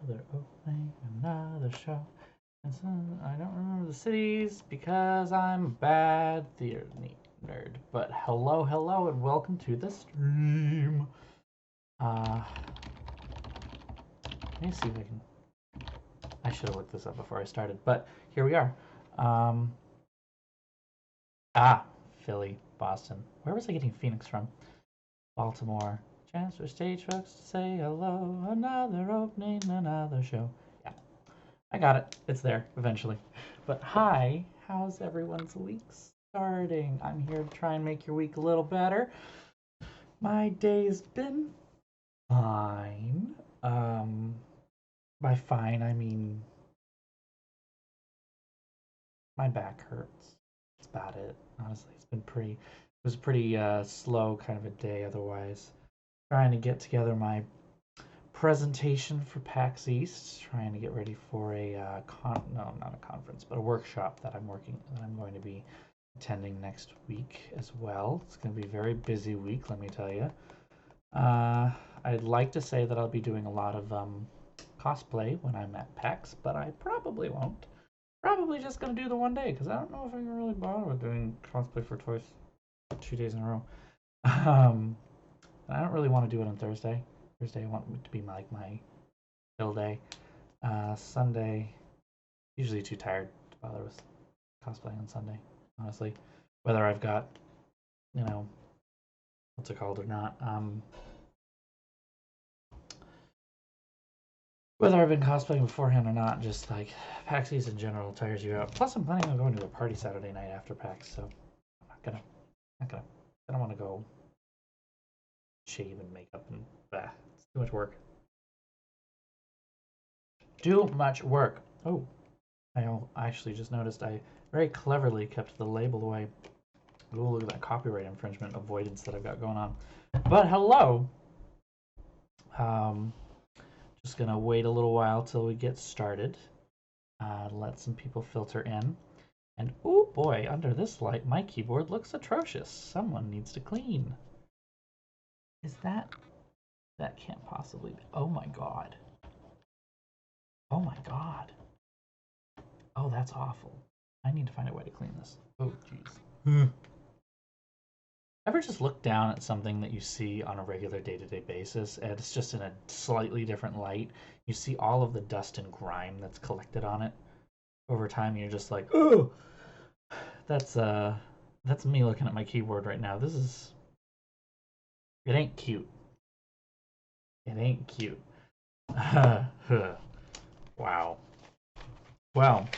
Another opening, another show. I don't remember the cities because I'm a bad theater nerd. But hello, hello, and welcome to the stream. Let me see if I can. I should have looked this up before I started, but here we are. Um, Philly, Boston. Where was I getting Phoenix from? Baltimore. Chance for stage folks to say hello. Another opening, another show. Yeah, I got it. It's there eventually. But hi, how's everyone's week starting? I'm here to try and make your week a little better. My day's been fine. By fine, I mean my back hurts. That's about it. Honestly, it was a pretty slow kind of a day otherwise. Trying to get together my presentation for PAX East, trying to get ready for a no, not a conference, but a workshop that I'm going to be attending next week as well. It's going to be a very busy week, let me tell you. I'd like to say that I'll be doing a lot of cosplay when I'm at PAX, but I probably won't. Probably just going to do the one day because I don't know if I can really bother with doing cosplay for 2 days in a row. I don't really want to do it on Thursday. Thursday I want it to be my chill day. Sunday, usually too tired to bother with cosplaying on Sunday, honestly. Whether I've got, what's it called or not. Whether I've been cosplaying beforehand or not, just like PAX East in general tires you out. Plus, I'm planning on going to a party Saturday night after PAX, so I'm not gonna, I don't want to go shave and makeup and it's too much work. Too much work. Oh, I actually just noticed I very cleverly kept the label away. Ooh, look at that copyright infringement avoidance that I've got going on. But hello. Just gonna wait a little while till we get started. Let some people filter in. And oh boy, under this light, my keyboard looks atrocious. Someone needs to clean. Is that can't possibly be. Oh my god. Oh my god. Oh, that's awful. I need to find a way to clean this. Oh, jeez. Ever just look down at something that you see on a regular day-to-day basis and it's just in a slightly different light? You see all of the dust and grime that's collected on it over time, and you're just like, oh, that's me looking at my keyboard right now. It ain't cute. It ain't cute. Wow. Well,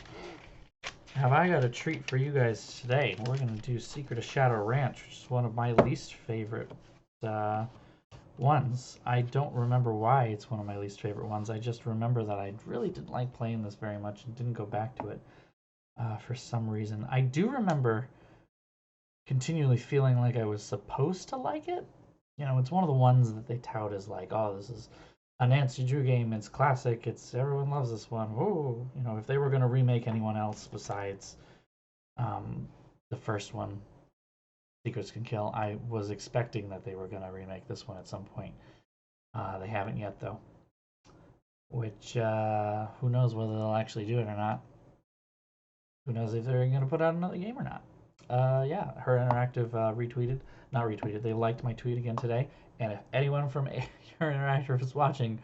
have I got a treat for you guys today? We're going to do Secret of Shadow Ranch, which is one of my least favorite ones. I don't remember why it's one of my least favorite ones. I just remember that I really didn't like playing this very much and didn't go back to it for some reason. I do remember continually feeling like I was supposed to like it. It's one of the ones that they tout as like, oh, this is a Nancy Drew game. It's classic. Everyone loves this one. Oh, if they were going to remake anyone else besides the first one, Secrets Can Kill, I was expecting that they were going to remake this one at some point. They haven't yet, though. Which, who knows whether they'll actually do it or not. Who knows if they're going to put out another game or not. Yeah, Her Interactive not retweeted, they liked my tweet again today. And if anyone from Her Interactive is watching,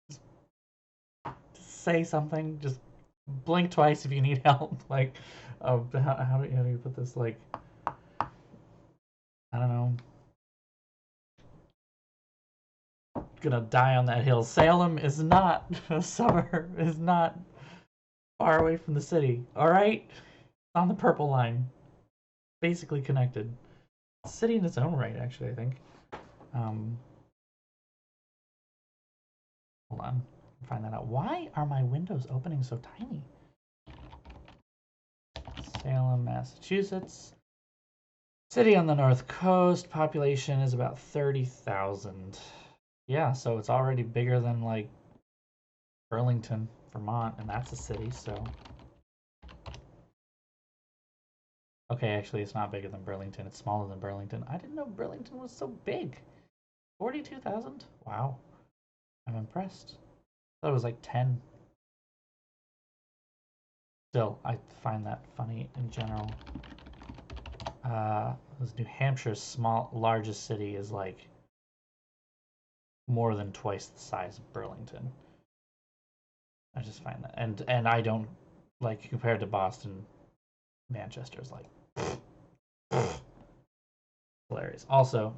just say something. Just blink twice if you need help. Like, how do you put this? Like, I don't know. Gonna die on that hill. Salem is not a suburb. Is not far away from the city. All right, on the purple line, basically connected. City in its own right, actually. I think. Hold on, find that out. Why are my windows opening so tiny? Salem, Massachusetts. City on the north coast. Population is about 30,000. Yeah, so it's already bigger than like Burlington, Vermont, and that's a city, so. Okay, actually, it's not bigger than Burlington. It's smaller than Burlington. I didn't know Burlington was so big. 42,000? Wow. I'm impressed. I thought it was like 10. Still, I find that funny in general. New Hampshire's largest city is like more than twice the size of Burlington. I just find that, and I don't like compared to Boston, Manchester's like hilarious. Also,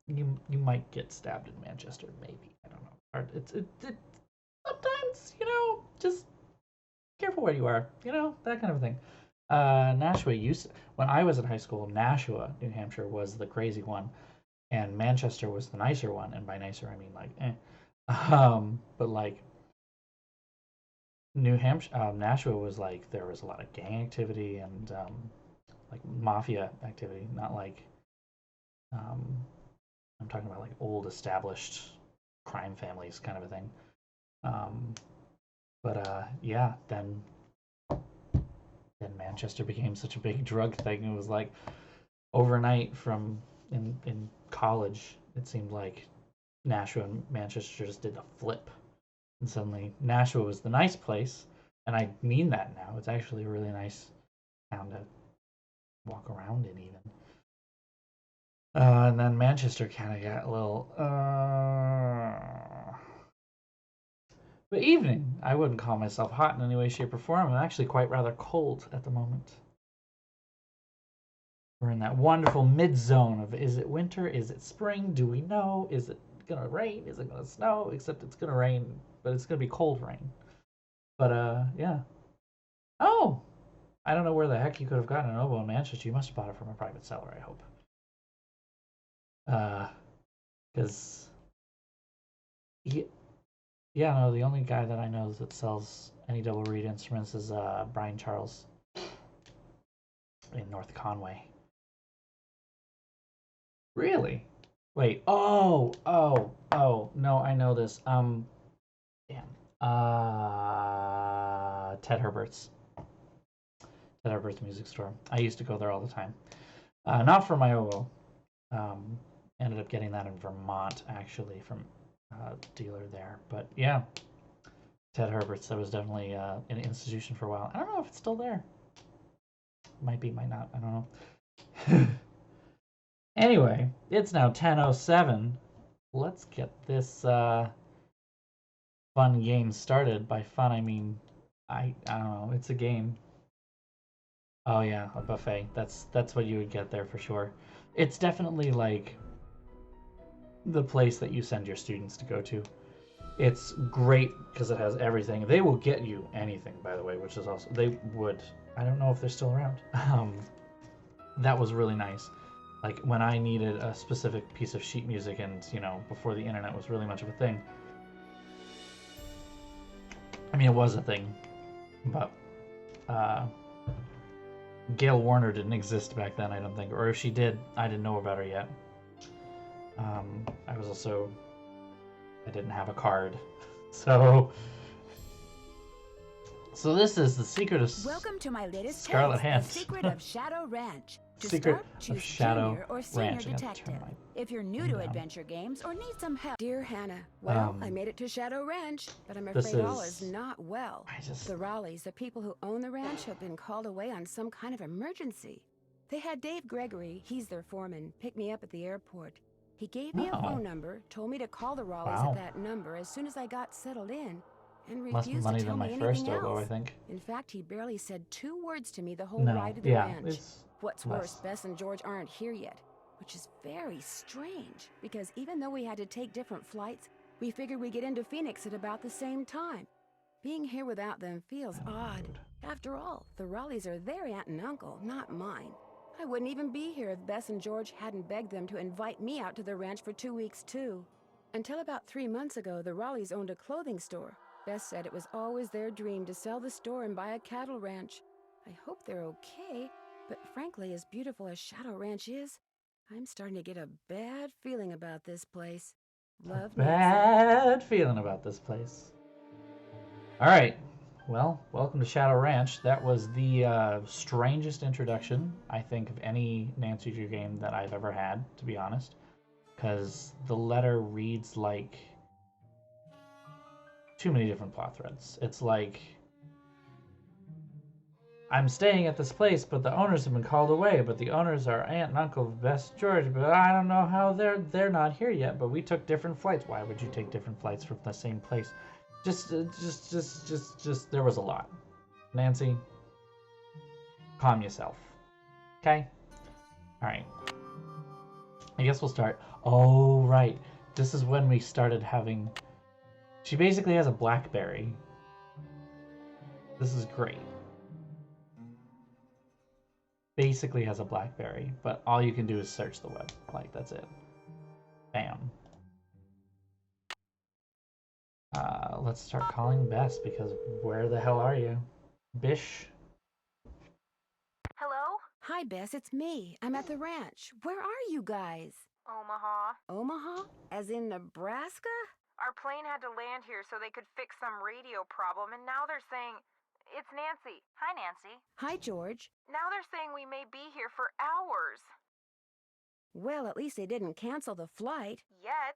you might get stabbed in Manchester, maybe. I don't know. It sometimes, just careful where you are, that kind of thing. Nashua when I was in high school, Nashua, New Hampshire was the crazy one, and Manchester was the nicer one, and by nicer I mean like but like New Hampshire, Nashua was like there was a lot of gang activity and like mafia activity, not like um, I'm talking about like old established crime families kind of a thing. Um, but yeah, then Manchester became such a big drug thing. It was like overnight from in college, it seemed like Nashua and Manchester just did a flip, and suddenly Nashua was the nice place, and I mean that now. It's actually a really nice town to walk around in, even. And then Manchester kind of got a little. But evening, I wouldn't call myself hot in any way, shape, or form. I'm actually quite rather cold at the moment. We're in that wonderful mid-zone of is it winter? Is it spring? Do we know? Is it going to rain? Is it going to snow? Except it's going to rain, but it's going to be cold rain. But yeah. Oh! I don't know where the heck you could have gotten an oboe in Manchester. You must have bought it from a private seller, I hope. Because yeah, no, the only guy that I know that sells any double reed instruments is Brian Charles in North Conway. Really? Wait. Oh, no, I know this. Damn. Ted Herbert's. Ted Herbert's music store. I used to go there all the time. Not for my oboe. Ended up getting that in Vermont, actually, from a dealer there. But yeah, Ted Herbert's. That was definitely an institution for a while. I don't know if it's still there. Might be, might not. I don't know. Anyway, it's now 10:07. Let's get this fun game started. By fun, I mean I don't know. It's a game. Oh yeah, a buffet. That's what you would get there for sure. It's definitely like the place that you send your students to go to. It's great because it has everything. They will get you anything, by the way, which is also they would. I don't know if they're still around. That was really nice. Like when I needed a specific piece of sheet music, and before the internet was really much of a thing. I mean, it was a thing, but Gail Warner didn't exist back then, I don't think, or if she did, I didn't know about her yet. I didn't have a card, so this is the secret of Welcome to my latest Scarlet Hand. The Secret of Shadow Ranch. To Secret start, of choose Shadow Junior or Senior Ranch. Detective. If you're new to down. adventure games or need some help. Dear Hannah, well, I made it to Shadow Ranch, but I'm afraid all is not well. The Raleighs, the people who own the ranch, have been called away on some kind of emergency. They had Dave Gregory, he's their foreman, pick me up at the airport. He gave me a phone number, told me to call the Raleighs at that number as soon as I got settled in, and refused to tell me anything else. I think. In fact, he barely said 2 words to me the whole ride to the ranch. What's worse, Bess and George aren't here yet, which is very strange, because even though we had to take different flights, we figured we'd get into Phoenix at about the same time. Being here without them feels odd. After all, the Raleighs are their aunt and uncle, not mine. I wouldn't even be here if Bess and George hadn't begged them to invite me out to the ranch for 2 weeks, too. Until about 3 months ago, the Raleighs owned a clothing store. Bess said it was always their dream to sell the store and buy a cattle ranch. I hope they're okay, but frankly, as beautiful as Shadow Ranch is, I'm starting to get a bad feeling about this place. Love, Nancy. Bad feeling about this place. All right. Well, welcome to Shadow Ranch. That was the strangest introduction, I think, of any Nancy Drew game that I've ever had, to be honest. Because the letter reads like too many different plot threads. It's like, I'm staying at this place, but the owners have been called away. But the owners are Aunt and Uncle Bess George. But I don't know how they're not here yet. But we took different flights. Why would you take different flights from the same place? Just. There was a lot. Nancy, calm yourself. Okay. All right. I guess we'll start. Oh right, this is when we started having. She basically has a BlackBerry. This is great. Basically has a BlackBerry, but all you can do is search the web. Like, that's it. Bam. Let's start calling Bess, because where the hell are you? Bish? Hello? Hi, Bess, it's me. I'm at the ranch. Where are you guys? Omaha. Omaha? As in Nebraska? Our plane had to land here so they could fix some radio problem, and now they're saying... It's Nancy. Hi, Nancy. Hi, George. Now they're saying we may be here for hours. Well, at least they didn't cancel the flight. Yet.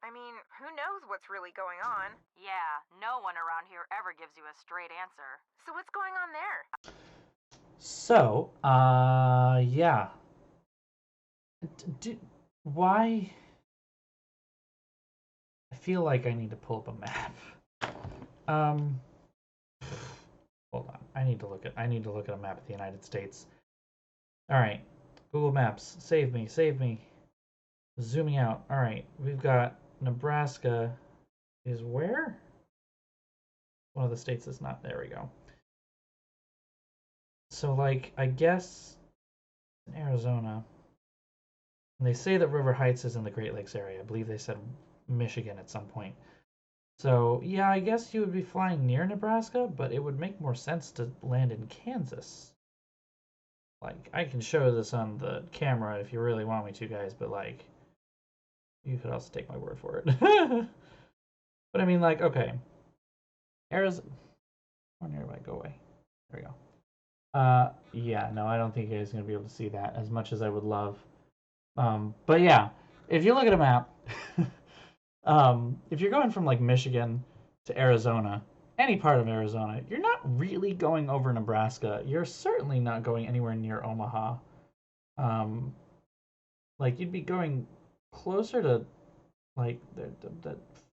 I mean, who knows what's really going on? Yeah, no one around here ever gives you a straight answer. So what's going on there? So, yeah. Why? I feel like I need to pull up a map. Hold on. I need to look at a map of the United States. All right. Google Maps. Save me. Save me. Zooming out. All right. We've got Nebraska is where? One of the states that's not. There we go. So, like, I guess in Arizona. And they say that River Heights is in the Great Lakes area. I believe they said Michigan at some point. So, yeah, I guess you would be flying near Nebraska, but it would make more sense to land in Kansas. Like, I can show this on the camera if you really want me to, guys, but, like, you could also take my word for it. But, I mean, like, okay. Arizona. Oh, nearby, go away. There we go. Yeah, no, I don't think you guys are going to be able to see that as much as I would love. But, yeah, if you look at a map... if you're going from like Michigan to Arizona, any part of Arizona, you're not really going over Nebraska. You're certainly not going anywhere near Omaha. Like you'd be going closer to like the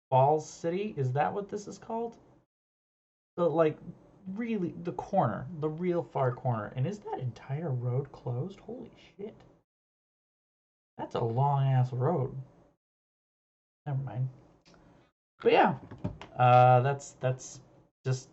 Falls City. Is that what this is called? The like really the corner, the real far corner. And is that entire road closed? Holy shit. That's a long ass road. Never mind. But yeah, that's just.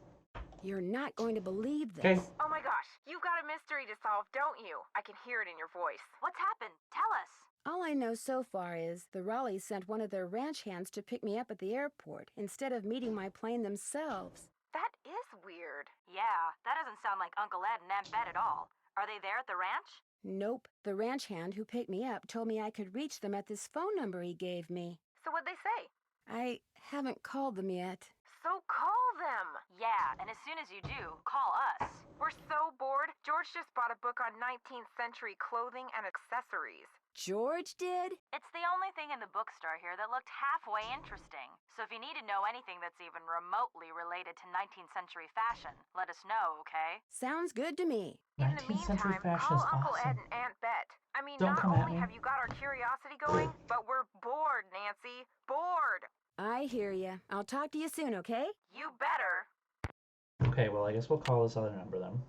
You're not going to believe this. Okay. Oh my gosh, you've got a mystery to solve, don't you? I can hear it in your voice. What's happened? Tell us. All I know so far is the Raleighs sent one of their ranch hands to pick me up at the airport instead of meeting my plane themselves. That is weird. Yeah, that doesn't sound like Uncle Ed and Aunt Bet at all. Are they there at the ranch? Nope. The ranch hand who picked me up told me I could reach them at this phone number he gave me. So what'd they say? I haven't called them yet. So call them! Yeah, and as soon as you do, call us. We're so bored. George just bought a book on 19th century clothing and accessories. George did? It's the only thing in the bookstore here that looked halfway interesting. So if you need to know anything that's even remotely related to 19th century fashion, let us know, okay? Sounds good to me. In the meantime, call Uncle Ed and Aunt Bet. I mean, not only have you got our curiosity going, but we're bored, Nancy. Bored! I hear ya. I'll talk to you soon, okay? You better. Okay, well, I guess we'll call this other number then.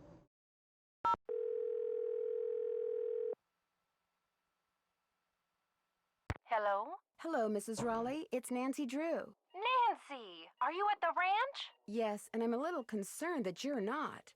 Hello? Hello, Mrs. Raleigh. It's Nancy Drew. Nancy! Are you at the ranch? Yes, and I'm a little concerned that you're not.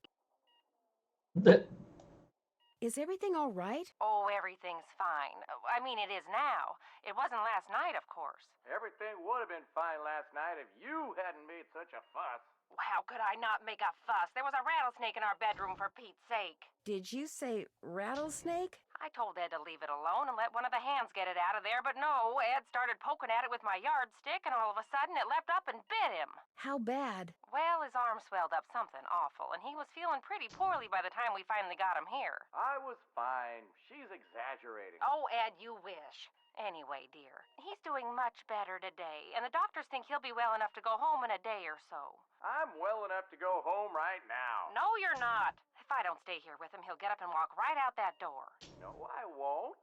Is everything all right? Oh, everything's fine. I mean, it is now. It wasn't last night, of course. Everything would have been fine last night if you hadn't made such a fuss. How could I not make a fuss? There was a rattlesnake in our bedroom, for Pete's sake. Did you say rattlesnake? I told Ed to leave it alone and let one of the hands get it out of there, but no, Ed started poking at it with my yardstick, and all of a sudden it leapt up and bit him. How bad? Well, his arm swelled up something awful, and he was feeling pretty poorly by the time we finally got him here. I was fine. She's exaggerating. Oh, Ed, you wish. Anyway, dear, he's doing much better today, and the doctors think he'll be well enough to go home in a day or so. I'm well enough to go home right now. No, you're not. If I don't stay here with him, he'll get up and walk right out that door. No, I won't.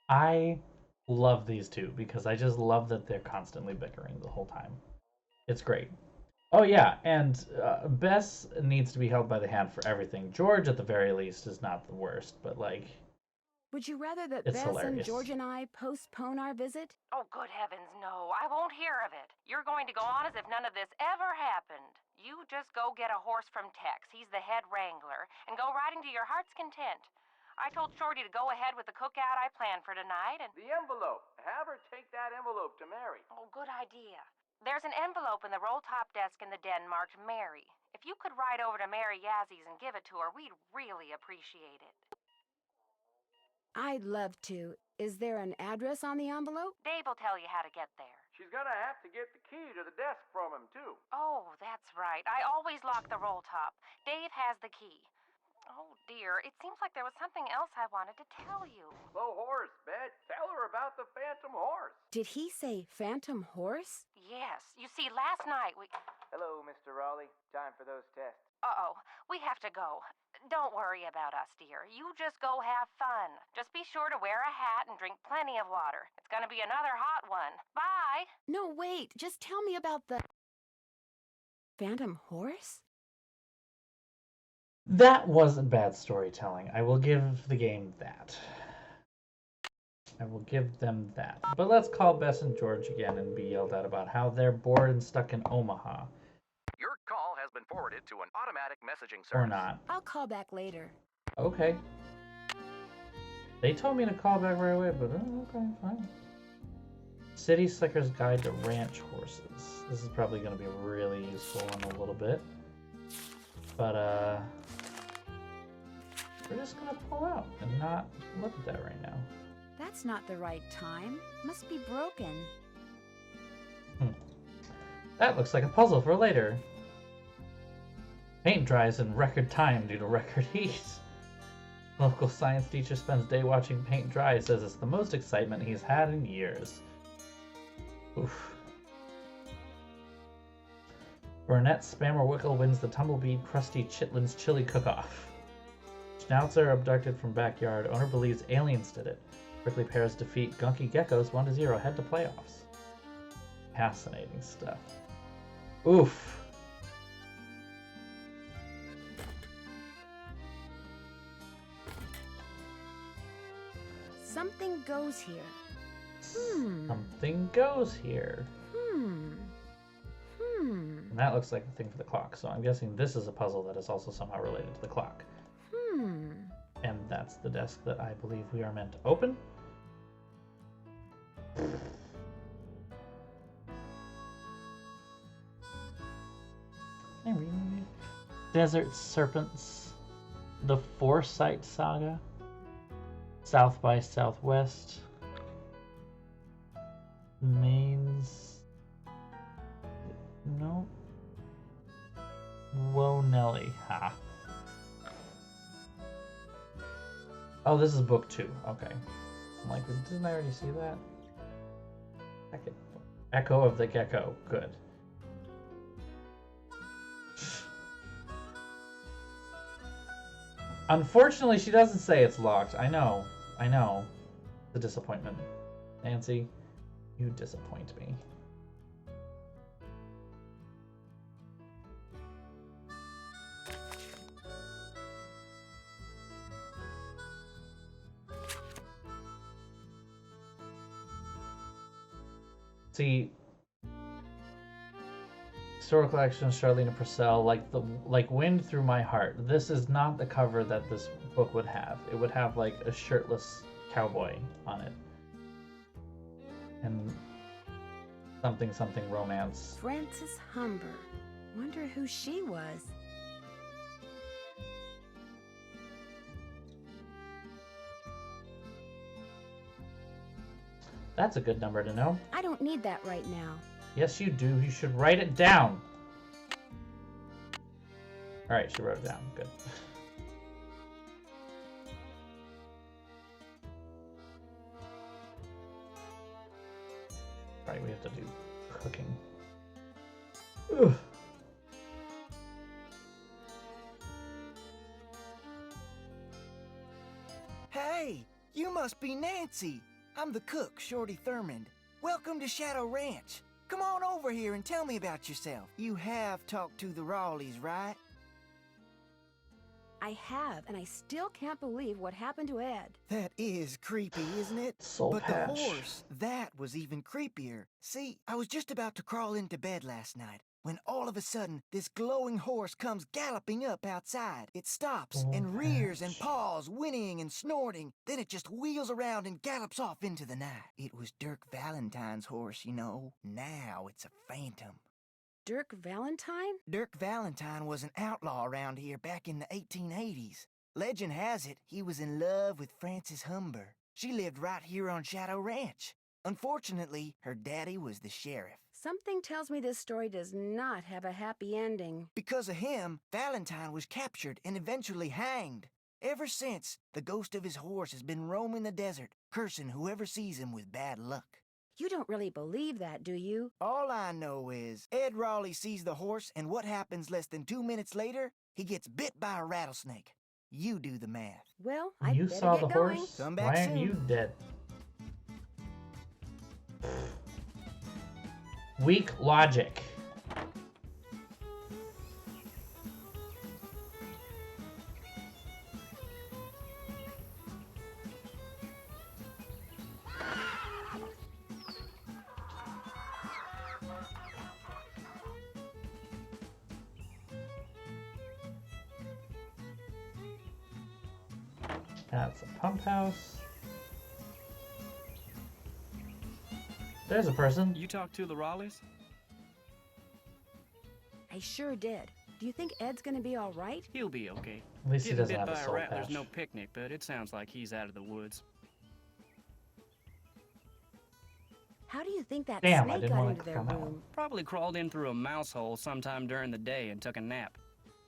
I love these two because I just love that they're constantly bickering the whole time. It's great. Oh yeah, and Bess needs to be held by the hand for everything. George, at the very least, is not the worst, but like... Would you rather that It's Bess hilarious. and George and I postpone our visit? Oh, good heavens, no. I won't hear of it. You're going to go on as if none of this ever happened. You just go get a horse from Tex, he's the head wrangler, and go riding to your heart's content. I told Shorty to go ahead with the cookout I planned for tonight, and... The envelope. Have her take that envelope to Mary. Oh, good idea. There's an envelope in the roll-top desk in the den marked Mary. If you could ride over to Mary Yazzie and give it to her, we'd really appreciate it. I'd love to. Is there an address on the envelope? Dave will tell you how to get there. She's gonna have to get the key to the desk from him, too. Oh, that's right. I always lock the roll top. Dave has the key. Oh, dear. It seems like there was something else I wanted to tell you. The horse, Bet. Tell her about the phantom horse. Did he say phantom horse? Yes. You see, last night we... Hello, Mr. Raleigh. Time for those tests. Uh-oh. We have to go. Don't worry about us, dear. You just go have fun. Just be sure to wear a hat and drink plenty of water. It's gonna be another hot one. Bye! No, wait. Just tell me about the... phantom horse? That wasn't bad storytelling. I will give the game that. I will give them that. But let's call Bess and George again and be yelled at about how they're bored and stuck in Omaha. Your call has been forwarded to an automatic messaging service. Or not. I'll call back later. Okay. They told me to call back right away, but okay, fine. City Slicker's Guide to Ranch Horses. This is probably going to be really useful in a little bit. But, we're just going to pull out and not look at that right now. That's not the right time. Must be broken. That looks like a puzzle for later. Paint dries in record time due to record heat. Local science teacher spends day watching paint dry. Says it's the most excitement he's had in years. Oof. Burnett Spammer Wickle wins the Tumblebead Krusty Chitlin's Chili Cook-Off. Schnauzer abducted from backyard. Owner believes aliens did it. Prickly Pears defeat Gunky Geckos 1-0. Head to playoffs. Fascinating stuff. Oof. Something goes here. Something goes here. And that looks like the thing for the clock, so I'm guessing this is a puzzle that is also somehow related to the clock. And that's the desk that I believe we are meant to open. Desert Serpents, the Foresight Saga, South by Southwest, Mains, no, Whoa Nelly, ha. Oh, this is book 2, okay. I'm like, didn't I already see that? Echo of the Gecko, good. Unfortunately, she doesn't say it's locked. I know. It's a disappointment. Nancy, you disappoint me. See, historical action, Charlene Purcell, like Wind Through My Heart. This is not the cover that this book would have. It would have like a shirtless cowboy on it. And something romance. Frances Humber. Wonder who she was. That's a good number to know. I don't need that right now. Yes, you do. You should write it down. Alright, she wrote it down. Good. Alright, we have to do cooking. Ugh. Hey, you must be Nancy. I'm the cook, Shorty Thurmond. Welcome to Shadow Ranch. Come on over here and tell me about yourself. You have talked to the Rawleys, right? I have, and I still can't believe what happened to Ed. That is creepy, isn't it? Soul But patch. the horse, that was even creepier. See, I was just about to crawl into bed last night when all of a sudden, this glowing horse comes galloping up outside. It stops and rears and paws, whinnying and snorting. Then it just wheels around and gallops off into the night. It was Dirk Valentine's horse, you know. Now it's a phantom. Dirk Valentine? Dirk Valentine was an outlaw around here back in the 1880s. Legend has it he was in love with Frances Humber. She lived right here on Shadow Ranch. Unfortunately, her daddy was the sheriff. Something tells me this story does not have a happy ending. Because of him, Valentine was captured and eventually hanged. Ever since, the ghost of his horse has been roaming the desert, cursing whoever sees him with bad luck. You don't really believe that, do you? All I know is, Ed Raleigh sees the horse, and what happens less than 2 minutes later? He gets bit by a rattlesnake. You do the math. Well, I You better saw get the going. horse? Come back Why aren't soon. you dead? Weak logic. That's a pump house. There's a person. You talked to the Raleighs? I sure did. Do you think Ed's gonna be all right? He'll be okay. At least he Getting doesn't bit have by a a soul rat, patch. there's no picnic, but it sounds like he's out of the woods. How do you think that Damn, I snake didn't got wanna into click their on that room? one. Probably crawled in through a mouse hole sometime during the day and took a nap.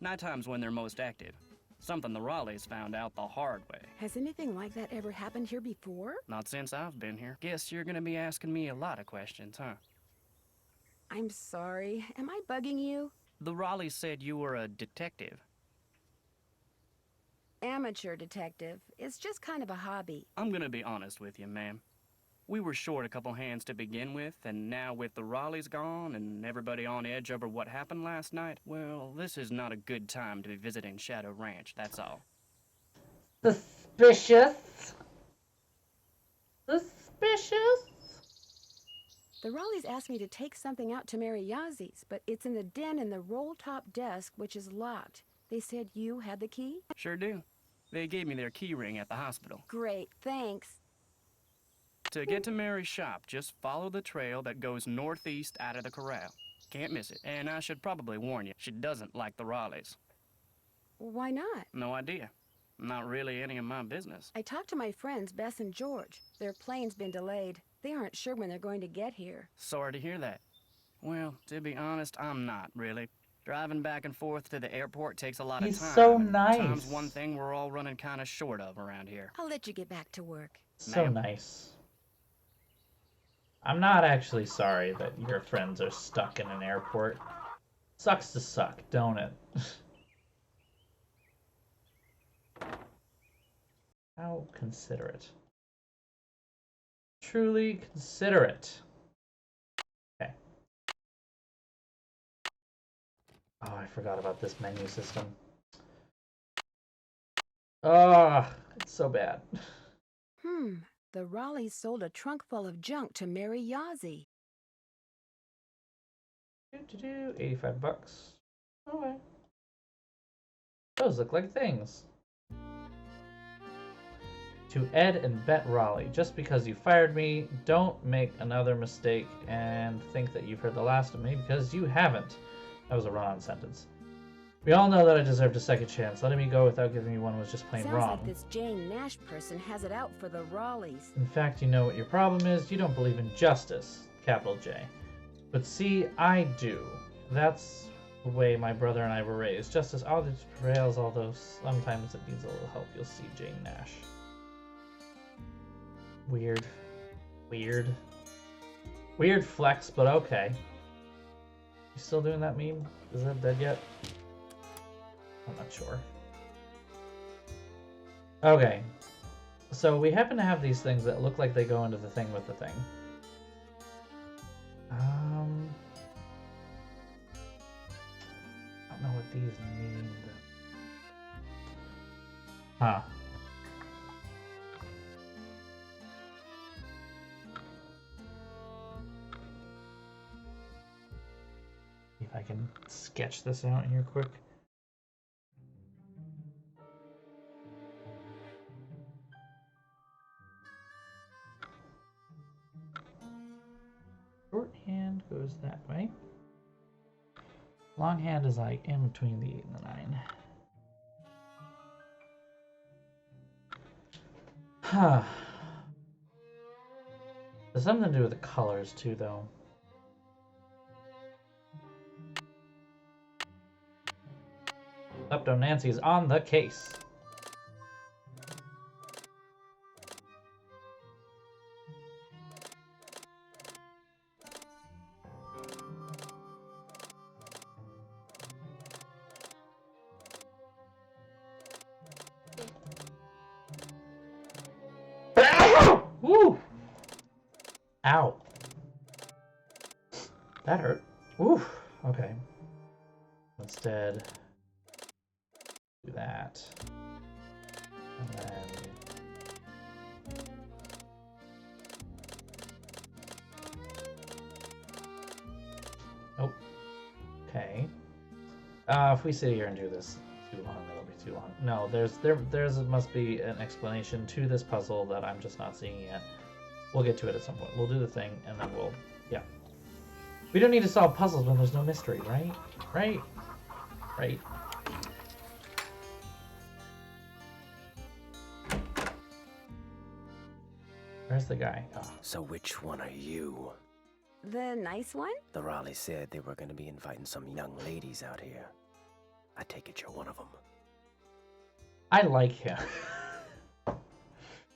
Nighttime's when they're most active. Something the Raleighs found out the hard way. Has anything like that ever happened here before? Not since I've been here. Guess you're gonna be asking me a lot of questions, huh? I'm sorry. Am I bugging you? The Raleighs said you were a detective. Amateur detective. It's just kind of a hobby. I'm gonna be honest with you, ma'am. We were short a couple hands to begin with, and now with the Raleighs gone and everybody on edge over what happened last night, well, this is not a good time to be visiting Shadow Ranch, that's all. Suspicious. Suspicious. The Raleighs asked me to take something out to Mary Yazi's, but it's in the den in the roll-top desk, which is locked. They said you had the key? Sure do. They gave me their key ring at the hospital. Great, thanks. To get to Mary's shop, just follow the trail that goes northeast out of the corral. Can't miss it. And I should probably warn you, she doesn't like the Raleighs. Why not? No idea. Not really any of my business. I talked to my friends, Bess and George. Their plane's been delayed. They aren't sure when they're going to get here. Sorry to hear that. Well, to be honest, I'm not, really. Driving back and forth to the airport takes a lot of He's time. so and nice. Time's one thing we're all running kind of short of around here. I'll let you get back to work. So Ma'am. nice. I'm not actually sorry that your friends are stuck in an airport. Sucks to suck, don't it? How considerate. Truly considerate. Okay. Oh, I forgot about this menu system. Ah, it's so bad. The Raleighs sold a trunk full of junk to Mary Yazi. 85 bucks. Okay. Those look like things. To Ed and Bet Raleigh, just because you fired me, don't make another mistake and think that you've heard the last of me, because you haven't. That was a run-on sentence. We all know that I deserved a second chance. Letting me go without giving me one was just plain wrong. Sounds like this Jane Nash person has it out for the Raleighs. In fact, you know what your problem is? You don't believe in justice, capital J. But see, I do. That's the way my brother and I were raised. Justice always prevails, although sometimes it needs a little help. You'll see, Jane Nash. Weird. Weird. Weird flex, but okay. You still doing that meme? Is that dead yet? I'm not sure. Okay. So we happen to have these things that look like they go into the thing with the thing. I don't know what these mean. Huh. See if I can sketch this out here quick. Shorthand goes that way. Longhand is like in between the 8 and the 9. Huh. There's something to do with the colors too, though. Lepto Nancy is on the case. Woo! Ow. That hurt. Woo. Okay. Instead, do that. And then... Oh. Okay. If we sit here and do this too long, it'll be too long. No, there's must be an explanation to this puzzle that I'm just not seeing yet. We'll get to it at some point. We'll do the thing, and then we'll... Yeah. We don't need to solve puzzles when there's no mystery, right? Right? Right. Where's the guy? Oh. So which one are you? The nice one? The Raleighs said they were going to be inviting some young ladies out here. I take it you're one of them. I like him.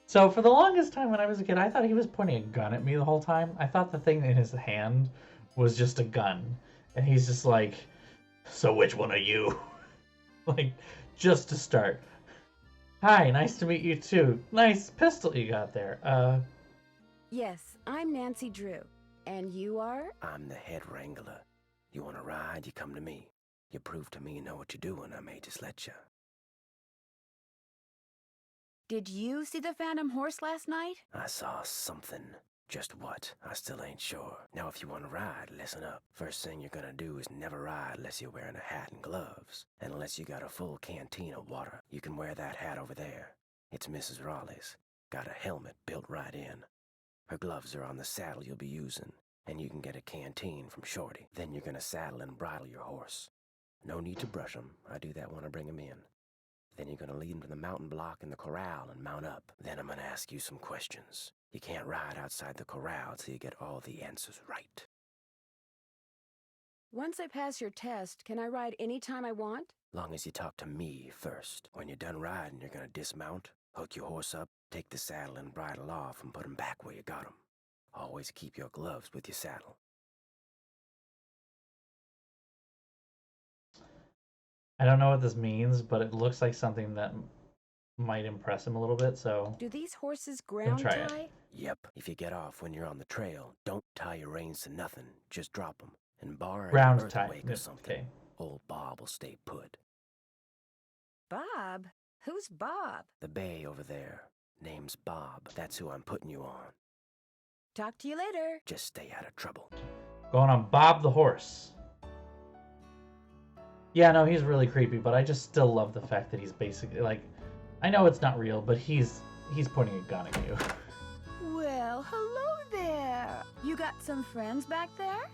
So for the longest time when I was a kid, I thought he was pointing a gun at me the whole time. I thought the thing in his hand was just a gun. And he's just like, so which one are you? Like, just to start. Hi, nice to meet you too. Nice pistol you got there. Yes, I'm Nancy Drew. And you are? I'm the head wrangler. You want to ride, you come to me. You prove to me you know what you're doing, I may just let you. Did you see the Phantom Horse last night? I saw something. Just what? I still ain't sure. Now if you want to ride, listen up. First thing you're gonna do is never ride unless you're wearing a hat and gloves. And unless you got a full canteen of water. You can wear that hat over there. It's Mrs. Raleigh's. Got a helmet built right in. Her gloves are on the saddle you'll be using. And you can get a canteen from Shorty. Then you're gonna saddle and bridle your horse. No need to brush him. I do that when I bring him in. Then you're gonna lead him to the mountain block in the corral and mount up. Then I'm gonna ask you some questions. You can't ride outside the corral till you get all the answers right. Once I pass your test, can I ride any time I want? Long as you talk to me first. When you're done riding, you're gonna dismount, hook your horse up, take the saddle and bridle off and put him back where you got him. Always keep your gloves with your saddle. I don't know what this means, but it looks like something that might impress him a little bit, so... Do these horses ground tie? Yep. If you get off when you're on the trail, don't tie your reins to nothing. Just drop them. And bar an earthquake or something. Okay. Old Bob will stay put. Bob? Who's Bob? The bay over there. Name's Bob. That's who I'm putting you on. Talk to you later. Just stay out of trouble. Going on Bob the horse. Yeah, no, he's really creepy, but I just still love the fact that he's basically, like... I know it's not real, but he's pointing a gun at you. Well, hello there. You got some friends back there?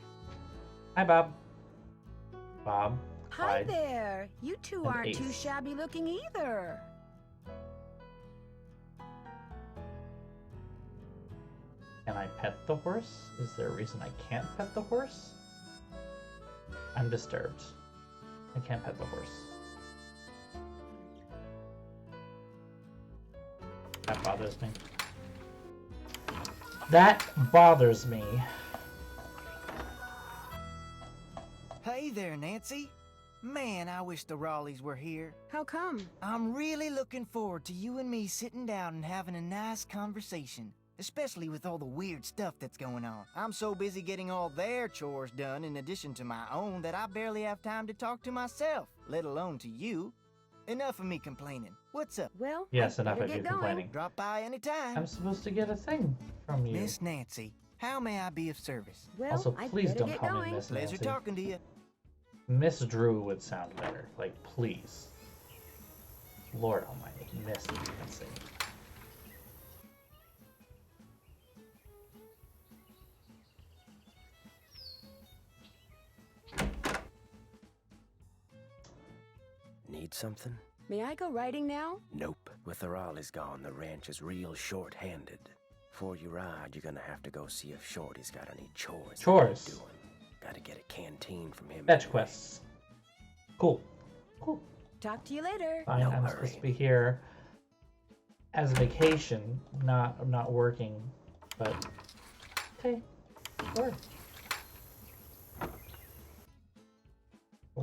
Hi, Bob. Bob. Hi there. You two aren't too shabby looking either. Can I pet the horse? Is there a reason I can't pet the horse? I'm disturbed. I can't pet the horse. That bothers me. That bothers me. Hey there, Nancy. Man, I wish the Raleighs were here. How come? I'm really looking forward to you and me sitting down and having a nice conversation. Especially with all the weird stuff that's going on. I'm so busy getting all their chores done in addition to my own that I barely have time to talk to myself, let alone to you. Enough of me complaining. What's up? Well, yes, enough of you complaining. Drop by anytime. I'm supposed to get a thing from you. Miss Nancy, how may I be of service? Well, also, please don't call me Miss Nancy. Pleasure talking to you. Miss Drew would sound better. Like, please. Lord almighty, Miss Nancy. Need something? May I go riding now? Nope. With the Raleighs gone, the ranch is real short-handed. Before you ride, you're gonna have to go see if Shorty's got any chores. Chores. Doing. Gotta get a canteen from him. Fetch quests. Cool. Cool. Talk to you later. Fine, I'm supposed to be here as a vacation. I'm not working, but okay. Sure.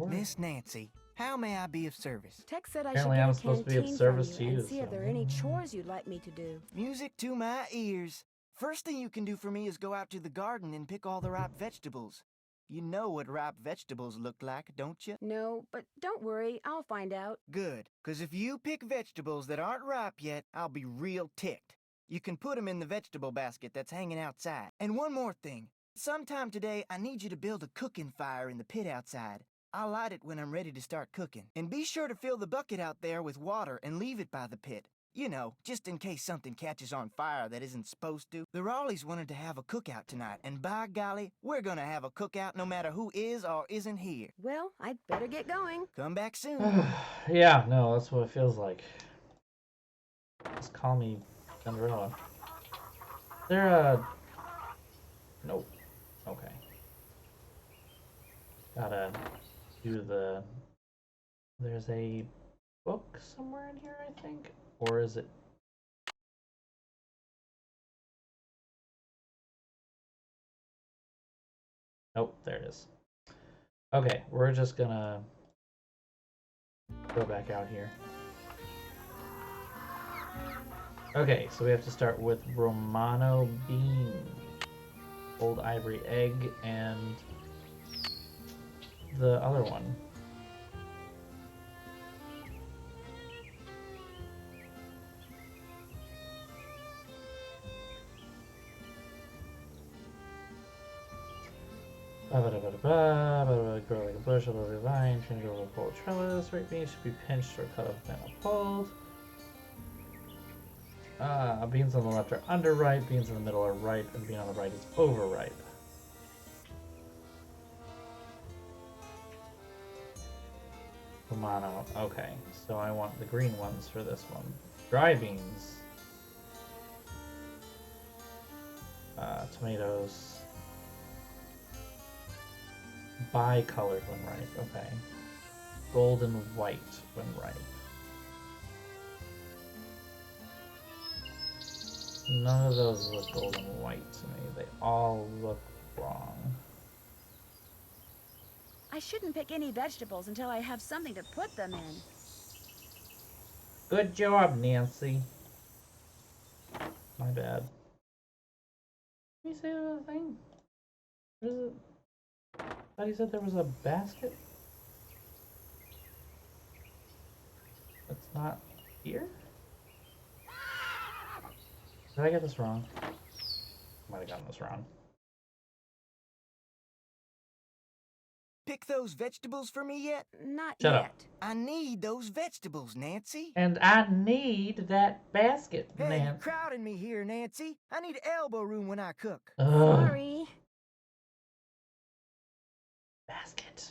Miss Nancy, how may I be of service? Tex said I Apparently should I'm get a supposed to be of canteen service from to you, and see if so- there are any chores you'd like me to do. Music to my ears. First thing you can do for me is go out to the garden and pick all the ripe vegetables. You know what ripe vegetables look like, don't you? No, but don't worry, I'll find out. Good, 'cause if you pick vegetables that aren't ripe yet, I'll be real ticked. You can put them in the vegetable basket that's hanging outside. And one more thing. Sometime today, I need you to build a cooking fire in the pit outside. I'll light it when I'm ready to start cooking. And be sure to fill the bucket out there with water and leave it by the pit. You know, just in case something catches on fire that isn't supposed to. The Raleighs wanted to have a cookout tonight, and by golly, we're gonna have a cookout no matter who is or isn't here. Well, I'd better get going. Come back soon. Yeah, no, that's what it feels like. Just call me Cinderella. Nope. Okay. Gotta do the... There's a book somewhere in here, I think? Or is it... Nope, there it is. Okay, we're just gonna go back out here. Okay, so we have to start with Romano bean, old ivory egg, and the other one. Grow like a bush, a lovely vine, change over a pole trellis. Right beans should be pinched or cut off and pulled. Beans on the left are underripe, beans in the middle are ripe, and bean on the right is overripe. Romano. Okay, so I want the green ones for this one. Dry beans. Tomatoes. Bicolored when ripe. Okay. Golden white when ripe. None of those look golden white to me. They all look wrong. I shouldn't pick any vegetables until I have something to put them in. Good job, Nancy. My bad. Did he say the other thing? What is it? I thought he said there was a basket. That's not here? Did I get this wrong? Might have gotten this wrong. Pick those vegetables for me yet? Not Shut yet. up. I need those vegetables, Nancy. And I need that basket, Hey, man. you're crowding me here, Nancy. I need elbow room when I cook. Sorry. Basket.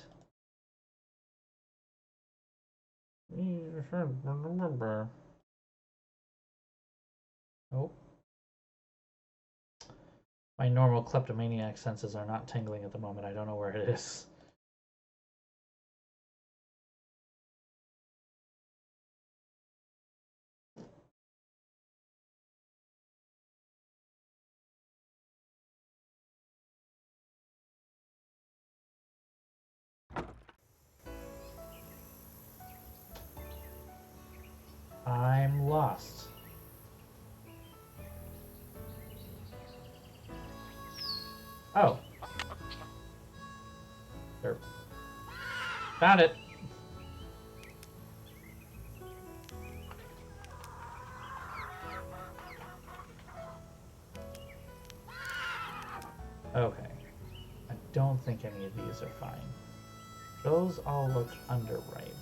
Oh. My normal kleptomaniac senses are not tingling at the moment. I don't know where it is. I'm lost. Oh. There. Found it. Okay. I don't think any of these are fine. Those all look underripe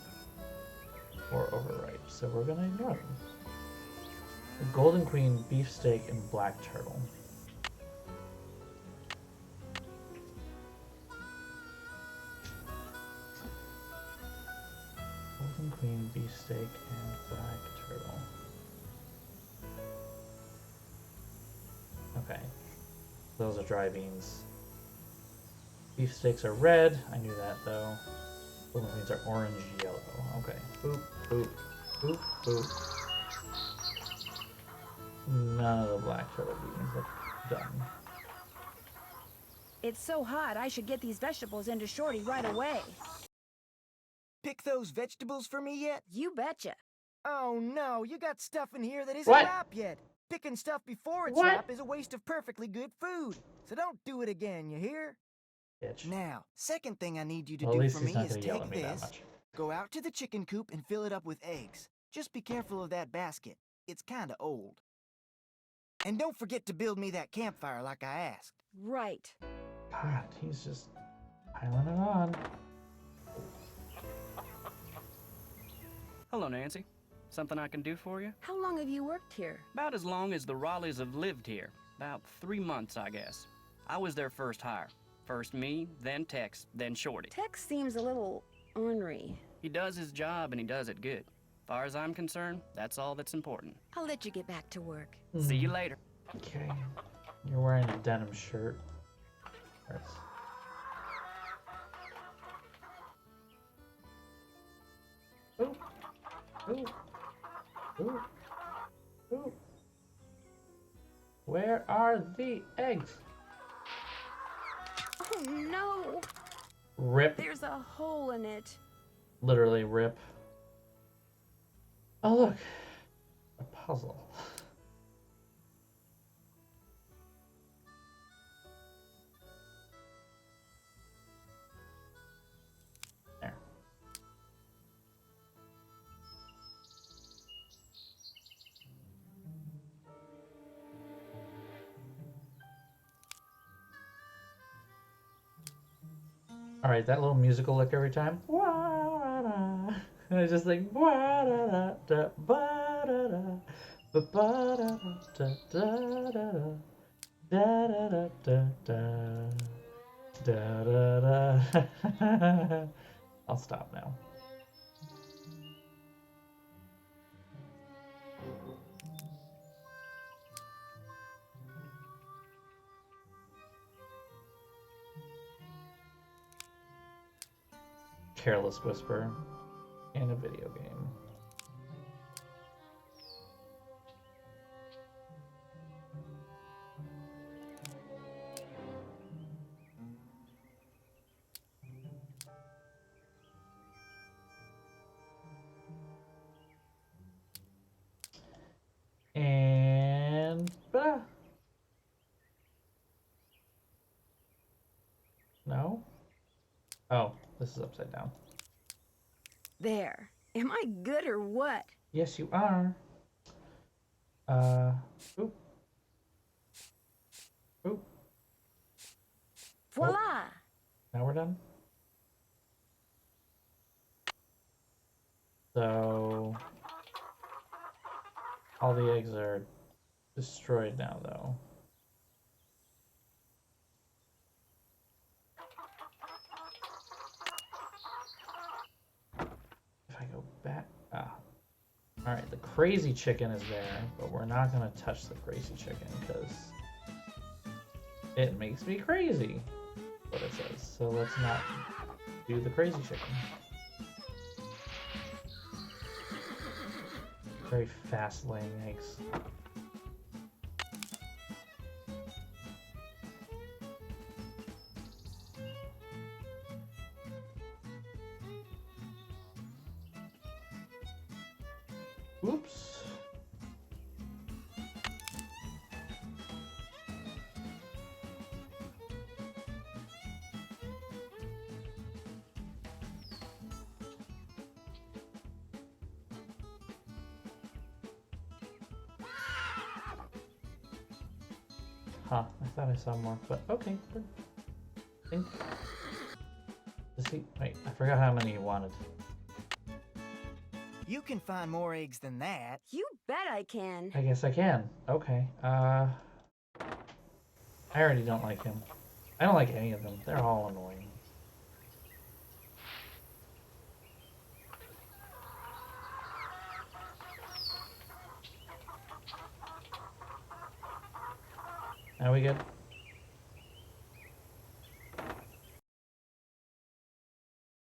or overripe, so we're gonna ignore them. The Golden Queen, beefsteak, and black turtle. Golden Queen, beefsteak, and black turtle. Okay. Those are dry beans. Beefsteaks are red. I knew that though. Golden Queens are orange yellow. Okay. Boop, boop, boop, boop. None of the black turtle beans look done. It's so hot, I should get these vegetables into Shorty right away. Pick those vegetables for me yet? You betcha. Oh no, you got stuff in here that isn't What? ripe yet. Picking stuff before it's What? ripe is a waste of perfectly good food. So don't do it again, you hear? Bitch. Now, second thing I need you to Well, at do least for he's me not is gonna yell take at me that this, much. go out to the chicken coop and fill it up with eggs. Just be careful of that basket. It's kinda old. And don't forget to build me that campfire like I asked. Right. God, he's just piling it on. Hello, Nancy. Something I can do for you? How long have you worked here? About as long as the Raleighs have lived here. About 3 months, I guess. I was their first hire. First me, then Tex, then Shorty. Tex seems a little ornery. He does his job and he does it good. Far as I'm concerned, that's all that's important. I'll let you get back to work. See you later. Okay. You're wearing a denim shirt. That's... Ooh. Ooh. Ooh. Ooh. Where are the eggs? Oh no! Rip. There's a hole in it. Literally rip. Oh look, a puzzle. There. All right, that little musical lick every time. And I just like da da ba da da ba ba da da da da da da. I'll stop now. Careless Whisper in a video game. And no? Oh, this is upside down. There. Am I good or what? Yes, you are. Oop. Oop. Voila! Oh. Now we're done. So all the eggs are destroyed now, though. If I go back, Alright, the crazy chicken is there, but we're not gonna touch the crazy chicken because it makes me crazy, what it says. So let's not do the crazy chicken. Very fast laying eggs. Oops. Huh, I thought I saw more, but okay, good. Wait, I forgot how many you wanted. You can find more eggs than that. You bet I can. I guess I can. Okay. I already don't like him. I don't like any of them. They're all annoying. Now we good?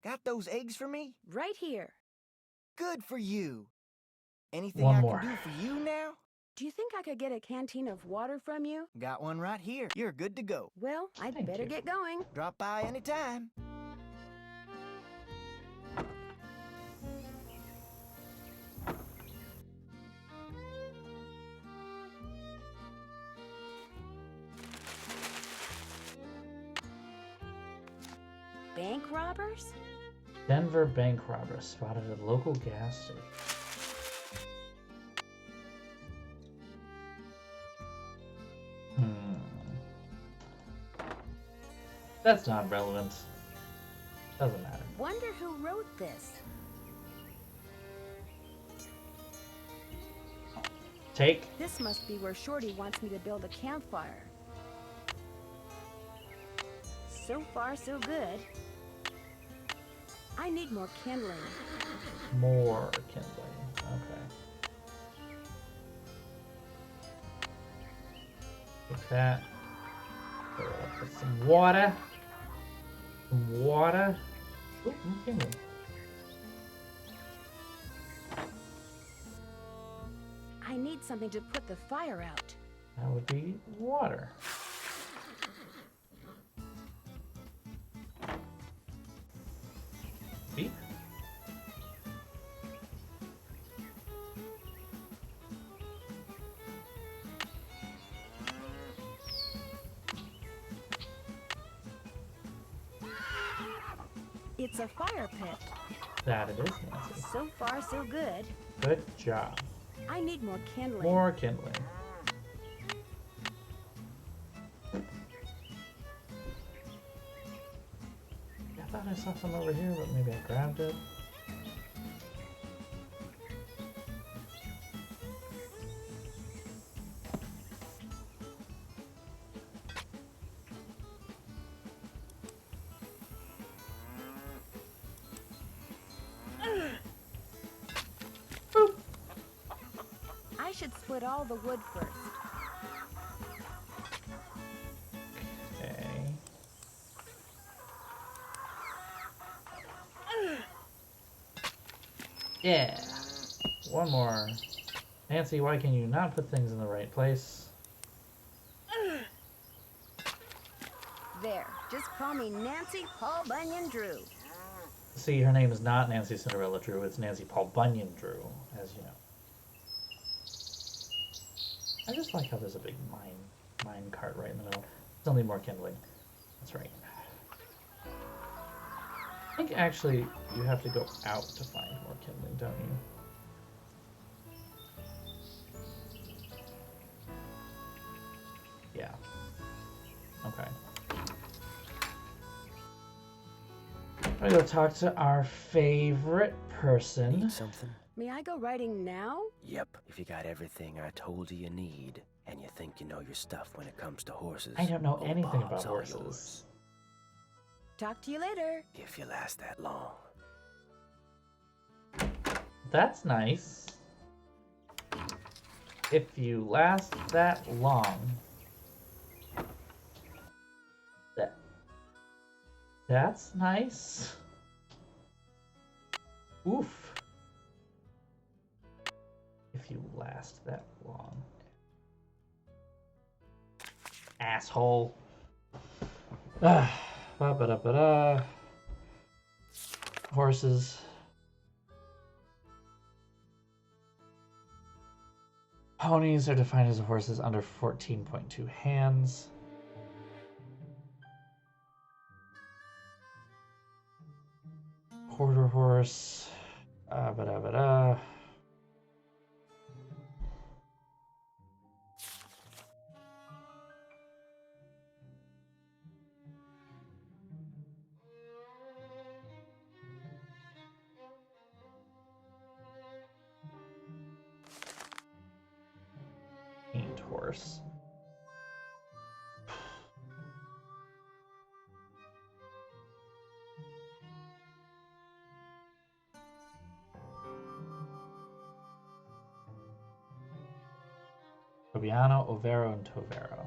Got those eggs for me? Right here. Good for you. Anything One I more. can do for you now? Do you think I could get a canteen of water from you? Got one right here. You're good to go. Well, I'd Thank better you. get going. Drop by anytime. Bank robbers? Denver bank robbers spotted at local gas station. That's not relevant. Doesn't matter. Wonder who wrote this. Take. This must be where Shorty wants me to build a campfire. So far, so good. I need more kindling. More kindling. Okay. Take that. Fill it up with some water. Some water. Ooh, more kindling. I need something to put the fire out. That would be water. Beep. It's a fire pit. That it is, Nancy. So far, so good. Good job. I need more kindling. More kindling. I thought I saw some over here, but maybe I grabbed it. I should split all the wood first. Okay. Yeah. One more. Nancy, why can you not put things in the right place? There. Just call me Nancy Paul Bunyan Drew. See, her name is not Nancy Cinderella Drew, it's Nancy Paul Bunyan Drew, as you know. I just like how there's a big mine cart right in the middle. Still need more kindling. That's right. I think actually you have to go out to find more kindling, don't you? Yeah. Okay. I'm gonna go talk to our favorite person. Need something? May I go riding now? Yep, if you got everything I told you need, and you think you know your stuff when it comes to horses. I don't know old anything Bob's about all horses. yours. Talk to you later. If you last that long. That's nice. If you last that long, that's nice. Oof. If you last that long. Asshole. Ba-ba-da-ba-da. Horses. Ponies are defined as horses under 14.2 hands. Quarter horse. Ba-da-ba-da. Paint horse. Tobiano, Overo, and Tovero.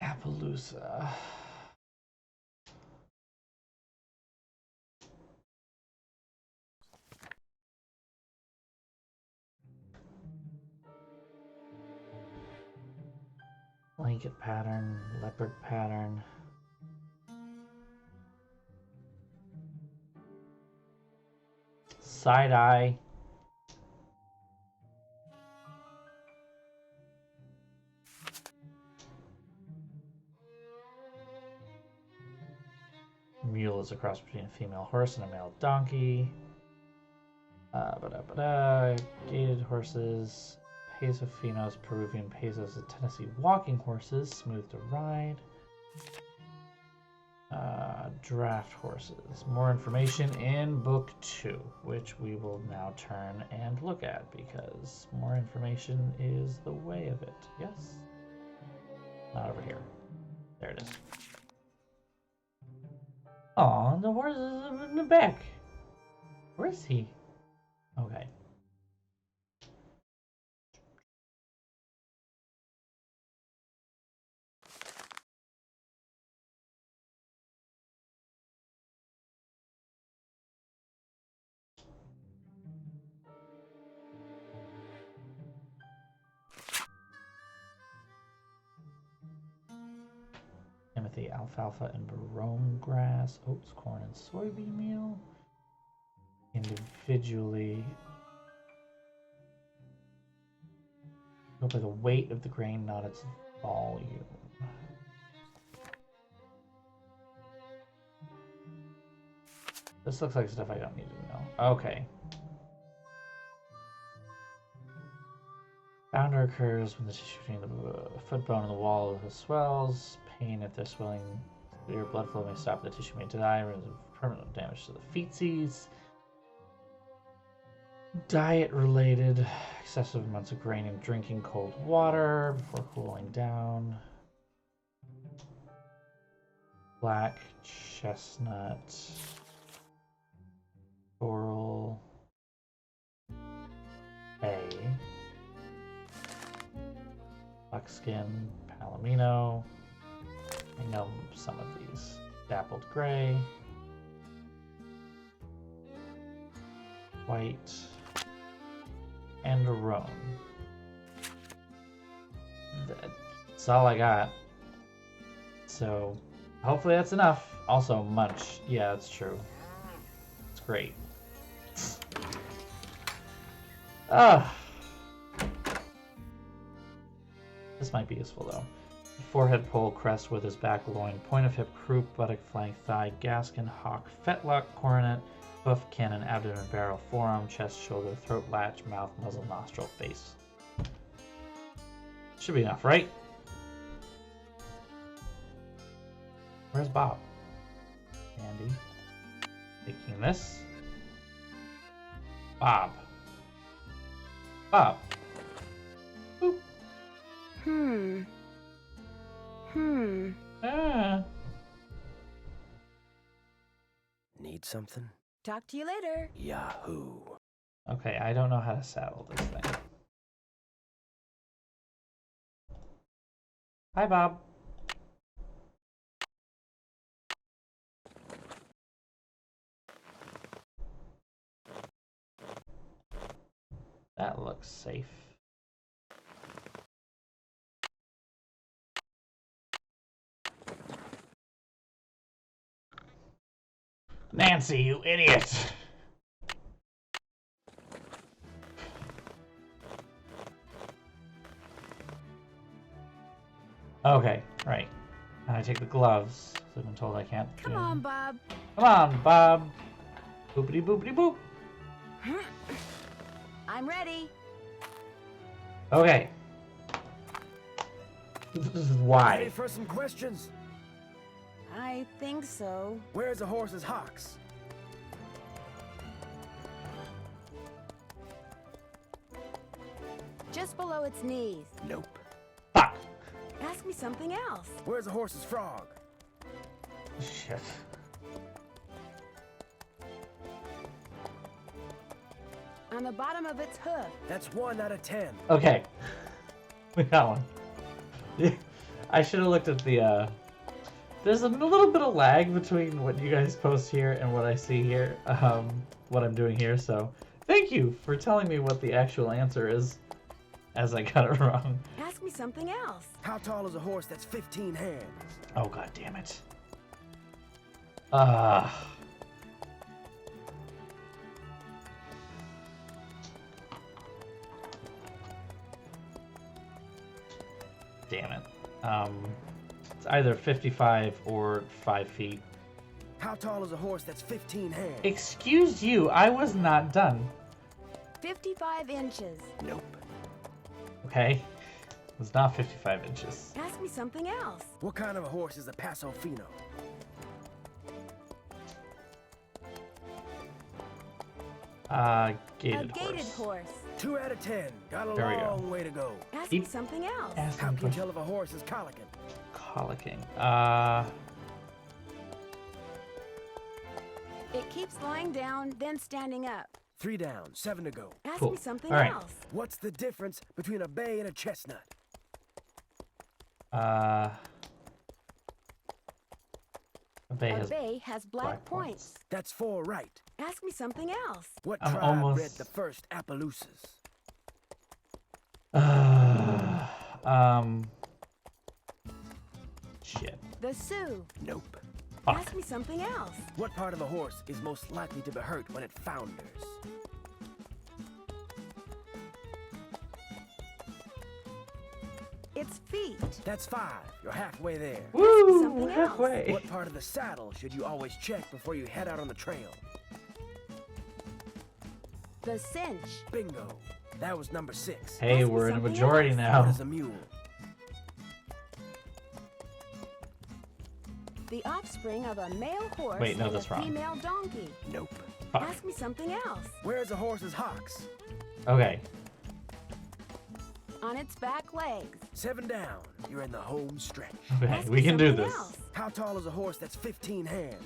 Appaloosa. Blanket pattern, leopard pattern. Side eye. Mule is a cross between a female horse and a male donkey. Gated horses. Peso Finos, Peruvian Pesos, Tennessee walking horses, smooth to ride. Draft horses. More information in book 2, which we will now turn and look at because more information is the way of it. Yes? Not over here. There it is. Aw, the horse is in the back. Where is he? Okay. Timothy, alfalfa and brome grass, oats, corn, and soybean meal. Individually. Go by the weight of the grain, not its volume. This looks like stuff I don't need to know. Okay. Founder occurs when the tissue between the foot bone and the wall swells. Pain if they're swelling. Your blood flow may stop. The tissue may die. Permanent damage to the feetsies. Diet related. Excessive amounts of grain and drinking cold water before cooling down. Black chestnut. Coral. A. Buckskin. Palomino. I know some of these. Dappled gray. White. And roan. That's all I got. So, hopefully that's enough. Also, munch. Yeah, that's true. It's great. This might be useful though. Forehead, pole, crest, withers, back, loin, point of hip, croup, buttock, flank, thigh, gaskin, hock, fetlock, coronet, Hoof, cannon, abdomen, barrel, forearm, chest, shoulder, throat, latch, mouth, muzzle, nostril, face. Should be enough, right? Where's Bob? Andy. Taking this. Bob. Bob. Boop. Ah. Need something? Talk to you later. Yahoo. Okay, I don't know how to saddle this thing. Hi, Bob. That looks safe. Nancy, you idiot! Okay, right. Now I take the gloves. So I've been told I can't. Come on, Bob. Come on, Bob. Boopity boopity boop. I'm ready. Okay. This is why. Ready for some questions? I think so. Where's the horse's hocks? Just below its knees. Nope. Fuck. Ask me something else. Where's the horse's frog? Shit. On the bottom of its hoof. That's 1 out of 10. Okay. We got one. Yeah. I should have looked at the, There's a little bit of lag between what you guys post here and what I see here, what I'm doing here, so thank you for telling me what the actual answer is, as I got it wrong. Ask me something else. How tall is a horse that's 15 hands? Oh, god damn it. Damn it. It's either 55 or 5 feet. How tall is a horse that's 15 hands? Excuse you, I was not done. 55 inches. Nope. Okay. It was not 55 inches. Ask me something else. What kind of a horse is a Paso Fino? Gated a gated horse. 2 out of 10. Got a There we long go. way to go. Ask me something else. How can you tell if a horse is colicking? Colicking. It keeps lying down, then standing up. 3 down, 7 to go. Ask Cool. me something All right. else. What's the difference between a bay and a chestnut? A bay A has bay has black points. That's 4 right. Ask me something else. What I'm tribe almost- bred the first Appaloosas? Shit. The Sioux. Nope. Fuck. Ask me something else. What part of a horse is most likely to be hurt when it founders? Its feet. That's 5. You're halfway there. Woo! something We're else. halfway. What part of the saddle should you always check before you head out on the trail? The cinch. Bingo. That was number 6. Hey, Ask me we're in a something majority else. What now. is a mule? The offspring of a male horse Wait, no, and that's a wrong. female donkey. Nope. Fuck. Ask me something else. Where's a horse's hocks? Okay. On its back legs. 7 down. You're in the home stretch. Okay, Ask we me can do something this. else. How tall is a horse that's 15 hands?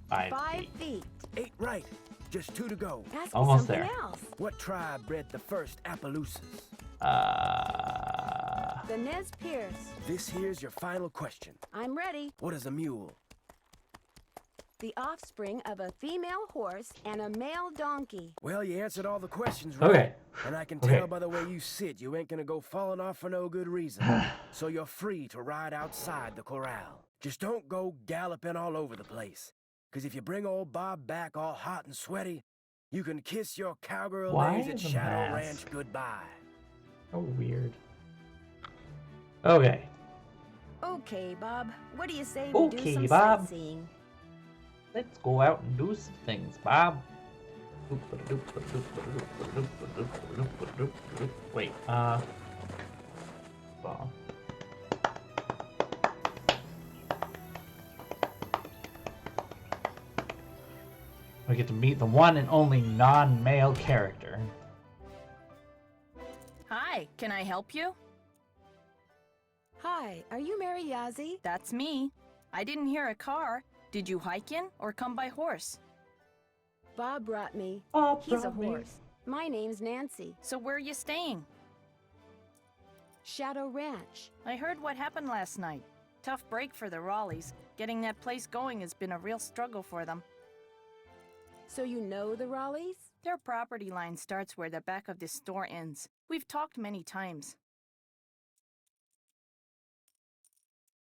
5 5 feet. feet. 8 right. Just 2 to go. Ask Almost me something there. else. What tribe bred the first Appaloosas? The Nez Perce. This here's your final question. I'm ready. What is a mule? The offspring of a female horse and a male donkey. Well, you answered all the questions right. Okay. And I can Okay. tell by the way you sit, you ain't gonna go falling off for no good reason. So you're free to ride outside the corral. Just don't go galloping all over the place. 'Cause if you bring old Bob back all hot and sweaty, you can kiss your cowgirl Why days at the Shadow mask? Ranch goodbye. Oh, weird. Okay. Okay, Bob. What do you say we do Okay, some Bob. sightseeing? Let's go out and do some things, Bob. Wait, ball. We get to meet the one and only non-male character. Hi, can I help you? Hi, are you Mary Yazzie? That's me. I didn't hear a car. Did you hike in or come by horse? Bob brought me. He's a horse. My name's Nancy. So where are you staying? Shadow Ranch. I heard what happened last night. Tough break for the Raleighs. Getting that place going has been a real struggle for them. So you know the Raleighs? Their property line starts where the back of this store ends. We've talked many times.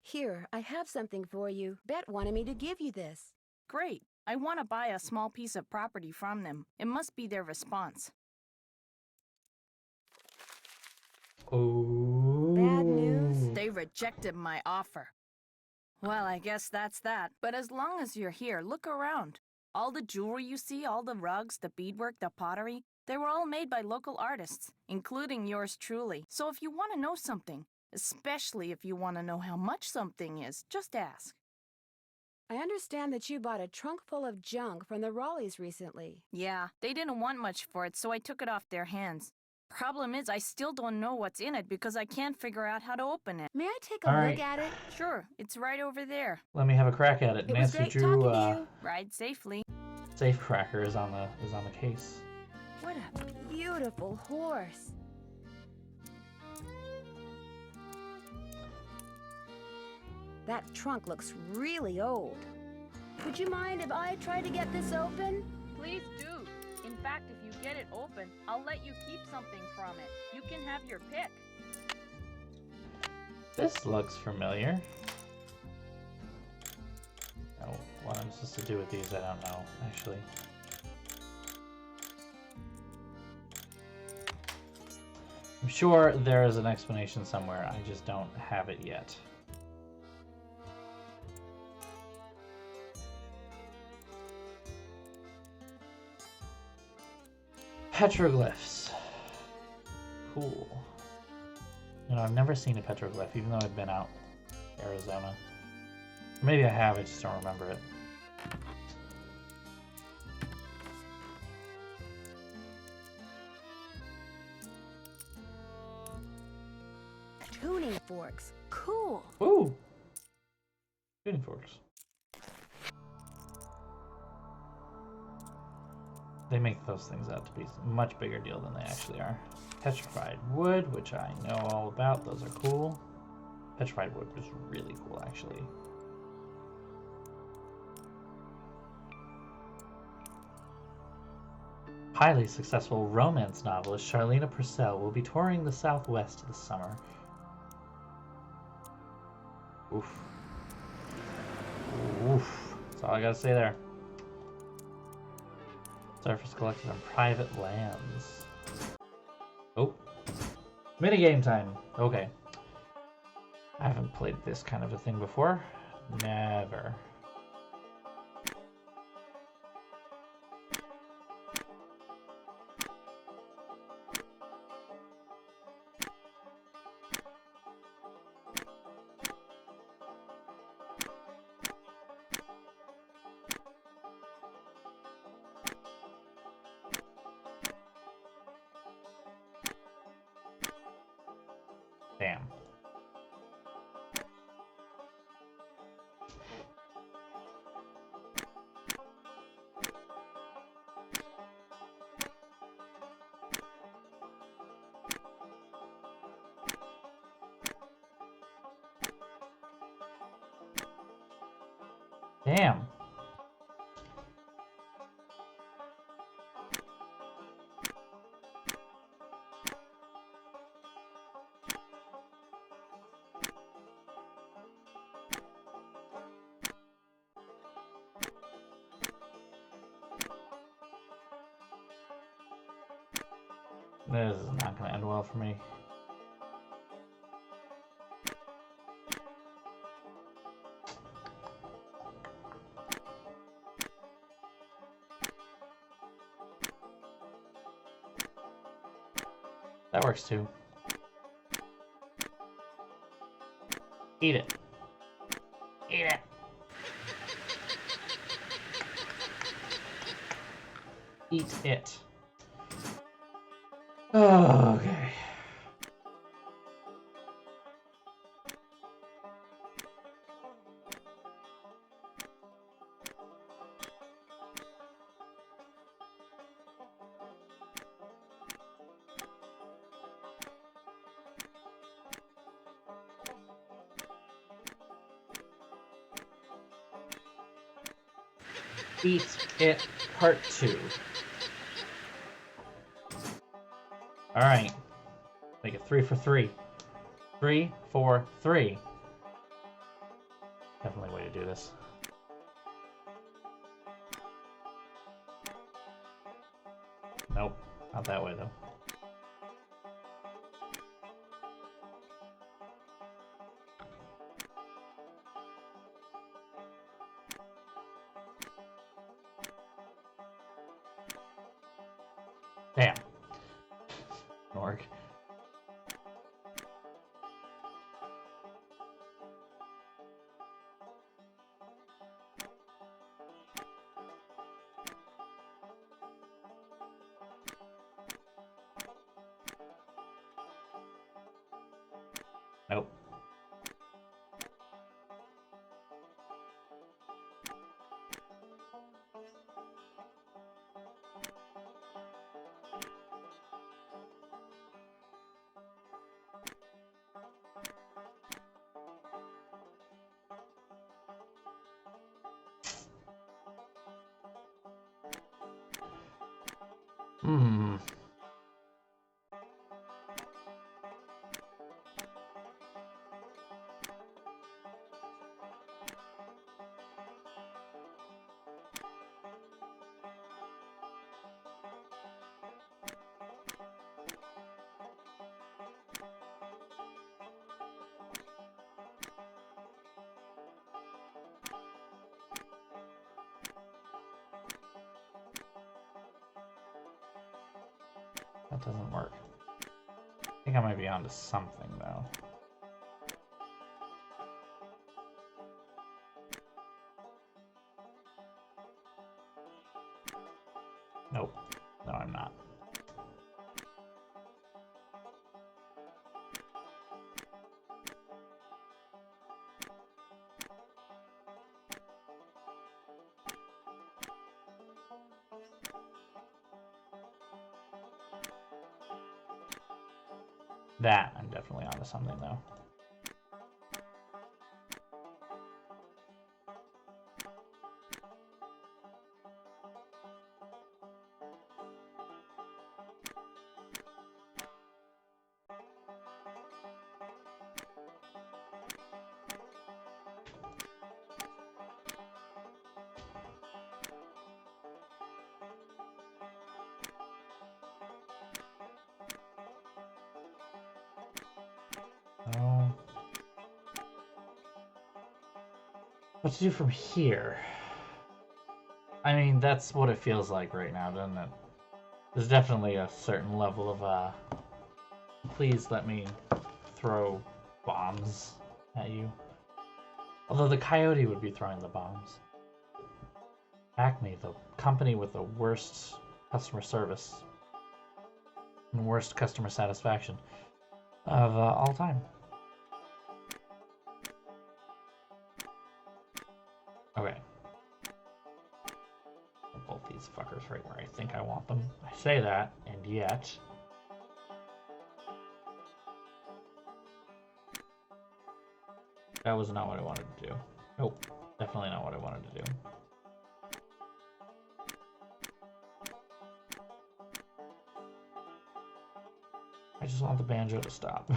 Here, I have something for you. Bet wanted me to give you this. Great. I want to buy a small piece of property from them. It must be their response. Oh. Bad news? They rejected my offer. Well, I guess that's that. But as long as you're here, look around. All the jewelry you see, all the rugs, the beadwork, the pottery, they were all made by local artists, including yours truly. So if you want to know something, especially if you want to know how much something is, just ask. I understand that you bought a trunk full of junk from the Raleighs recently. Yeah, they didn't want much for it, so I took it off their hands. Problem is, I still don't know what's in it because I can't figure out how to open it. May I take a look at it? Sure, it's right over there. Let me have a crack at it. Nancy Drew, Ride safely. Safecracker is on the case. What a beautiful horse. That trunk looks really old. Would you mind if I try to get this open? Please do. In fact, if you get it open, I'll let you keep something from it. You can have your pick. This looks familiar. Oh, what I'm supposed to do with these, I don't know, actually. I'm sure there is an explanation somewhere, I just don't have it yet. Petroglyphs. Cool. You know, I've never seen a petroglyph, even though I've been out Arizona. Or maybe I have, I just don't remember it. Tuning forks. Cool. Ooh! Tuning forks. They make those things out to be a much bigger deal than they actually are. Petrified wood, which I know all about. Those are cool. Petrified wood was really cool, actually. Highly successful romance novelist Charlena Purcell will be touring the Southwest this summer. Oof. Oof. That's all I gotta say there. Surface collected on private lands. Oh. Minigame time. Okay. I haven't played this kind of a thing before. Never. Damn. Damn. This is not going to end well for me. works too. Eat it. Eat it. Eat it. Oh, okay. Eat It Part 2. Alright. Make it 3 for 3. 3, 4, 3. Definitely a way to do this. Nope. Not that way, though. Damn. Norg. Nope. Hmm. That doesn't work. I think I might be onto something, though. Nope. No, I'm not. That, I'm definitely onto something, though. Oh. What to do from here? I mean, that's what it feels like right now, doesn't it? There's definitely a certain level of, please let me throw bombs at you. Although the coyote would be throwing the bombs. Acme, the company with the worst customer service and worst customer satisfaction of all time. Okay. Both these fuckers right where I think I want them. I say that, and yet... That was not what I wanted to do. Nope. Definitely not what I wanted to do. I just want the banjo to stop.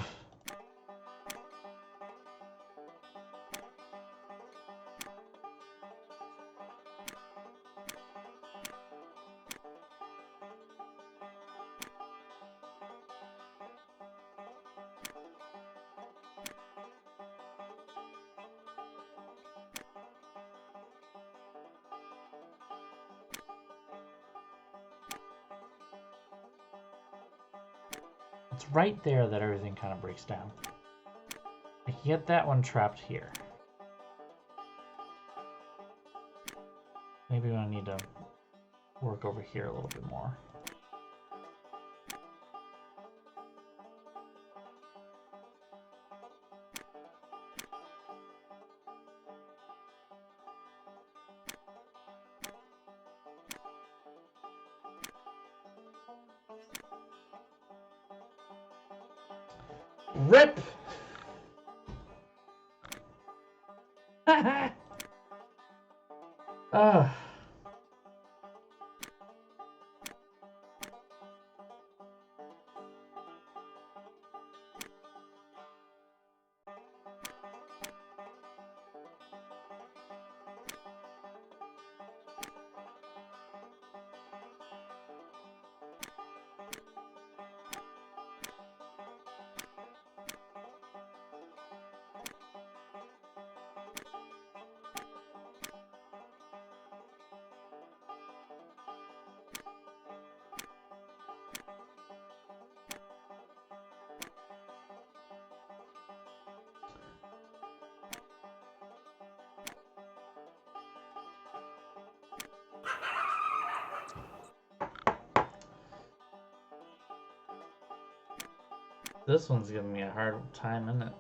it's right there that everything kind of breaks down. I can get that one trapped here. Maybe I need to work over here a little bit more. Rip! Ugh. This one's giving me a hard time, isn't it?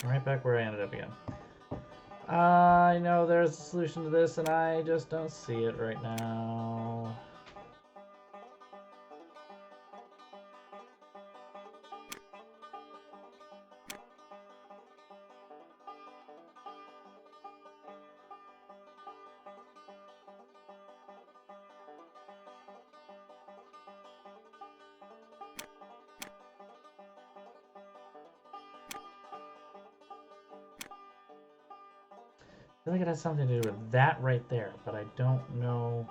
Right back where I ended up again. I know there's a solution to this, and I just don't see it right now. I feel like it has something to do with that right there, but I don't know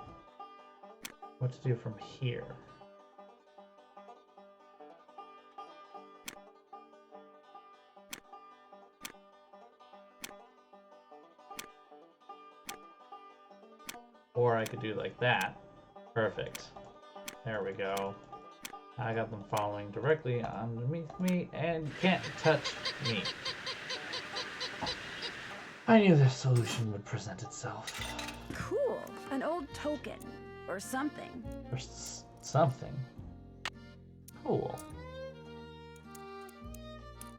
what to do from here. Or I could do like that. Perfect. There we go. I got them following directly underneath me, and you can't touch me. I knew this solution would present itself. Cool. An old token. Or something. Or something. Cool.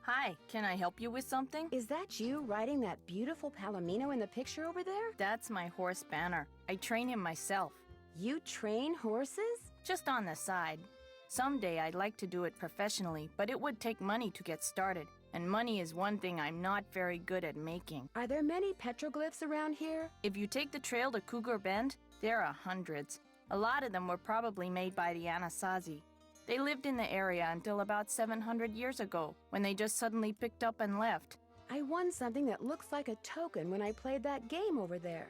Hi, can I help you with something? Is that you riding that beautiful Palomino in the picture over there? That's my horse Banner. I train him myself. You train horses? Just on the side. Someday I'd like to do it professionally, but it would take money to get started. And money is one thing I'm not very good at making. Are there many petroglyphs around here? If you take the trail to Cougar Bend, there are hundreds. A lot of them were probably made by the Anasazi. They lived in the area until about 700 years ago, when they just suddenly picked up and left. I won something that looks like a token when I played that game over there.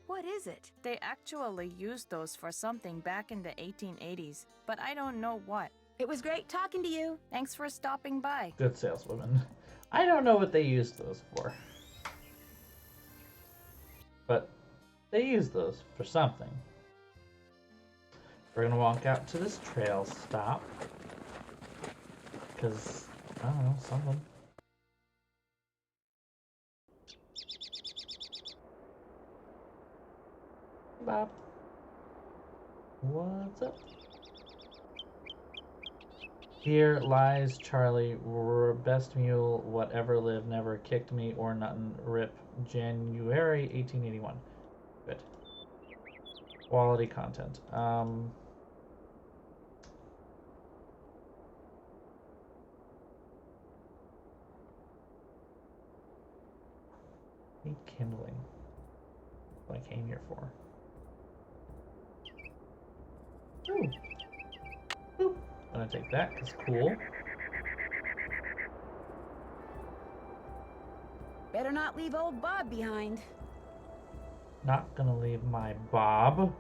What is it? They actually used those for something back in the 1880s, but I don't know what. It was great talking to you. Thanks for stopping by. Good saleswoman. I don't know what they used those for. But they used those for something. We're gonna walk out to this trail stop. Because, I don't know, something. Bob. What's up? Here lies Charlie, best mule, whatever lived, never kicked me or nothing. Rip, January 1881. Good. Quality content. Need kindling. What I came here for. Ooh. Boop. Gonna take that, because cool. Better not leave old Bob behind. Not gonna leave my Bob.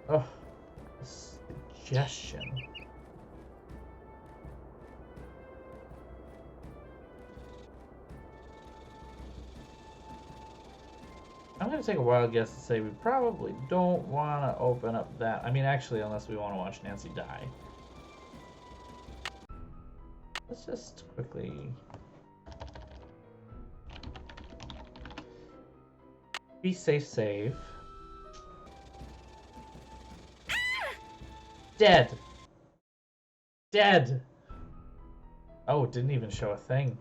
Ugh. Suggestion. I'm gonna take a wild guess to say we probably don't want to open up that. I mean, actually, unless we want to watch Nancy die. Let's just quickly. Be safe, save. Dead! Dead! Oh, it didn't even show a thing.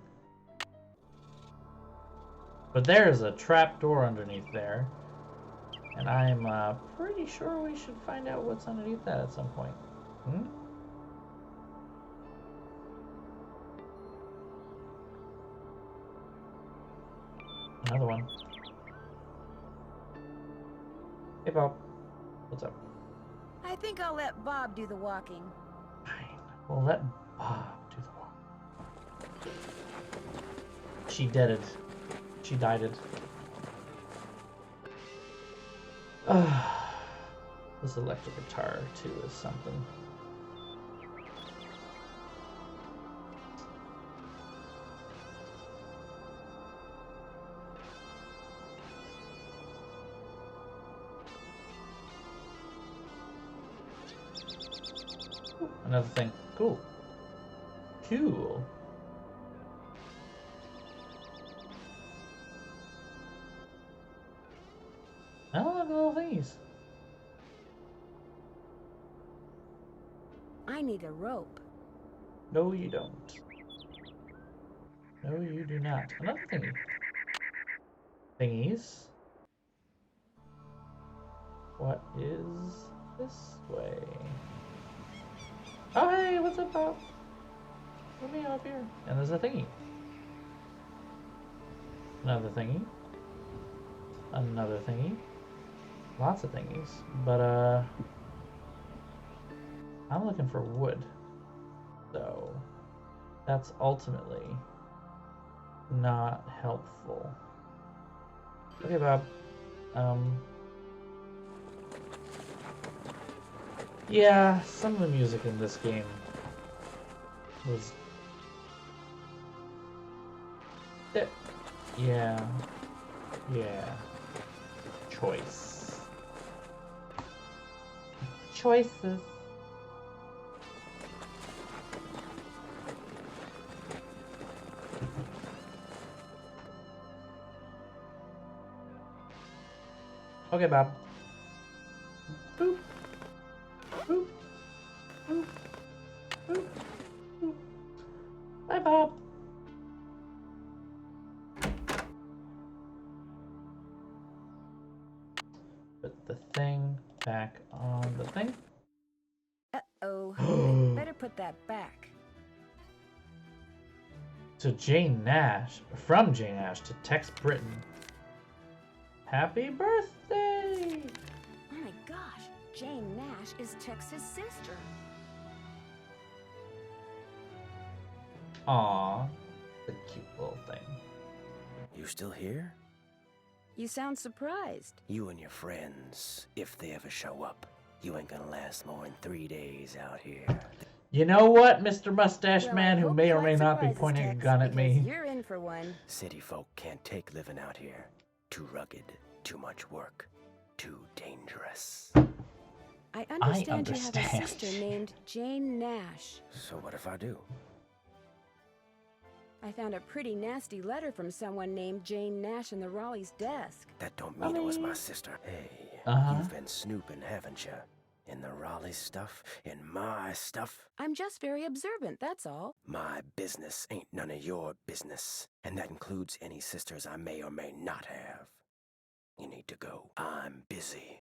But there's a trap door underneath there. And I'm pretty sure we should find out what's underneath that at some point. Hmm? Another one. Hey, Bob. What's up? I think I'll let Bob do the walking. Fine. We'll let Bob do the walking. She deaded. She died it. This electric guitar too is something. Ooh, another thing. Cool. Cool. I don't have little thingies. I need a rope. No, you don't. No, you do not. Another thingy. Thingies. What is this way? Oh, hey, what's up, Bob? Let me up here. And there's a thingy. Another thingy. Another thingy. Lots of thingies. But, I'm looking for wood. So, that's ultimately not helpful. Okay, Bob. Yeah, some of the music in this game was... Yeah. Choices. Okay, Bob. Boop. Boop. Boop. Boop. Boop. Bye, Bob. Put the thing back on the thing. Uh-oh. I better put that back. To Jane Nash. From Jane Nash to Tex Britton. Happy birthday! Oh my gosh, Jane Nash is Tex's sister. Aw, the cute little thing. You still here? You sound surprised. You and your friends, if they ever show up, you ain't gonna last more than 3 days out here. You know what, Mr. Mustache Man, who may or may not be pointing a gun at me? You're in for one. City folk can't take living out here. Too rugged, too much work, too dangerous. I understand you have a sister named Jane Nash. So what if I do? I found a pretty nasty letter from someone named Jane Nash in the Raleigh's desk. That don't mean it was my sister. Hey, you've been snooping, haven't you? In the Raleigh stuff, in my stuff. I'm just very observant, that's all. My business ain't none of your business. And that includes any sisters I may or may not have. You need to go. I'm busy.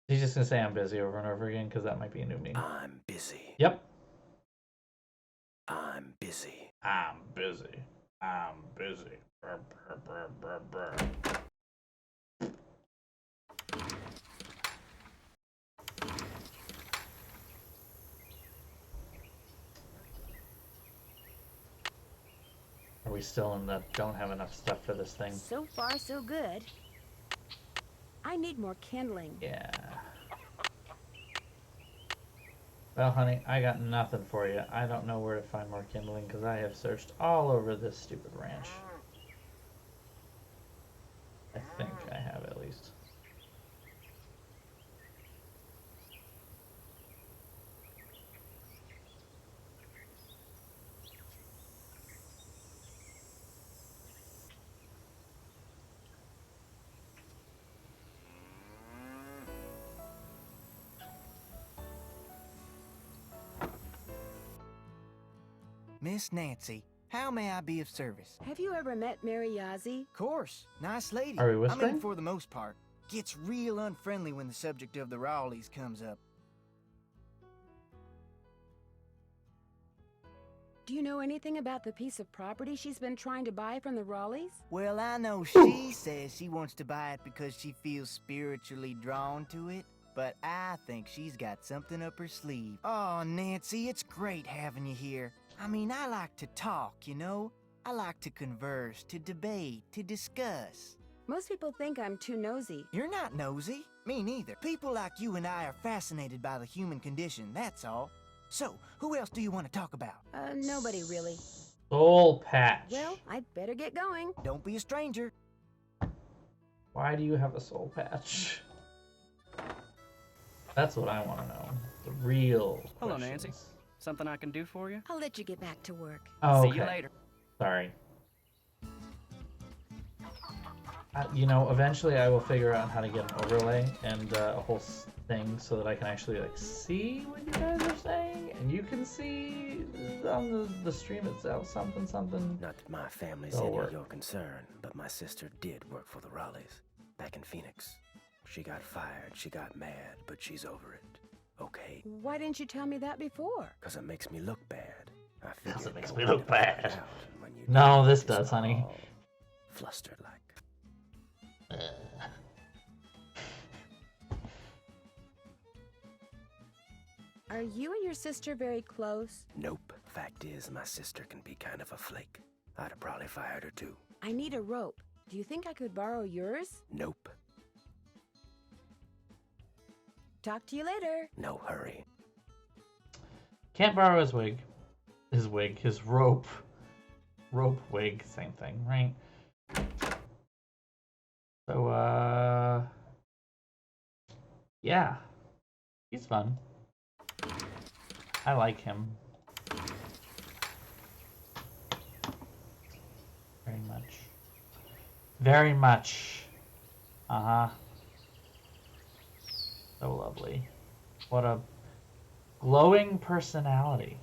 He's just gonna say I'm busy over and over again, because that might be a new meme. I'm busy. Yep. I'm busy. I'm busy. I'm busy. Brr, brr, brr, brr, brr. we still in the don't have enough stuff for this thing? So far, so good. I need more kindling. Yeah. Well, honey, I got nothing for you. I don't know where to find more kindling because I have searched all over this stupid ranch. I think I have at least. Miss Nancy, how may I be of service? Have you ever met Mary Yazzie? Course. Nice lady. Are we whispering? I mean, for the most part. Gets real unfriendly when the subject of the Rowleys comes up. Do you know anything about the piece of property she's been trying to buy from the Rowleys? Well, I know she says she wants to buy it because she feels spiritually drawn to it. But I think she's got something up her sleeve. Oh, Nancy, it's great having you here. I mean, I like to talk, you know? I like to converse, to debate, to discuss. Most people think I'm too nosy. You're not nosy. Me neither. People like you and I are fascinated by the human condition, that's all. So, who else do you want to talk about? Nobody really. Soul patch. Well, I'd better get going. Don't be a stranger. Why do you have a soul patch? That's what I want to know. The real Hello, questions. Nancy. Something I can do for you? I'll let you get back to work. Oh, okay. See you later. Sorry. You know, eventually I will figure out how to get an overlay and a whole thing so that I can actually like see what you guys are saying, and you can see on the stream itself something. Not that my family's any of your concern, but my sister did work for the Raleighs back in Phoenix. She got fired, she got mad, but she's over it. Okay? Why didn't you tell me that before? Because it makes me look bad. Because it makes me look bad. No, this does, honey. Flustered like. Are you and your sister very close? Nope. Fact is, my sister can be kind of a flake. I'd have probably fired her too. I need a rope. Do you think I could borrow yours? Nope. Talk to you later. No hurry. Can't borrow his wig. His rope. Rope wig, same thing, right? So, yeah. He's fun. I like him. Very much. Very much. Uh-huh. So lovely. What a glowing personality.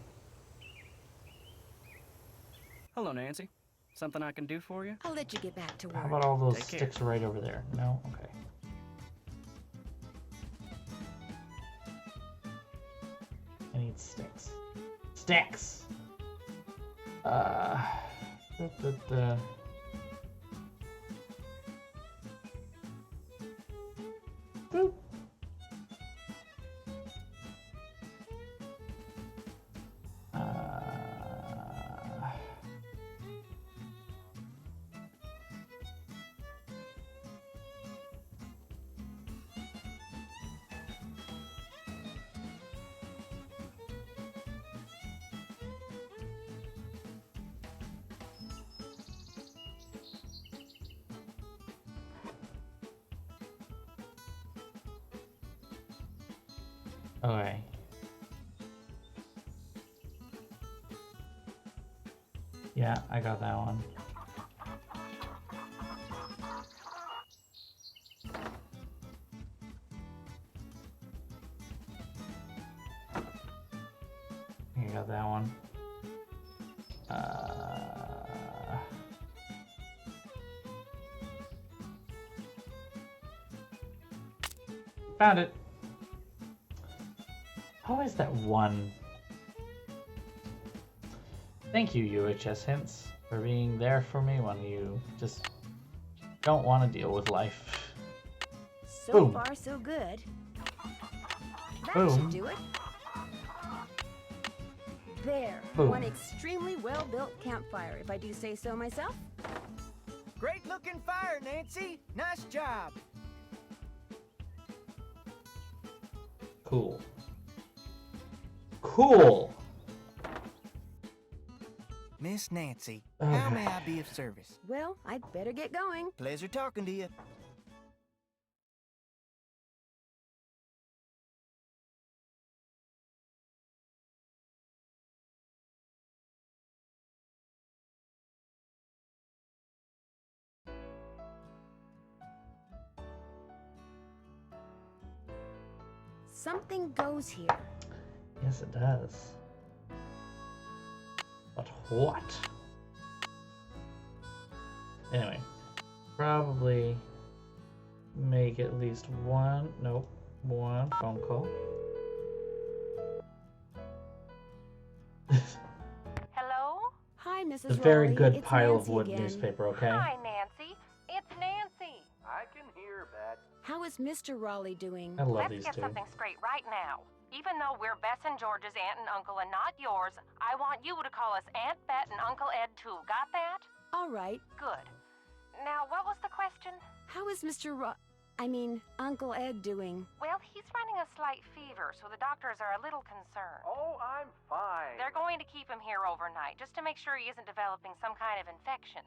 Hello, Nancy. Something I can do for you? I'll let you get back to work. How about all those Take care. sticks right over there? No? Okay. I need sticks. Sticks! Boop. Okay. Yeah, I got that one. I got that one. Found it. Always that one. Thank you, UHS Hints, for being there for me when you just don't want to deal with life. So Boom. far, so good. That Boom. should do it. There, Boom. one extremely well-built campfire, if I do say so myself. Great-looking fire, Nancy. Nice job. Cool. Cool. Miss Nancy, Okay. how may I be of service? Well, I'd better get going. Pleasure talking to you. Something goes here. Yes, it does. But what? Anyway, probably make at least one phone call. Hello? Hi, Mrs. A very Raleigh. good It's pile Nancy of wood again. newspaper, okay? Hi, Nancy. It's Nancy. I can hear, Bet. How is Mr. Raleigh doing? I love Let's these get two. something straight right now. Even though we're Bess and George's aunt and uncle and not yours, I want you to call us Aunt Bet and Uncle Ed too. Got that? All right. Good. Now, what was the question? How is Uncle Ed doing? Well, he's running a slight fever, so the doctors are a little concerned. Oh, I'm fine. They're going to keep him here overnight, just to make sure he isn't developing some kind of infection.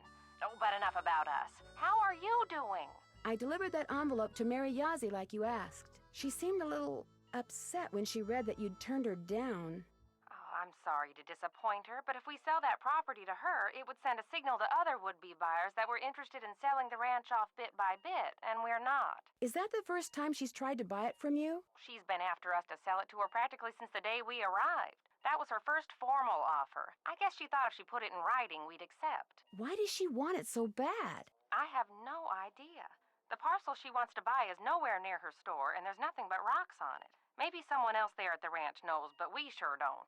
Oh, but enough about us. How are you doing? I delivered that envelope to Mary Yazzie like you asked. She seemed a little upset when she read that you'd turned her down. Oh, I'm sorry to disappoint her, but if we sell that property to her, it would send a signal to other would-be buyers that we're interested in selling the ranch off bit by bit, and we're not. Is that the first time she's tried to buy it from you? She's been after us to sell it to her practically since the day we arrived. That was her first formal offer. I guess she thought if she put it in writing, we'd accept. Why does she want it so bad? I have no idea. The parcel she wants to buy is nowhere near her store, and there's nothing but rocks on it. Maybe someone else there at the ranch knows, but we sure don't.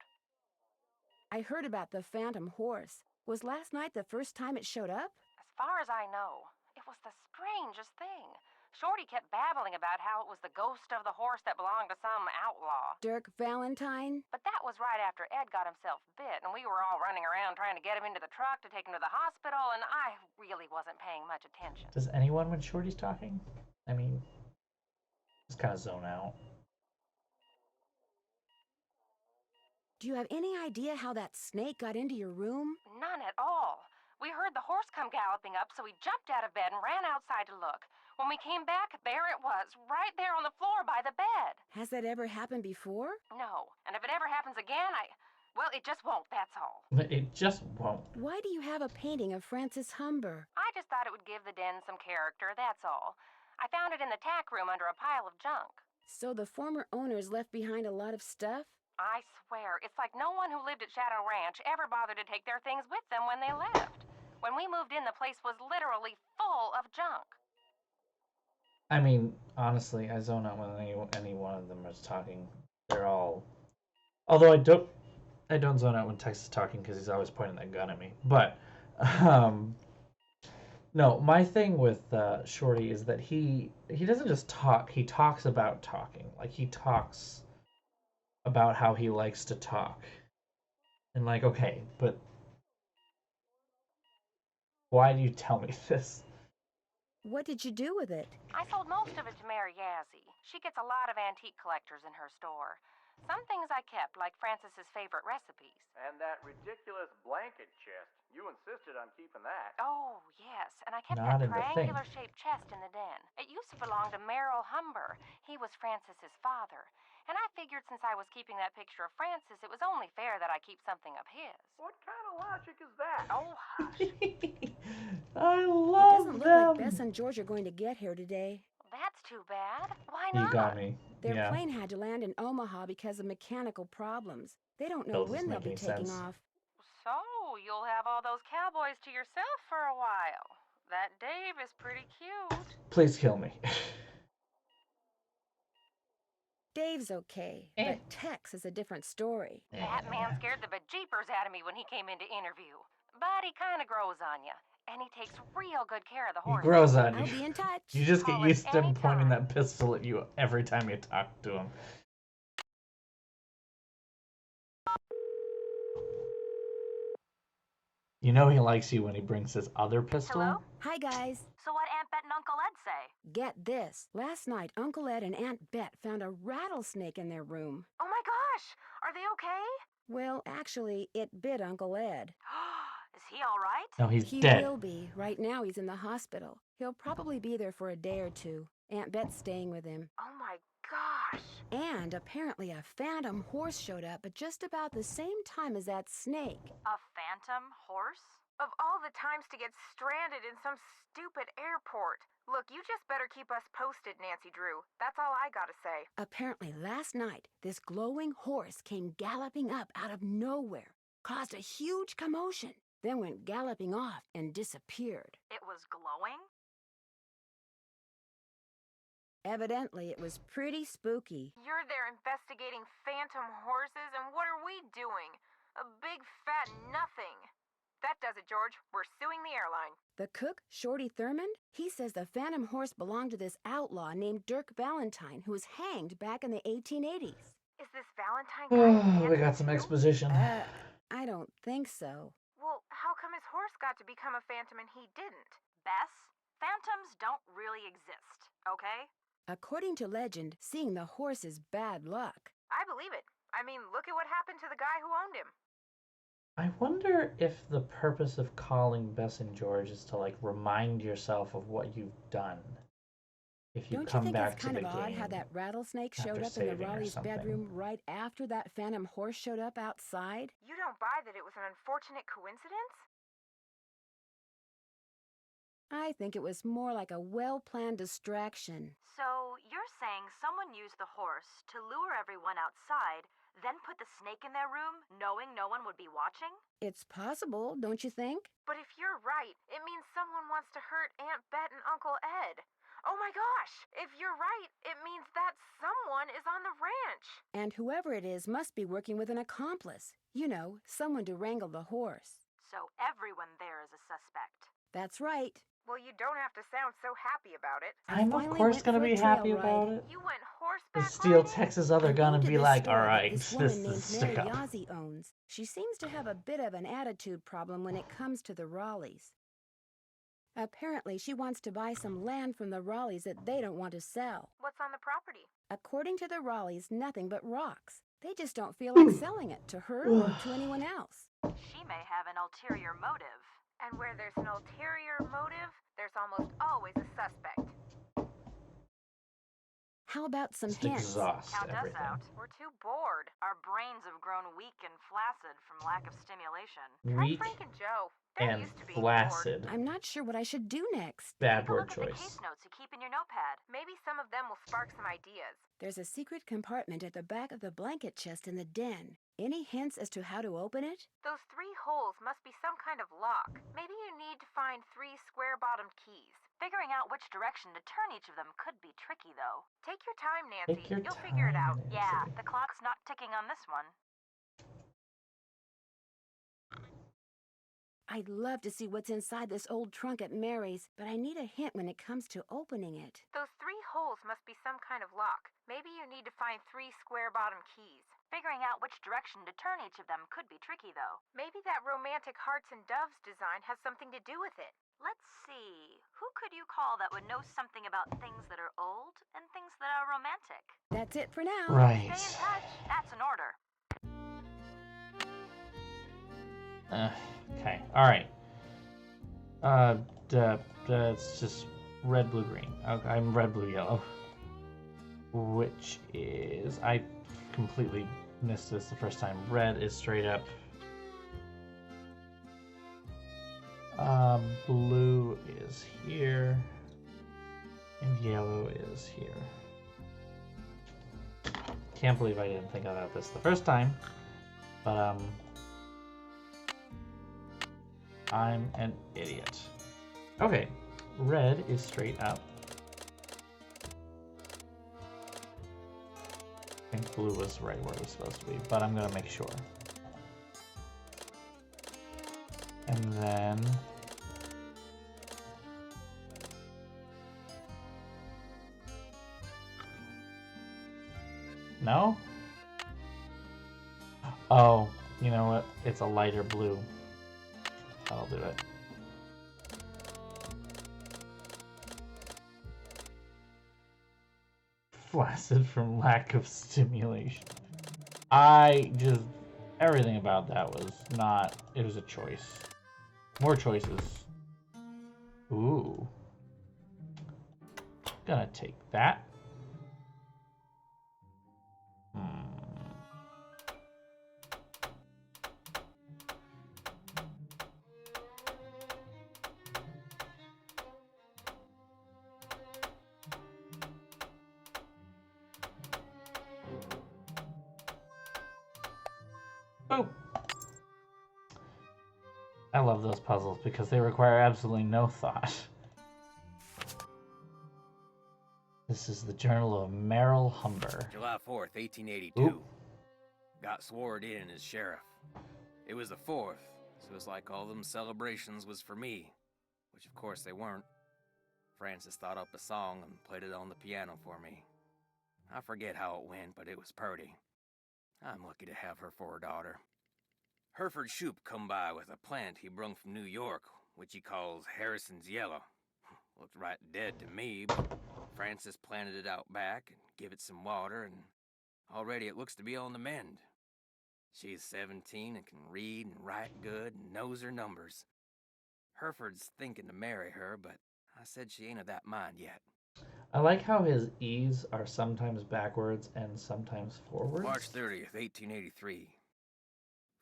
I heard about the phantom horse. Was last night the first time it showed up? As far as I know, it was the strangest thing. Shorty kept babbling about how it was the ghost of the horse that belonged to some outlaw. Dirk Valentine? But that was right after Ed got himself bit, and we were all running around trying to get him into the truck to take him to the hospital, and I really wasn't paying much attention. Does anyone when Shorty's talking? I mean, just kind of zone out. Do you have any idea how that snake got into your room? None at all. We heard the horse come galloping up, so we jumped out of bed and ran outside to look. When we came back, there it was, right there on the floor by the bed. Has that ever happened before? No, and if it ever happens again, well, it just won't, that's all. It just won't. Why do you have a painting of Francis Humber? I just thought it would give the den some character, that's all. I found it in the tack room under a pile of junk. So the former owners left behind a lot of stuff? I swear, it's like no one who lived at Shadow Ranch ever bothered to take their things with them when they left. When we moved in, the place was literally full of junk. I mean, honestly, I zone out when any one of them is talking. They're all... Although I don't zone out when Tex is talking because he's always pointing that gun at me. But, no, my thing with Shorty is that he doesn't just talk, he talks about talking. Like, he talks about how he likes to talk. And like, okay, but why do you tell me this? What did you do with it? I sold most of it to Mary Yazzie. She gets a lot of antique collectors in her store. Some things I kept, like Francis's favorite recipes. And that ridiculous blanket chest. You insisted on keeping that. Oh, yes. And I kept Not that in the thing. triangular-shaped chest in the den. It used to belong to Merrill Humber. He was Francis's father. And I figured since I was keeping that picture of Francis, it was only fair that I keep something of his. What kind of logic is that? Oh, hush. I It love doesn't look them. like Bess and George are going to get here today. That's too bad. Why You not? got me. Their Yeah. plane had to land in Omaha because of mechanical problems. They don't know Doesn't when they'll make be any taking sense. off. So, you'll have all those cowboys to yourself for a while. That Dave is pretty cute. Please kill me. Dave's okay, but Tex is a different story. That man scared the bejeepers out of me when he came in to interview. But he kind of grows on you. And he takes real good care of the He horse. grows on I'll you. be in touch. You just get Call used us to him pointing anytime. that pistol at you every time you talk to him. You know he likes you when he brings his other pistol. Hello? Hi, guys. So what Aunt Bet and Uncle Ed say? Get this. Last night, Uncle Ed and Aunt Bet found a rattlesnake in their room. Oh my gosh! Are they okay? Well, actually, it bit Uncle Ed. Is he all right? No, he's He dead. will be. Right now, he's in the hospital. He'll probably be there for a day or two. Aunt Bet's staying with him. Oh my gosh! And apparently a phantom horse showed up at just about the same time as that snake. A phantom horse? Of all the times to get stranded in some stupid airport. Look, you just better keep us posted, Nancy Drew. That's all I gotta say. Apparently last night, this glowing horse came galloping up out of nowhere, caused a huge commotion, then went galloping off and disappeared. It was glowing? Evidently, it was pretty spooky. You're there investigating phantom horses, and what are we doing? A big fat nothing. That does it, George. We're suing the airline. The cook, Shorty Thurmond, he says the phantom horse belonged to this outlaw named Dirk Valentine, who was hanged back in the 1880s. Is this Valentine guy? We got some exposition. I don't think so. Well, how come his horse got to become a phantom and he didn't? Bess, phantoms don't really exist, okay? According to legend, seeing the horse is bad luck. I believe it. I mean, look at what happened to the guy who owned him. I wonder if the purpose of calling Bess and George is to, like, remind yourself of what you've done. If you come back to the game. Don't you think it's kind of odd how that rattlesnake showed up in the Raleigh's bedroom right after that phantom horse showed up outside? You don't buy that it was an unfortunate coincidence? I think it was more like a well-planned distraction. So, you're saying someone used the horse to lure everyone outside, then put the snake in their room, knowing no one would be watching? It's possible, don't you think? But if you're right, it means someone wants to hurt Aunt Bet and Uncle Ed. Oh my gosh! If you're right, it means that someone is on the ranch. And whoever it is must be working with an accomplice. You know, someone to wrangle the horse. So everyone there is a suspect. That's right. Well, you don't have to sound so happy about it. I'm of course gonna be happy about it. You went horseback Steal riding? Texas other gun and be like, all right, this this woman is named stick Mary up. Yazzie owns. She seems to have a bit of an attitude problem when it comes to the Raleighs. Apparently, she wants to buy some land from the Raleighs that they don't want to sell. What's on the property? According to the Raleighs, nothing but rocks. They just don't feel like selling it to her or to anyone else. She may have an ulterior motive. And where there's an ulterior motive, there's almost always a suspect. How about some Just hints? exhaust Count us everything. out. We're too bored. Our brains have grown weak and flaccid from lack of stimulation. Try Weak Frank and Joe. They're and used to being flaccid. I'm not sure what I should do next. Bad Take a word look at the choice. case notes you keep in your notepad. bored. Maybe some of them will spark some ideas. There's a secret compartment at the back of the blanket chest in the den. Any hints as to how to open it? Those 3 holes must be some kind of lock. Maybe you need to find 3 square-bottomed keys. Figuring out which direction to turn each of them could be tricky, though. Take your time, Nancy. Take your You'll figure it out. time, Yeah, Nancy. the clock's not ticking on this one. I'd love to see what's inside this old trunk at Mary's, but I need a hint when it comes to opening it. Those 3 holes must be some kind of lock. Maybe you need to find 3 square-bottomed keys. Figuring out which direction to turn each of them could be tricky, though. Maybe that romantic hearts and doves design has something to do with it. Let's see. Who could you call that would know something about things that are old and things that are romantic? That's it for now. Right. Stay in touch. That's an order. Okay. All right. It's just red, blue, green. Okay, I'm red, blue, yellow. Which is, I completely missed this the first time. Red is straight up. Blue is here, and yellow is here. Can't believe I didn't think about this the first time, but I'm an idiot. Okay, red is straight up. I think blue was right where it was supposed to be, but I'm gonna make sure. And then no? Oh, you know what? It's a lighter blue. That'll do it. Flaccid from lack of stimulation. Everything about that was not, it was a choice. More choices. Ooh. Gonna take that. Boop. I love those puzzles because they require absolutely no thought. This is the Journal of Merrill Humber. July 4th, 1882. Ooh. Got sworn in as sheriff. It was the 4th, so it was like all them celebrations was for me, which of course they weren't. Francis thought up a song and played it on the piano for me. I forget how it went, but it was purty. I'm lucky to have her for a daughter. Hereford Shoup come by with a plant he brung from New York, which he calls Harrison's Yellow. Looked right dead to me, but Francis planted it out back and give it some water, and already it looks to be on the mend. She's 17 and can read and write good and knows her numbers. Hereford's thinking to marry her, but I said she ain't of that mind yet. I like how his E's are sometimes backwards and sometimes forwards. March 30th, 1883.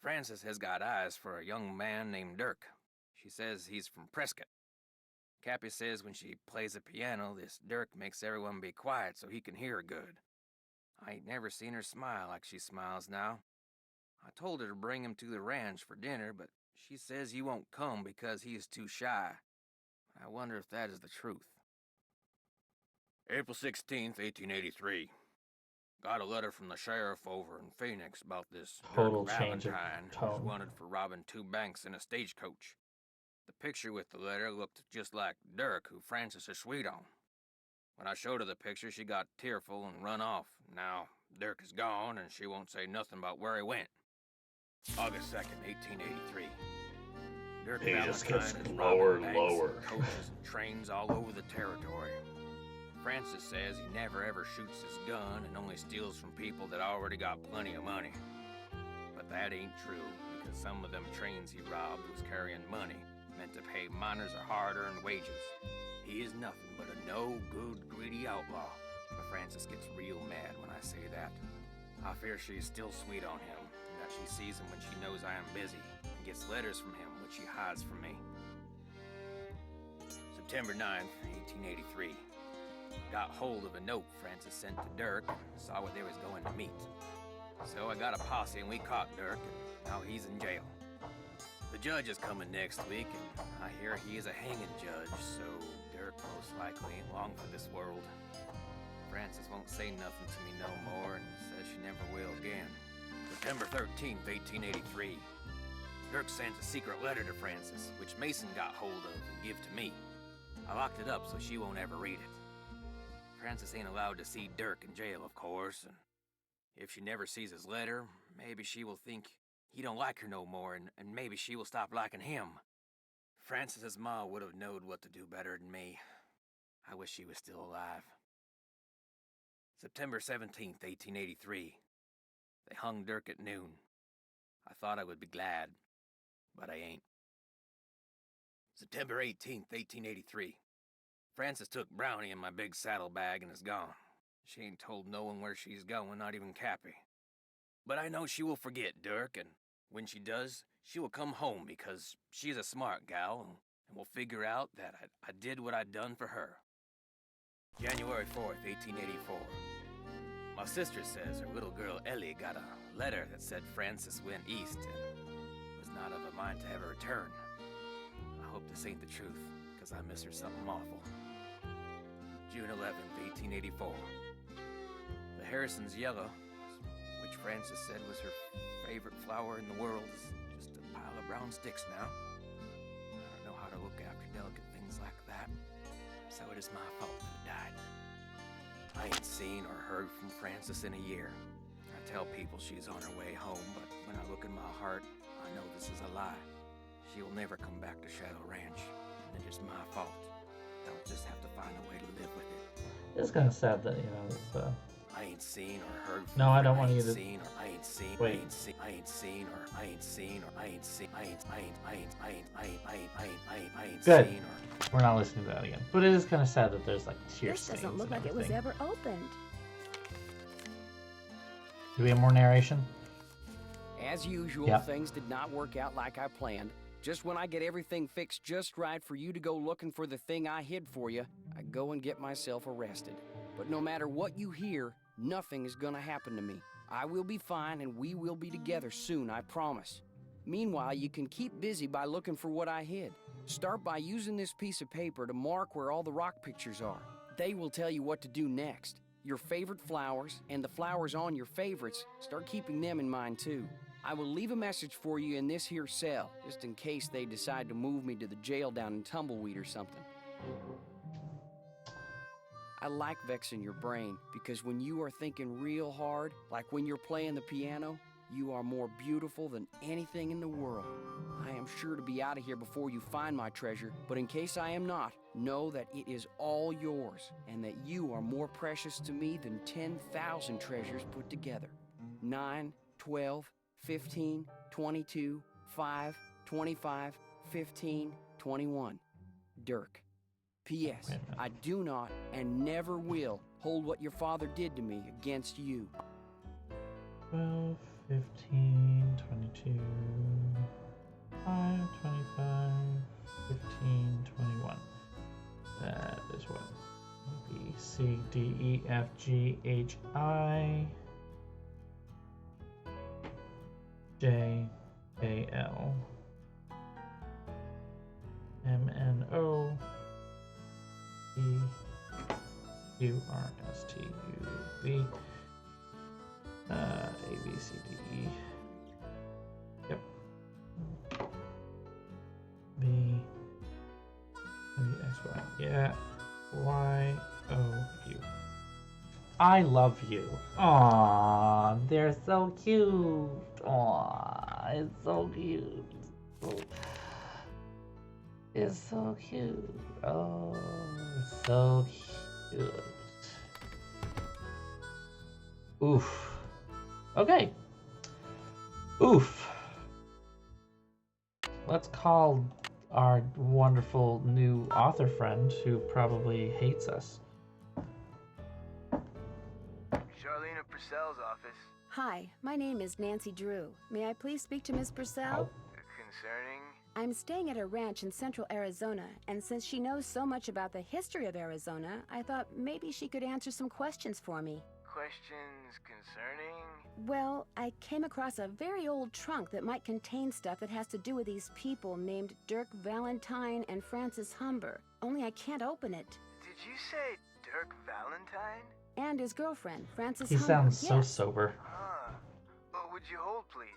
Frances has got eyes for a young man named Dirk. She says he's from Prescott. Cappy says when she plays the piano, this Dirk makes everyone be quiet so he can hear her good. I ain't never seen her smile like she smiles now. I told her to bring him to the ranch for dinner, but she says he won't come because he is too shy. I wonder if that is the truth. April 16th, 1883. Got a letter from the sheriff over in Phoenix about this Total Dirk change of Valentine tone. who's wanted for robbing 2 banks in a stagecoach. The picture with the letter looked just like Dirk, who Francis is sweet on. When I showed her the picture, she got tearful and run off. Now, Dirk is gone, and she won't say nothing about where he went. August 2nd, 1883. Dirk He just gets Valentine is lower robbing and banks lower. and coaches and trains all over the territory. Francis says he never ever shoots his gun and only steals from people that already got plenty of money. But that ain't true, because some of them trains he robbed was carrying money, meant to pay miners a hard-earned wages. He is nothing but a no-good, greedy outlaw. But Francis gets real mad when I say that. I fear she's still sweet on him, and that she sees him when she knows I am busy, and gets letters from him which she hides from me. September 9th, 1883. Got hold of a note Francis sent to Dirk and saw where they was going to meet. So I got a posse and we caught Dirk, and now he's in jail. The judge is coming next week, and I hear he is a hanging judge, so Dirk most likely ain't long for this world. Francis won't say nothing to me no more and says she never will again. September 13th, 1883. Dirk sent a secret letter to Francis, which Mason got hold of and give to me. I locked it up so she won't ever read it. Francis ain't allowed to see Dirk in jail, of course, and if she never sees his letter, maybe she will think he don't like her no more, and maybe she will stop liking him. Francis's ma would have knowed what to do better than me. I wish she was still alive. September 17th, 1883. They hung Dirk at noon. I thought I would be glad, but I ain't. September 18th, 1883. Francis took Brownie in my big saddlebag and is gone. She ain't told no one where she's going, not even Cappy. But I know she will forget Dirk, and when she does, she will come home because she's a smart gal and will figure out that I did what I'd done for her. January 4th, 1884. My sister says her little girl Ellie got a letter that said Francis went east and was not of a mind to ever return. I hope this ain't the truth, because I miss her something awful. June 11th, 1884. The Harrison's Yellow, which Francis said was her favorite flower in the world, is just a pile of brown sticks now. I don't know how to look after delicate things like that, so it is my fault that it died. I ain't seen or heard from Francis in a year. I tell people she's on her way home, but when I look in my heart, I know this is a lie. She will never come back to Shadow Ranch, and it is my fault. I'll just have to find a way to live with it. It's kind of sad that, you know, it's, I ain't seen or heard. No, I don't want you to. I ain't seen. Wait. I ain't seen or I ain't seen or I ain't seen. I ain't Good. seen or. We're not listening to that again. But it is kind of sad that there's like tear This stains. doesn't look like it was ever opened. Do we have more narration? As usual, things did not work out like I planned. Just when I get everything fixed just right for you to go looking for the thing I hid for you, I go and get myself arrested. But no matter what you hear, nothing is gonna happen to me. I will be fine and we will be together soon, I promise. Meanwhile, you can keep busy by looking for what I hid. Start by using this piece of paper to mark where all the rock pictures are. They will tell you what to do next. Your favorite flowers and the flowers on your favorites, start keeping them in mind too. I will leave a message for you in this here cell, just in case they decide to move me to the jail down in Tumbleweed or something. I like vexing your brain, because when you are thinking real hard, like when you're playing the piano, you are more beautiful than anything in the world. I am sure to be out of here before you find my treasure, but in case I am not, know that it is all yours, and that you are more precious to me than 10,000 treasures put together. 9, 12, 15, 22, 5, 25, 15, 21. Dirk. P.S. I do not and never will hold what your father did to me against you. 12, 15, 22, 5, 25, 15, 21. That is what? B, C, D, E, F, G, H, I, J, A, L, M, N, O, E, U, R, S, T, U, V, A, B, C, D, E. Yep. B, X, Y. Yeah. Y, O, U. I love you. Aww, they're so cute. Aww, it's so cute. It's so cute. Oh, it's so cute. Oof. Okay. Oof. Let's call our wonderful new author friend who probably hates us. Charlena Purcell's office. Hi, my name is Nancy Drew. May I please speak to Miss Purcell? Concerning? I'm staying at a ranch in central Arizona, and since she knows so much about the history of Arizona, I thought maybe she could answer some questions for me. Questions concerning? Well, I came across a very old trunk that might contain stuff that has to do with these people named Dirk Valentine and Francis Humber. Only I can't open it. Did you say Dirk Valentine? And his girlfriend, Francis He Humber. sounds so sober. Would you hold, please?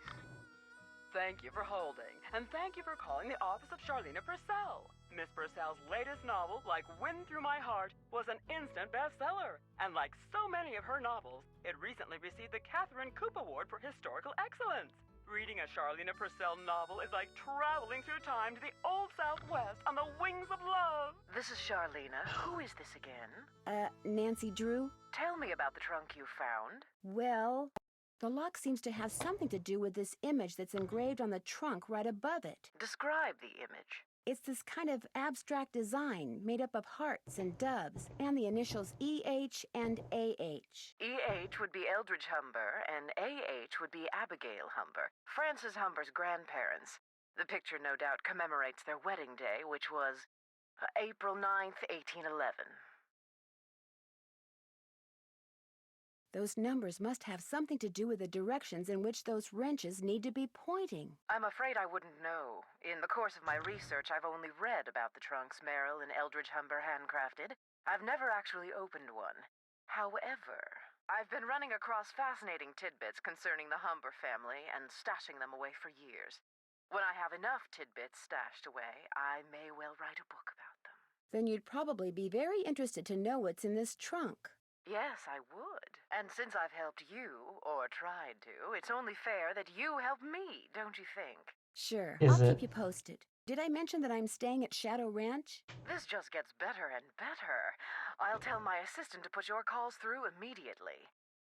Thank you for holding, and thank you for calling the office of Charlena Purcell. Miss Purcell's latest novel, Like Wind Through My Heart, was an instant bestseller. And like so many of her novels, it recently received the Catherine Coop Award for Historical Excellence. Reading a Charlena Purcell novel is like traveling through time to the old Southwest on the wings of love. This is Charlena. Who is this again? Nancy Drew? Tell me about the trunk you found. Well, the lock seems to have something to do with this image that's engraved on the trunk right above it. Describe the image. It's this kind of abstract design made up of hearts and doves and the initials E.H. and A.H. E.H. would be Eldridge Humber and A.H. would be Abigail Humber, Francis Humber's grandparents. The picture no doubt commemorates their wedding day, which was April 9th, 1811. Those numbers must have something to do with the directions in which those wrenches need to be pointing. I'm afraid I wouldn't know. In the course of my research, I've only read about the trunks Merrill and Eldridge Humber handcrafted. I've never actually opened one. However, I've been running across fascinating tidbits concerning the Humber family and stashing them away for years. When I have enough tidbits stashed away, I may well write a book about them. Then you'd probably be very interested to know what's in this trunk. Yes, I would. And since I've helped you, or tried to, it's only fair that you help me, don't you think? Sure, Is I'll it? keep you posted. Did I mention that I'm staying at Shadow Ranch? This just gets better and better. I'll tell my assistant to put your calls through immediately.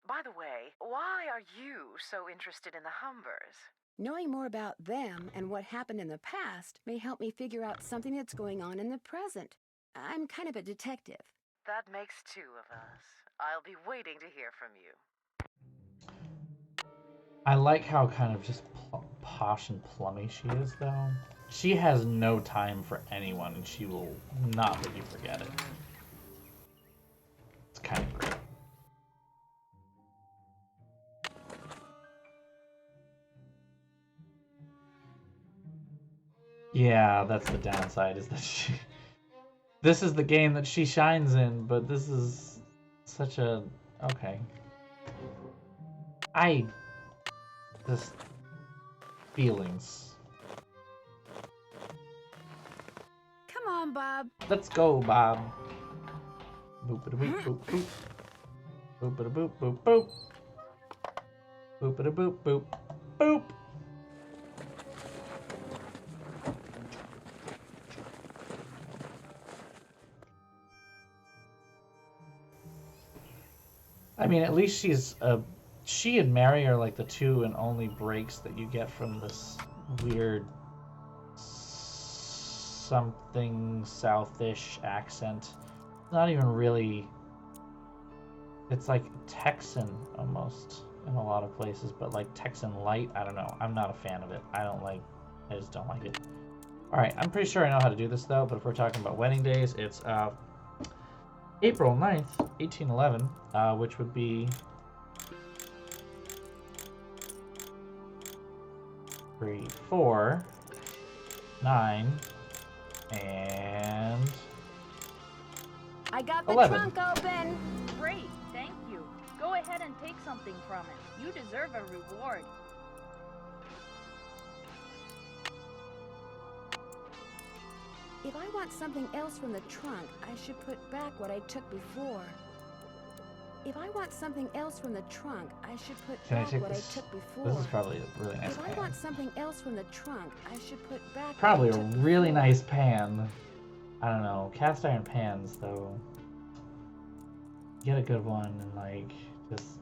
By the way, why are you so interested in the Humbers? Knowing more about them and what happened in the past may help me figure out something that's going on in the present. I'm kind of a detective. That makes two of us. I'll be waiting to hear from you. I like how kind of just posh and plummy she is, though. She has no time for anyone, and she will not let you forget it. It's kind of great. Yeah, that's the downside, is that she... This is the game that she shines in, but this is such a... Okay. Just... Feelings. Come on, Bob. Let's go, Bob. Boop-a-da-boop, boop, boop. Boop-a-da-boop, boop, boop. Boop-a-da-boop, boop, boop. I mean, at least she and Mary are like the two and only breaks that you get from this weird something Southish accent. It's not even really... It's like Texan almost in a lot of places, but like Texan light, I don't know. I'm not a fan of it. I just don't like it. Alright, I'm pretty sure I know how to do this though, but if we're talking about wedding days, it's April 9th, 1811, which would be 3, 4, 9, and I got the 11. trunk open! Great, thank you. Go ahead and take something from it. You deserve a reward. If I want something else from the trunk, I should put back what I took before. If I want something else from the trunk, I should put back what I took before. This is probably a really nice pan. If I want something else from the trunk, I should put back Probably what I a took really before. nice pan. I don't know. Cast iron pans, though. Get a good one and, like, just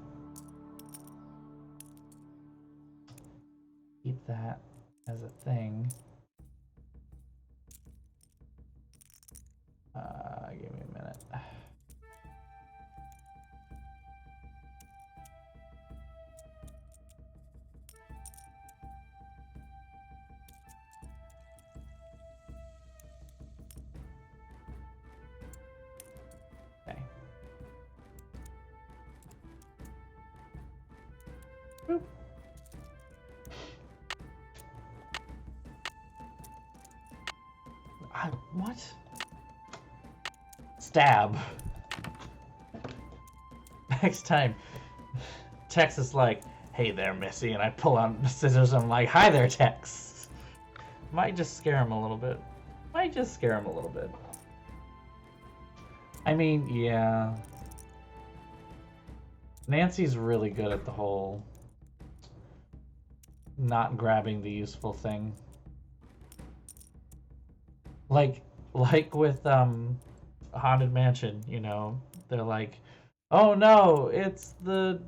keep that as a thing. Give me a minute. Okay. Boop. What? Stab. Next time, Tex is like, "Hey there, Missy," and I pull out the scissors and I'm like, "Hi there, Tex." Might just scare him a little bit. I mean, yeah. Nancy's really good at the whole not grabbing the useful thing. Like with Haunted Mansion, you know, they're like, "Oh no, it's the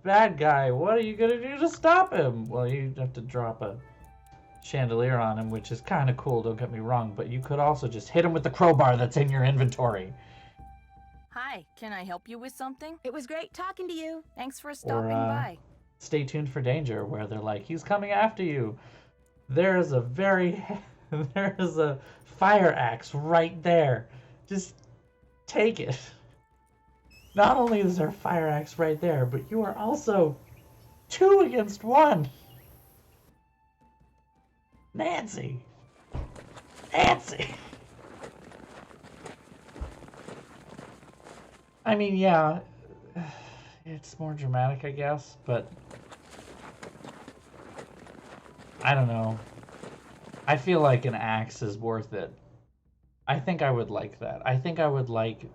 bad guy. What are you gonna do to stop him?" Well, you have to drop a chandelier on him, which is kind of cool, don't get me wrong, but you could also just hit him with the crowbar that's in your inventory. Hi, can I help you with something? It was great talking to you. Thanks for stopping by. Stay tuned for danger, where they're like, "He's coming after you." There's a fire axe right there. Just take it. Not only is there a fire axe right there, but you are also 2 against 1. Nancy! I mean, yeah, it's more dramatic, I guess, but I don't know. I feel like an axe is worth it. I think I would like that. I think I would like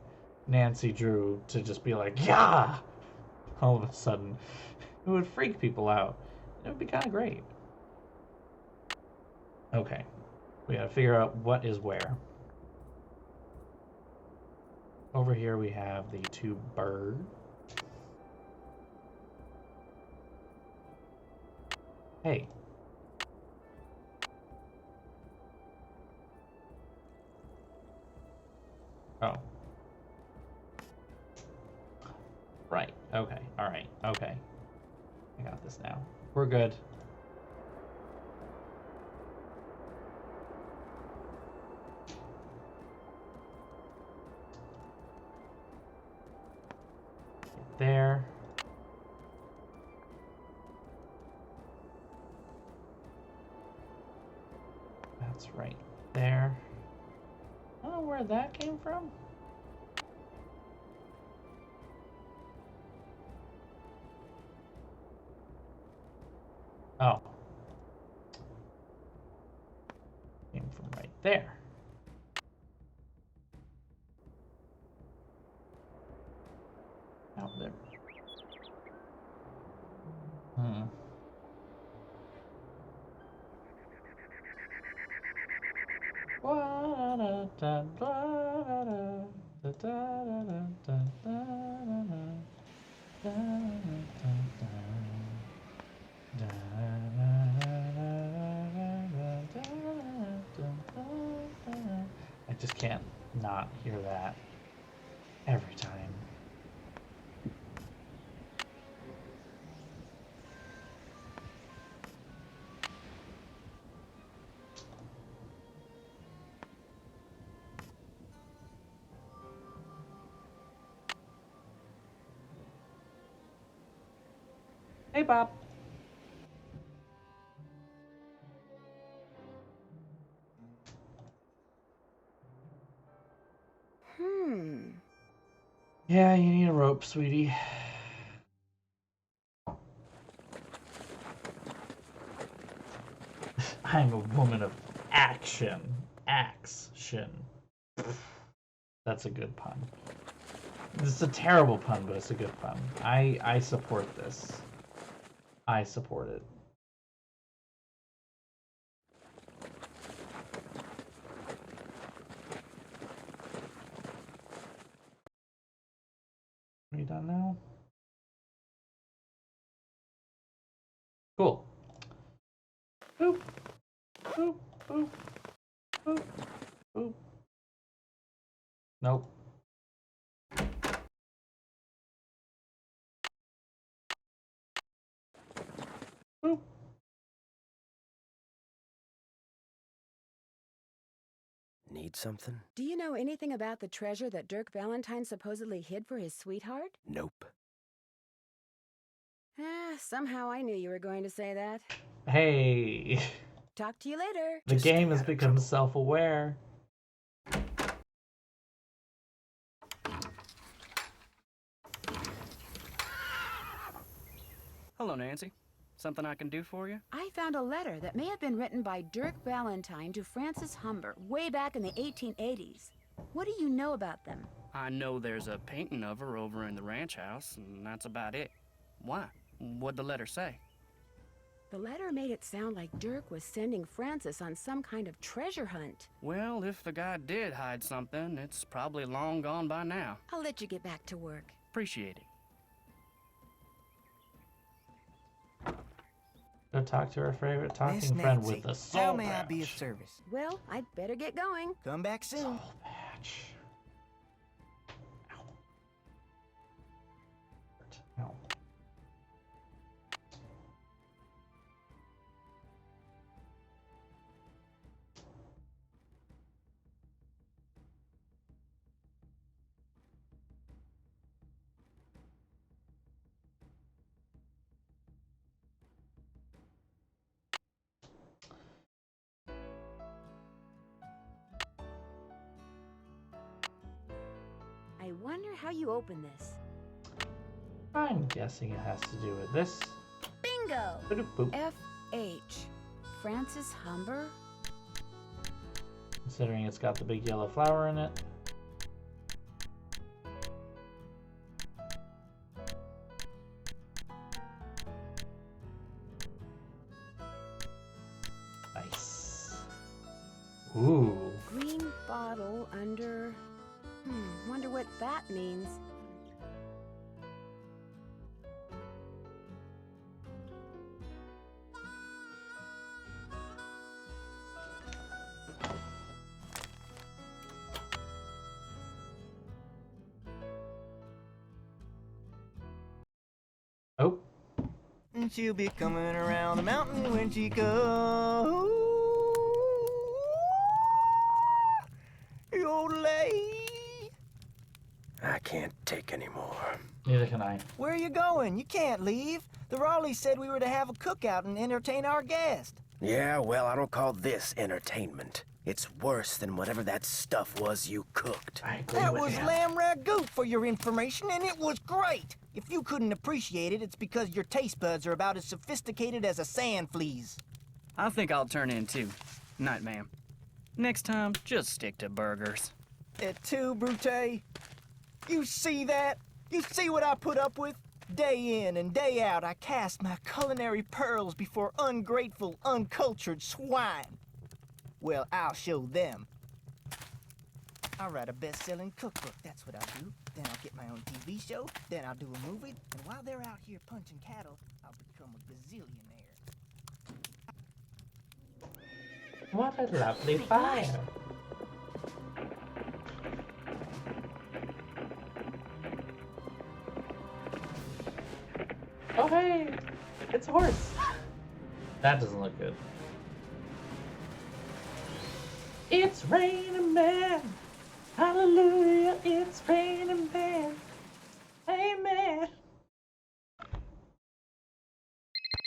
Nancy Drew to just be like, "Yeah!" all of a sudden. It would freak people out. It would be kind of great. Okay. We gotta figure out what is where. Over here we have the 2 birds. Hey. Oh. Right. Okay. Alright. Okay. I got this now. We're good. There. That's right there. I don't know where that came from. Oh. Came from right there. Out there. Hmm. I just can't not hear that every time. Hey, Bob. Yeah, you need a rope, sweetie. I'm a woman of action. Action. That's a good pun. It's a terrible pun, but it's a good pun. I support this. I support it. Are you done now? Cool. Boop. Boop. Boop. Boop. Boop. Nope. Boop. Need something? Do you know anything about the treasure that Dirk Valentine supposedly hid for his sweetheart? Nope. Somehow I knew you were going to say that. Hey. Talk to you later. The game has become self-aware. Hello, Nancy. Something I can do for you? I found a letter that may have been written by Dirk Valentine to Francis Humber way back in the 1880s. What do you know about them? I know there's a painting of her over in the ranch house, and that's about it. Why? What'd the letter say? The letter made it sound like Dirk was sending Francis on some kind of treasure hunt. Well, if the guy did hide something, it's probably long gone by now. I'll let you get back to work. Appreciate it. Go talk to her favorite talking friend with the soul How may patch. I be of service? Well, I'd better get going. Come back soon. Soul patch. Ow. Ow. I wonder how you open this. I'm guessing it has to do with this. Bingo! Boop, boop. F.H. Francis Humber? Considering it's got the big yellow flower in it. Nice. Ooh. Green bottle under... wonder what that means. Oh. And she'll be coming around the mountain when she goes. I can't take any more. Neither can I. Where are you going? You can't leave. The Raleighs said we were to have a cookout and entertain our guest. Yeah, well, I don't call this entertainment. It's worse than whatever that stuff was you cooked. That was lamb ragout, for your information, and it was great. If you couldn't appreciate it, it's because your taste buds are about as sophisticated as a sand flea's. I think I'll turn in too. Night, ma'am. Next time, just stick to burgers. Et tu, Brute? You see that? You see what I put up with? Day in and day out, I cast my culinary pearls before ungrateful, uncultured swine. Well, I'll show them. I'll write a best-selling cookbook, that's what I'll do. Then I'll get my own TV show, then I'll do a movie, and while they're out here punching cattle, I'll become a gazillionaire. What a lovely fire. Oh hey, it's a horse. That doesn't look good. It's raining man. Hallelujah, it's raining man. Amen.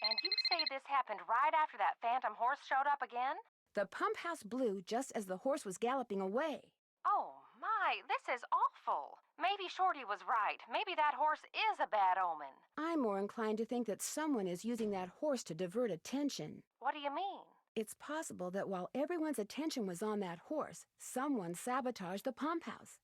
And you say this happened right after that phantom horse showed up again? The pump house blew just as the horse was galloping away. Oh my, this is awful. Maybe Shorty was right. Maybe that horse is a bad omen. I'm more inclined to think that someone is using that horse to divert attention. What do you mean? It's possible that while everyone's attention was on that horse, someone sabotaged the pump house.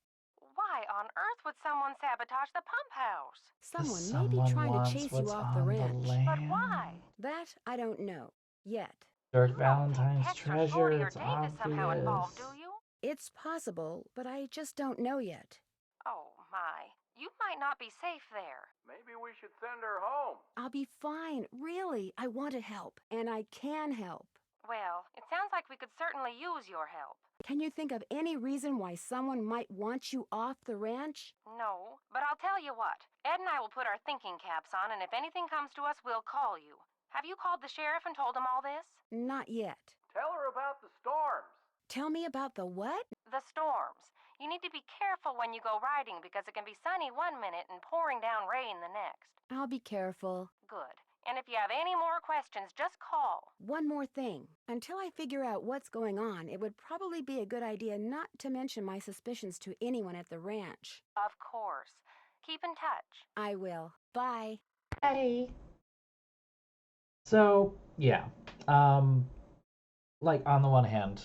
Why on earth would someone sabotage the pump house? Someone may be trying to chase you off the ranch. But why? That I don't know. Yet. Dirk Valentine's treasure, it's obvious. Somehow involved, do you? It's possible, but I just don't know yet. Oh my, you might not be safe there. Maybe we should send her home. I'll be fine, really. I want to help, and I can help. Well, it sounds like we could certainly use your help. Can you think of any reason why someone might want you off the ranch? No, but I'll tell you what. Ed and I will put our thinking caps on, and if anything comes to us, we'll call you. Have you called the sheriff and told him all this? Not yet. Tell her about the storms. Tell me about the what? The storms. You need to be careful when you go riding because it can be sunny one minute and pouring down rain the next. I'll be careful. Good. And if you have any more questions, just call. One more thing. Until I figure out what's going on, it would probably be a good idea not to mention my suspicions to anyone at the ranch. Of course. Keep in touch. I will. Bye. Hey. So, yeah. Like, on the one hand,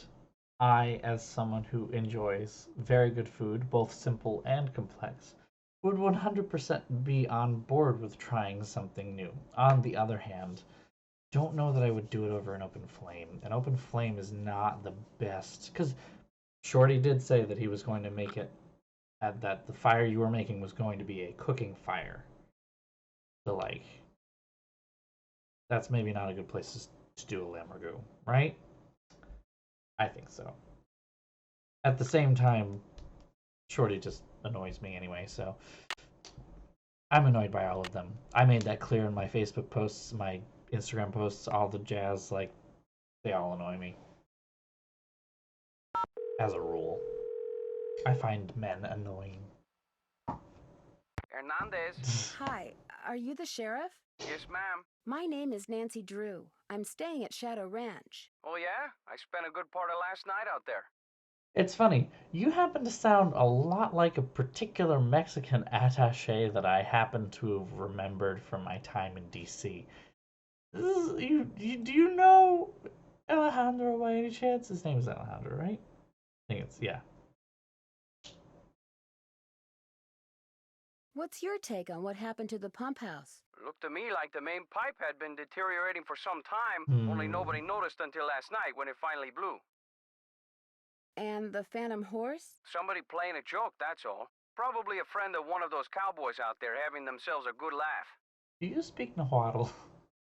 I, as someone who enjoys very good food, both simple and complex, would 100% be on board with trying something new. On the other hand, don't know that I would do it over an open flame. An open flame is not the best, because Shorty did say that he was going to make it, that the fire you were making was going to be a cooking fire. So, like, that's maybe not a good place to do a lamb ragout, right? I think so. At the same time, Shorty just annoys me anyway, so I'm annoyed by all of them. I made that clear in my Facebook posts, my Instagram posts, all the jazz, like, they all annoy me. As a rule. I find men annoying. Hernandez. Hi, are you the sheriff? Yes, ma'am. My name is Nancy Drew. I'm staying at Shadow Ranch. Oh, yeah? I spent a good part of last night out there. It's funny, you happen to sound a lot like a particular Mexican attaché that I happen to have remembered from my time in DC. Do you know Alejandro by any chance? His name is Alejandro, right? I think it's, yeah. What's your take on what happened to the pump house? Looked to me like the main pipe had been deteriorating for some time, only nobody noticed until last night when it finally blew. And the phantom horse? Somebody playing a joke, that's all. Probably a friend of one of those cowboys out there having themselves a good laugh. Do you speak Nahuatl?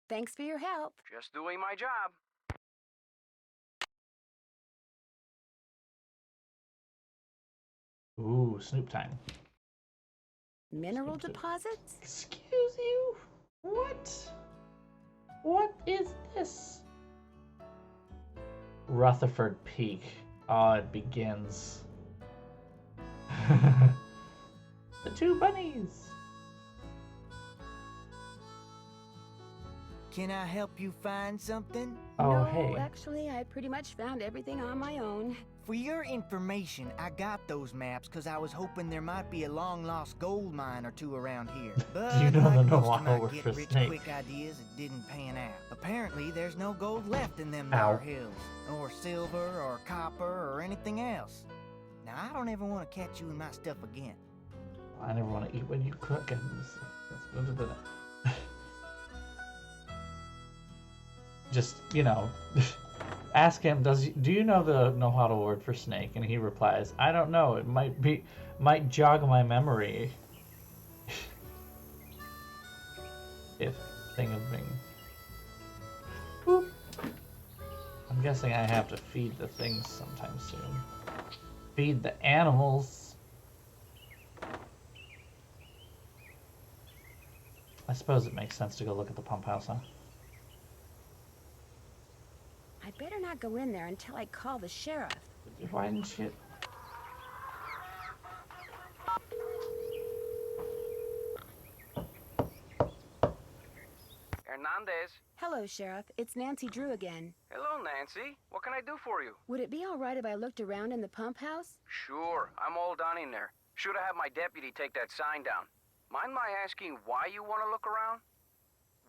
Thanks for your help. Just doing my job. Ooh, Snoop time. Mineral deposits? Excuse you? What? What is this? Rutherford Peak. Oh, it begins. The two bunnies. Can I help you find something? Oh, no, hey. Actually, I pretty much found everything on my own. For your information, I got those maps because I was hoping there might be a long-lost gold mine or two around here. But Do you know like the most of my Nahuatl word for get-rich-quick snake? ideas, it didn't pan out. Apparently, there's no gold left in them there hills, or silver, or copper, or anything else. Now, I don't ever want to catch you in my stuff again. I never want to eat when you cook. Just, you know, ask him, do you know the Nahuatl word for snake? And he replies, I don't know, it might jog my memory. If thing. Boop. I'm guessing I have to feed the things sometime soon. Feed the animals. I suppose it makes sense to go look at the pump house, huh? I better not go in there until I call the sheriff. Why didn't you? Hernandez. Hello, Sheriff. It's Nancy Drew again. Hello, Nancy. What can I do for you? Would it be all right if I looked around in the pump house? Sure. I'm all done in there. Should have had my deputy take that sign down. Mind my asking why you want to look around?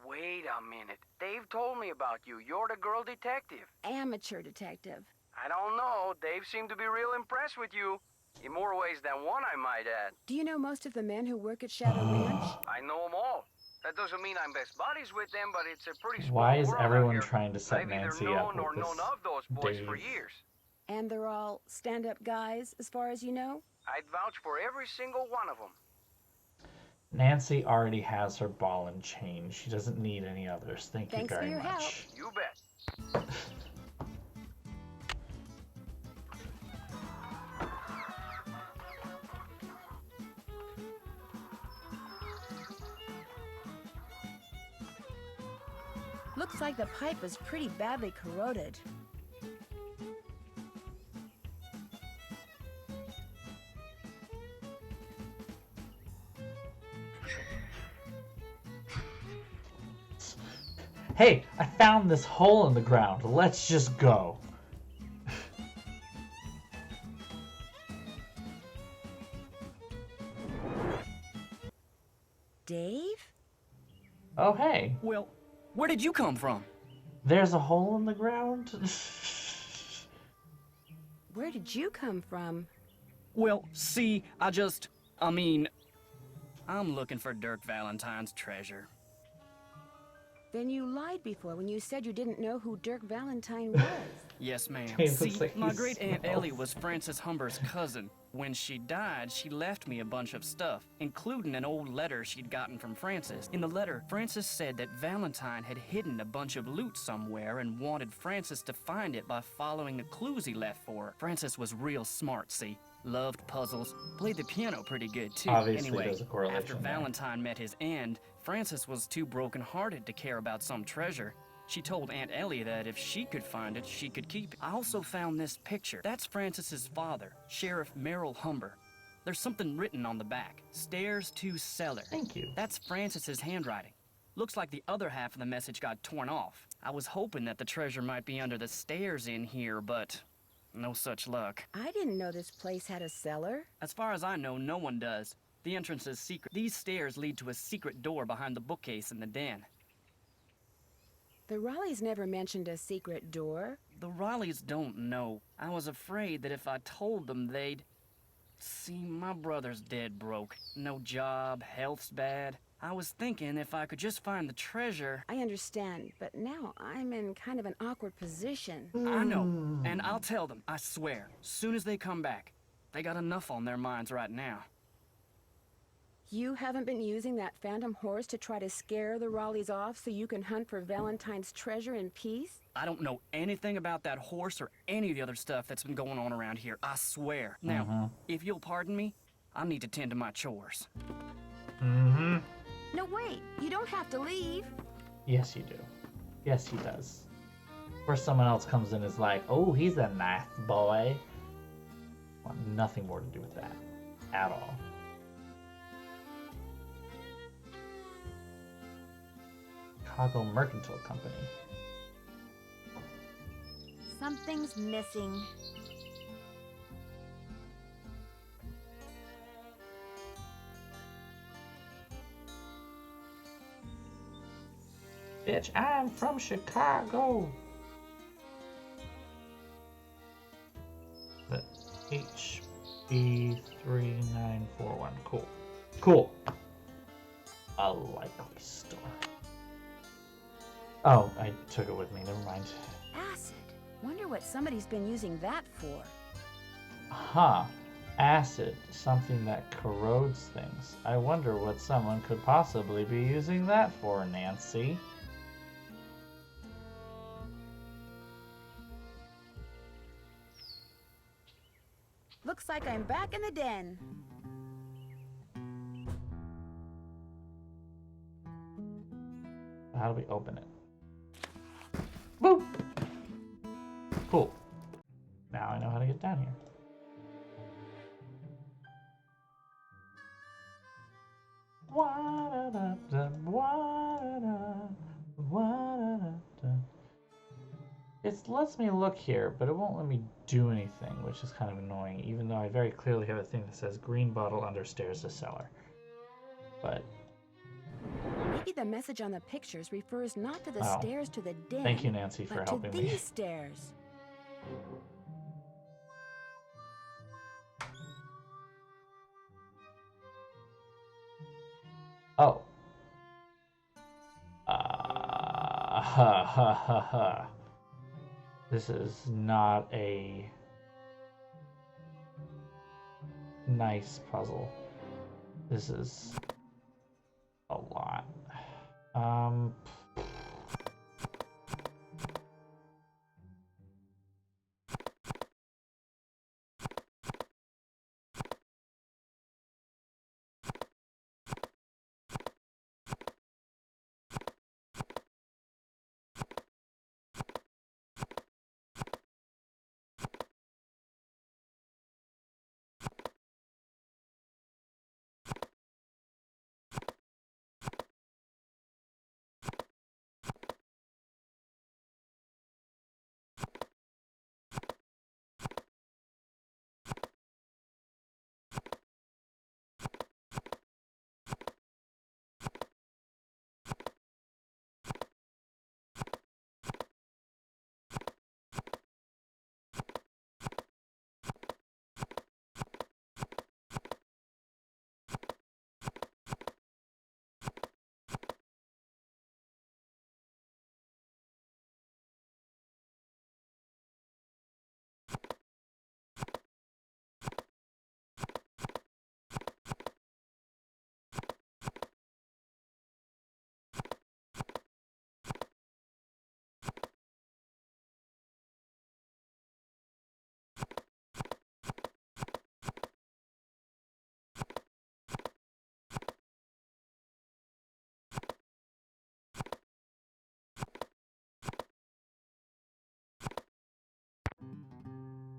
Wait a minute. Dave told me about you. You're the girl detective. Amateur detective. I don't know. Dave seemed to be real impressed with you. In more ways than one, I might add. Do you know most of the men who work at Shadow Ranch? I know them all. That doesn't mean I'm best buddies with them, but it's a pretty small Why is world everyone out here. trying to set Nancy I've either up known or with this known of those boys Dave? for years. And they're all stand-up guys, as far as you know? I'd vouch for every single one of them. Nancy already has her ball and chain. She doesn't need any others. Thank you very much. Help. You bet. Looks like the pipe is pretty badly corroded. Hey, I found this hole in the ground. Let's just go. Dave? Oh, hey. Well, where did you come from? There's a hole in the ground? Where did you come from? Well, see, I'm looking for Dirk Valentine's treasure. Then you lied before when you said you didn't know who Dirk Valentine was. Yes, ma'am. James See, looks like my he great-aunt smells. Ellie was Frances Humber's cousin. When she died, she left me a bunch of stuff, including an old letter she'd gotten from Frances. In the letter, Frances said that Valentine had hidden a bunch of loot somewhere and wanted Frances to find it by following the clues he left for her. Frances was real smart, see? Loved puzzles, played the piano pretty good, too. Obviously, anyway, there's a correlation after there. Valentine met his end, Frances was too broken-hearted to care about some treasure. She told Aunt Ellie that if she could find it, she could keep it. I also found this picture. That's Frances's father, Sheriff Merrill Humber. There's something written on the back. Stairs to cellar. Thank you. That's Frances's handwriting. Looks like the other half of the message got torn off. I was hoping that the treasure might be under the stairs in here, but no such luck. I didn't know this place had a cellar. As far as I know, no one does. The entrance is secret. These stairs lead to a secret door behind the bookcase in the den. The Raleighs never mentioned a secret door. The Raleighs don't know. I was afraid that if I told them, they'd... See, my brother's dead broke. No job, health's bad. I was thinking if I could just find the treasure... I understand, but now I'm in kind of an awkward position. I know, and I'll tell them, I swear, soon as they come back. They got enough on their minds right now. You haven't been using that phantom horse to try to scare the Raleighs off so you can hunt for Valentine's treasure in peace? I don't know anything about that horse or any of the other stuff that's been going on around here, I swear. Now, if you'll pardon me, I need to tend to my chores. No, wait, you don't have to leave. Yes, you do. Yes, he does. Or someone else comes in and is like, oh, he's a nice boy. I want nothing more to do with that at all. Chicago Mercantile Company. Something's missing. Bitch, I'm from Chicago. The HB3941. Cool. Cool. A likely store. Oh, I took it with me. Never mind. Acid. Wonder what somebody's been using that for. Huh. Acid. Something that corrodes things. I wonder what someone could possibly be using that for, Nancy. Looks like I'm back in the den. How do we open it? Boop! Cool. Now I know how to get down here. It lets me look here, but it won't let me do anything, which is kind of annoying, even though I very clearly have a thing that says green bottle under stairs to cellar. But maybe the message on the pictures refers not to the stairs to the den. Thank you, Nancy, for helping me. To these stairs. Oh. Ha ha ha ha. This is not a nice puzzle. This is a lot.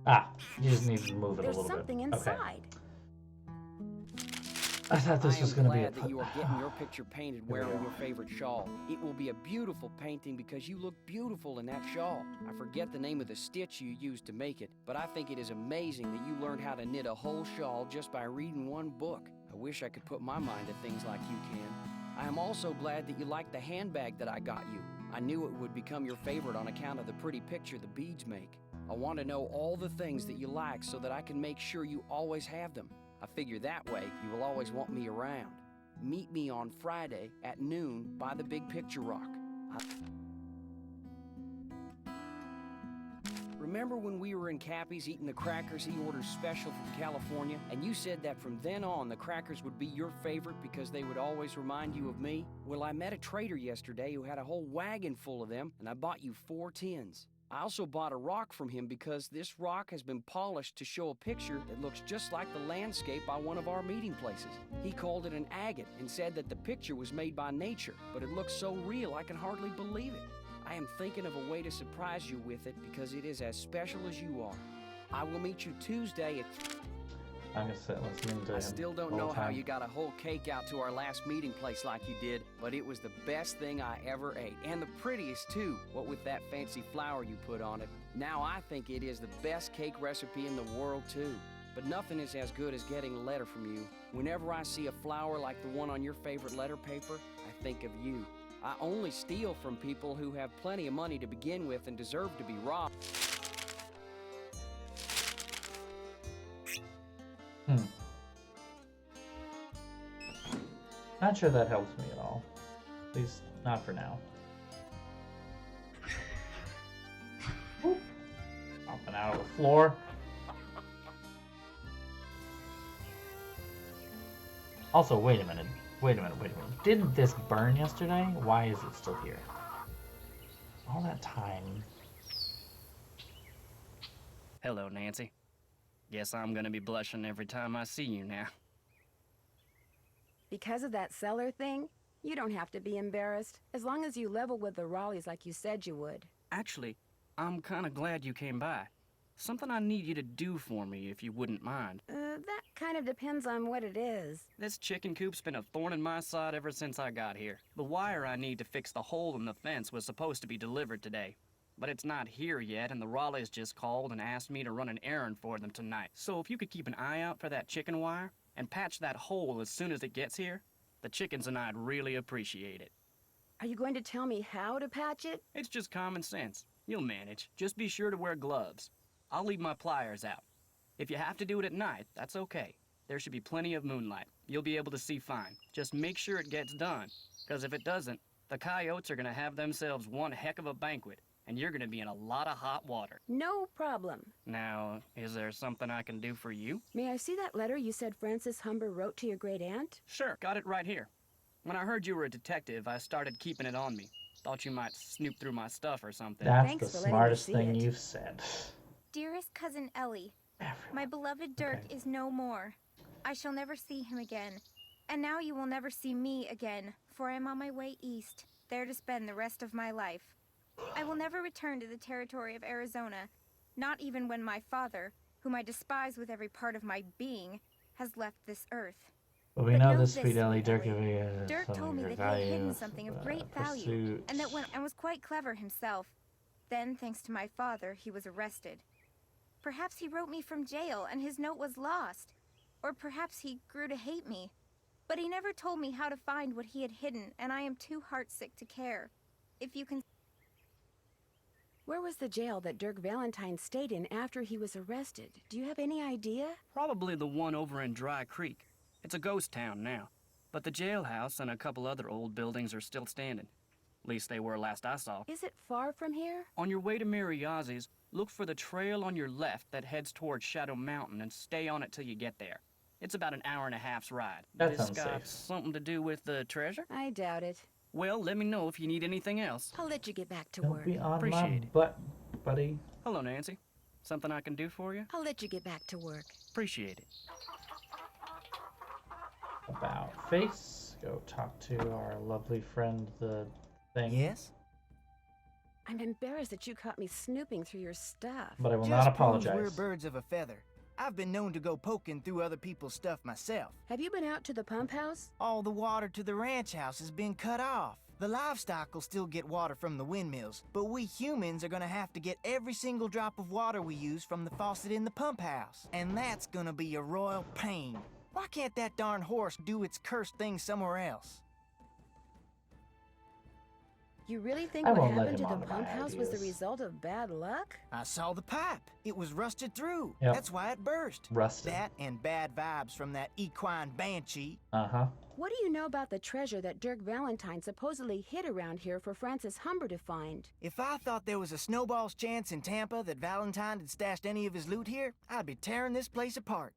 Ah, you just need to move it a little bit. There's something inside. I thought this was going to be a... I am glad that you are getting your picture painted wearing your favorite shawl. It will be a beautiful painting because you look beautiful in that shawl. I forget the name of the stitch you used to make it, but I think it is amazing that you learned how to knit a whole shawl just by reading one book. I wish I could put my mind to things like you can. I am also glad that you like the handbag that I got you. I knew it would become your favorite on account of the pretty picture the beads make. I want to know all the things that you like so that I can make sure you always have them. I figure that way you will always want me around. meet me on Friday at noon by the Big Picture Rock. Remember when we were in Cappy's eating the crackers he orders special from California, and you said that from then on the crackers would be your favorite because they would always remind you of me? Well, I met a trader yesterday who had a whole wagon full of them, and I bought you 4 tins. I also bought a rock from him because this rock has been polished to show a picture that looks just like the landscape by one of our meeting places. He called it an agate and said that the picture was made by nature, but it looks so real I can hardly believe it. I am thinking of a way to surprise you with it because it is as special as you are. I will meet you Tuesday at... I'm just sitting listening to him. I still don't know how you got a whole cake out to our last meeting place like you did, but it was the best thing I ever ate. And the prettiest, too, what with that fancy flower you put on it. Now I think it is the best cake recipe in the world, too. But nothing is as good as getting a letter from you. Whenever I see a flower like the one on your favorite letter paper, I think of you. I only steal from people who have plenty of money to begin with and deserve to be robbed. Not sure that helps me at all. At least not for now. Popping out of the floor. Also, wait a minute. Didn't this burn yesterday? Why is it still here? All that time. Hello, Nancy. Guess I'm gonna be blushing every time I see you now. Because of that cellar thing, you don't have to be embarrassed, as long as you level with the Raleighs like you said you would. Actually, I'm kinda glad you came by. Something I need you to do for me, if you wouldn't mind. That kind of depends on what it is. This chicken coop's been a thorn in my side ever since I got here. The wire I need to fix the hole in the fence was supposed to be delivered today. But it's not here yet, and the Raleighs just called and asked me to run an errand for them tonight. So if you could keep an eye out for that chicken wire, and patch that hole as soon as it gets here, the chickens and I'd really appreciate it. Are you going to tell me how to patch it? It's just common sense. You'll manage. Just be sure to wear gloves. I'll leave my pliers out. If you have to do it at night, that's okay. There should be plenty of moonlight. You'll be able to see fine. Just make sure it gets done, because if it doesn't, the coyotes are gonna have themselves one heck of a banquet, and you're gonna be in a lot of hot water. No problem. Now, is there something I can do for you? May I see that letter you said Frances Humber wrote to your great-aunt? Sure, got it right here. When I heard you were a detective, I started keeping it on me. Thought you might snoop through my stuff or something. That's the smartest thing you've said. Dearest Cousin Ellie, my beloved Dirk is no more. I shall never see him again. And now you will never see me again, for I am on my way east, there to spend the rest of my life. I will never return to the territory of Arizona, not even when my father, whom I despise with every part of my being, has left this earth. But we know this, sweet Ellie, Dirk told me that he had hidden something of great value, and that and was quite clever himself. Then, thanks to my father, he was arrested. Perhaps he wrote me from jail and his note was lost. Or perhaps he grew to hate me. But he never told me how to find what he had hidden, and I am too heartsick to care. If you can... Where was the jail that Dirk Valentine stayed in after he was arrested? Do you have any idea? Probably the one over in Dry Creek. It's a ghost town now. But the jailhouse and a couple other old buildings are still standing. At least they were last I saw. Is it far from here? On your way to Mariazzi's, look for the trail on your left that heads towards Shadow Mountain and stay on it till you get there. It's about an hour and a half's ride. That this sounds got safe. something to do with the treasure? I doubt it. Well, let me know if you need anything else. I'll let you get back to Don't work. be on Appreciate my it. butt, buddy. Hello, Nancy. Something I can do for you? I'll let you get back to work. Appreciate it. About face. Go talk to our lovely friend, the thing. Yes? I'm embarrassed that you caught me snooping through your stuff. But I will Just not proves apologize. we're birds of a feather. I've been known to go poking through other people's stuff myself. Have you been out to the pump house? All the water to the ranch house has been cut off. The livestock will still get water from the windmills, but we humans are gonna have to get every single drop of water we use from the faucet in the pump house. And that's gonna be a royal pain. Why can't that darn horse do its cursed thing somewhere else? You really think I what won't let happened him to on the to my pump house was the ideas. result of bad luck? I saw the pipe. It was rusted through. Yep. That's why it burst. Rusted. That and bad vibes from that equine banshee. Uh-huh. What do you know about the treasure that Dirk Valentine supposedly hid around here for Francis Humber to find? If I thought there was a snowball's chance in Tampa that Valentine had stashed any of his loot here, I'd be tearing this place apart.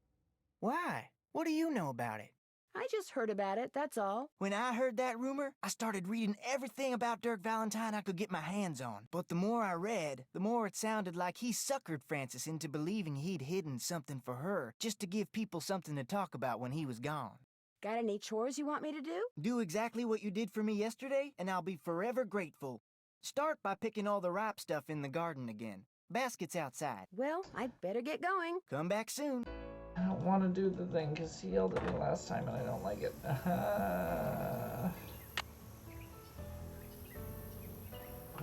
Why? What do you know about it? I just heard about it, that's all. When I heard that rumor, I started reading everything about Dirk Valentine I could get my hands on. But the more I read, the more it sounded like he suckered Francis into believing he'd hidden something for her, just to give people something to talk about when he was gone. Got any chores you want me to do? Do exactly what you did for me yesterday, and I'll be forever grateful. Start by picking all the ripe stuff in the garden again. Basket's outside. Well, I'd better get going. Come back soon. I don't want to do the thing because he yelled at me last time and I don't like it.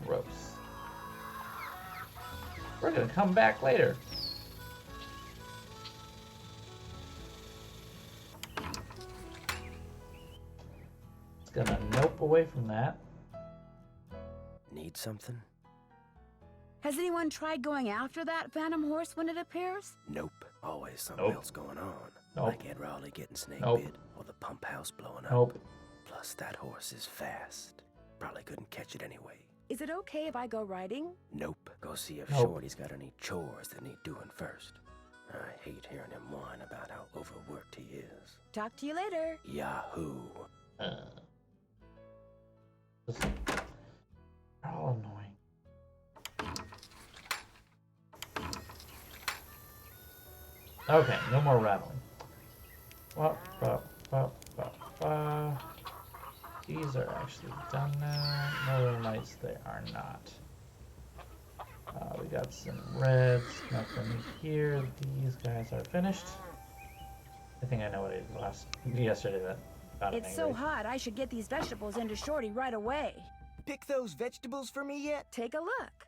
Gross. We're gonna come back later. It's gonna nope away from that. Need something? Has anyone tried going after that phantom horse when it appears? Nope. Always something else going on. Like Ed Raleigh getting snake bit or the pump house blowing up. Plus, that horse is fast. Probably couldn't catch it anyway. Is it okay if I go riding? Nope. Go see if Shorty's got any chores that need doing first. I hate hearing him whine about how overworked he is. Talk to you later. Yahoo. They're all annoying. Okay, no more rattling. These are actually done now. Northern Lights, they are not. We got some reds, nothing here. These guys are finished. I think I know what I did yesterday that got It's so hot, I should get these vegetables into Shorty right away. Pick those vegetables for me yet? Take a look.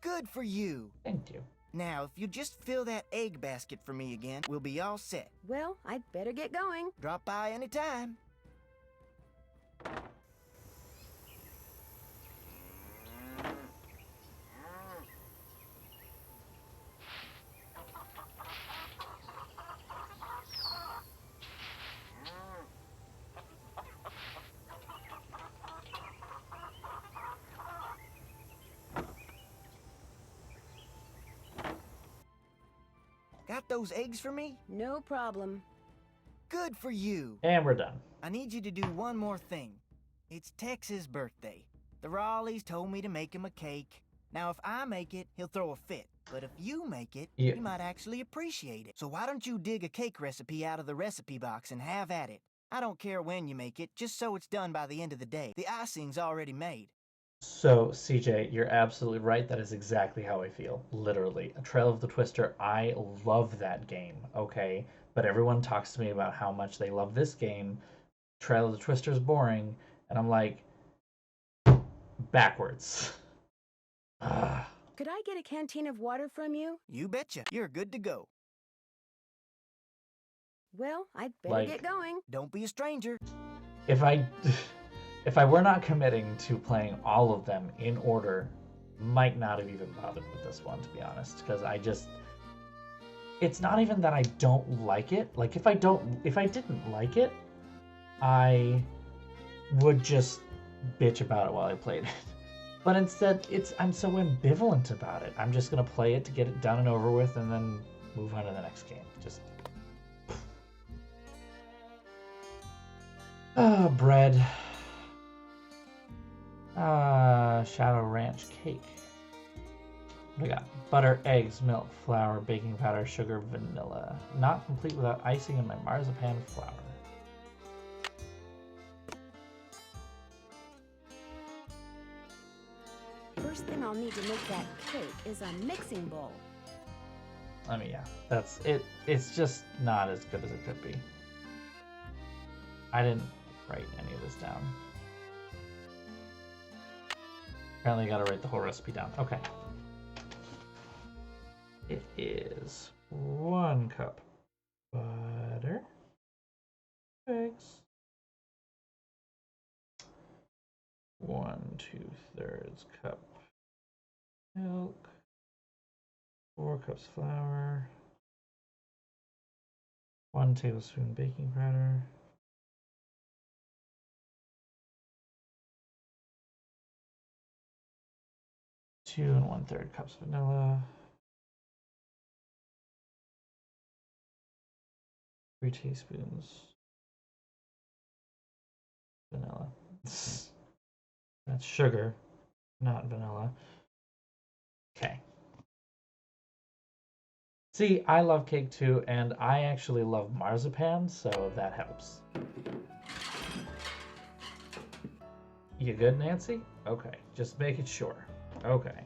Good for you. Thank you. Now, if you just fill that egg basket for me again, we'll be all set. Well, I'd better get going. Drop by anytime. Got those eggs for me? No problem. Good for you. And we're done. I need you to do one more thing. It's Tex's birthday. The Raleighs told me to make him a cake. Now, if I make it, he'll throw a fit. But if you make it, he might actually appreciate it. So why don't you dig a cake recipe out of the recipe box and have at it? I don't care when you make it, just so it's done by the end of the day. The icing's already made. So, CJ, you're absolutely right. That is exactly how I feel. Literally. Trail of the Twister, I love that game, okay? But everyone talks to me about how much they love this game. Trail of the Twister is boring. And I'm like, backwards. Could I get a canteen of water from you? You betcha. You're good to go. Well, I'd better get going. Don't be a stranger. If I were not committing to playing all of them in order, might not have even bothered with this one, to be honest, because it's not even that I don't like it. Like, if I didn't like it, I would just bitch about it while I played it. But instead, I'm so ambivalent about it. I'm just gonna play it to get it done and over with, and then move on to the next game. Just bread. Shadow Ranch cake. What do we got? Butter, eggs, milk, flour, baking powder, sugar, vanilla. Not complete without icing in my marzipan flour. First thing I'll need to make that cake is a mixing bowl. I mean, yeah, that's it. It's just not as good as it could be. I didn't write any of this down. Apparently, I gotta write the whole recipe down. Okay. It is 1 cup butter, eggs, 1 2/3 cup milk, 4 cups flour, 1 tablespoon baking powder, 2 1/3 cups vanilla. 3 teaspoons vanilla. That's sugar, not vanilla. Okay. See, I love cake too, and I actually love marzipan, so that helps. You good, Nancy? Okay, just making sure. Okay.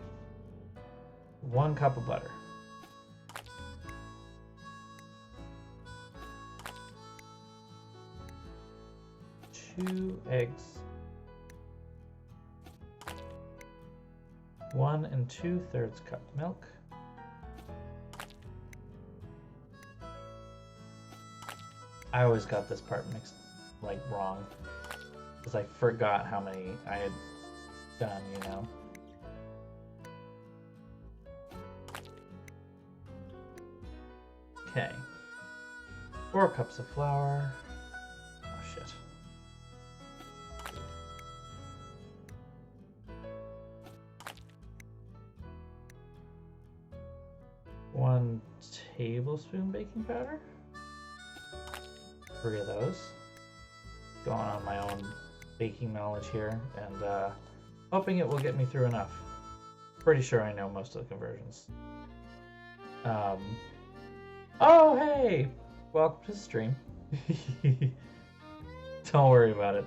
1 cup of butter. 2 eggs. 1 2/3 cup milk. I always got this part mixed like wrong because I forgot how many I had done, you know. Okay. 4 cups of flour. Oh shit. One tablespoon baking powder. 3 of those. Going on my own baking knowledge here, and hoping it will get me through enough. Pretty sure I know most of the conversions. Oh, hey! Welcome to the stream. Don't worry about it.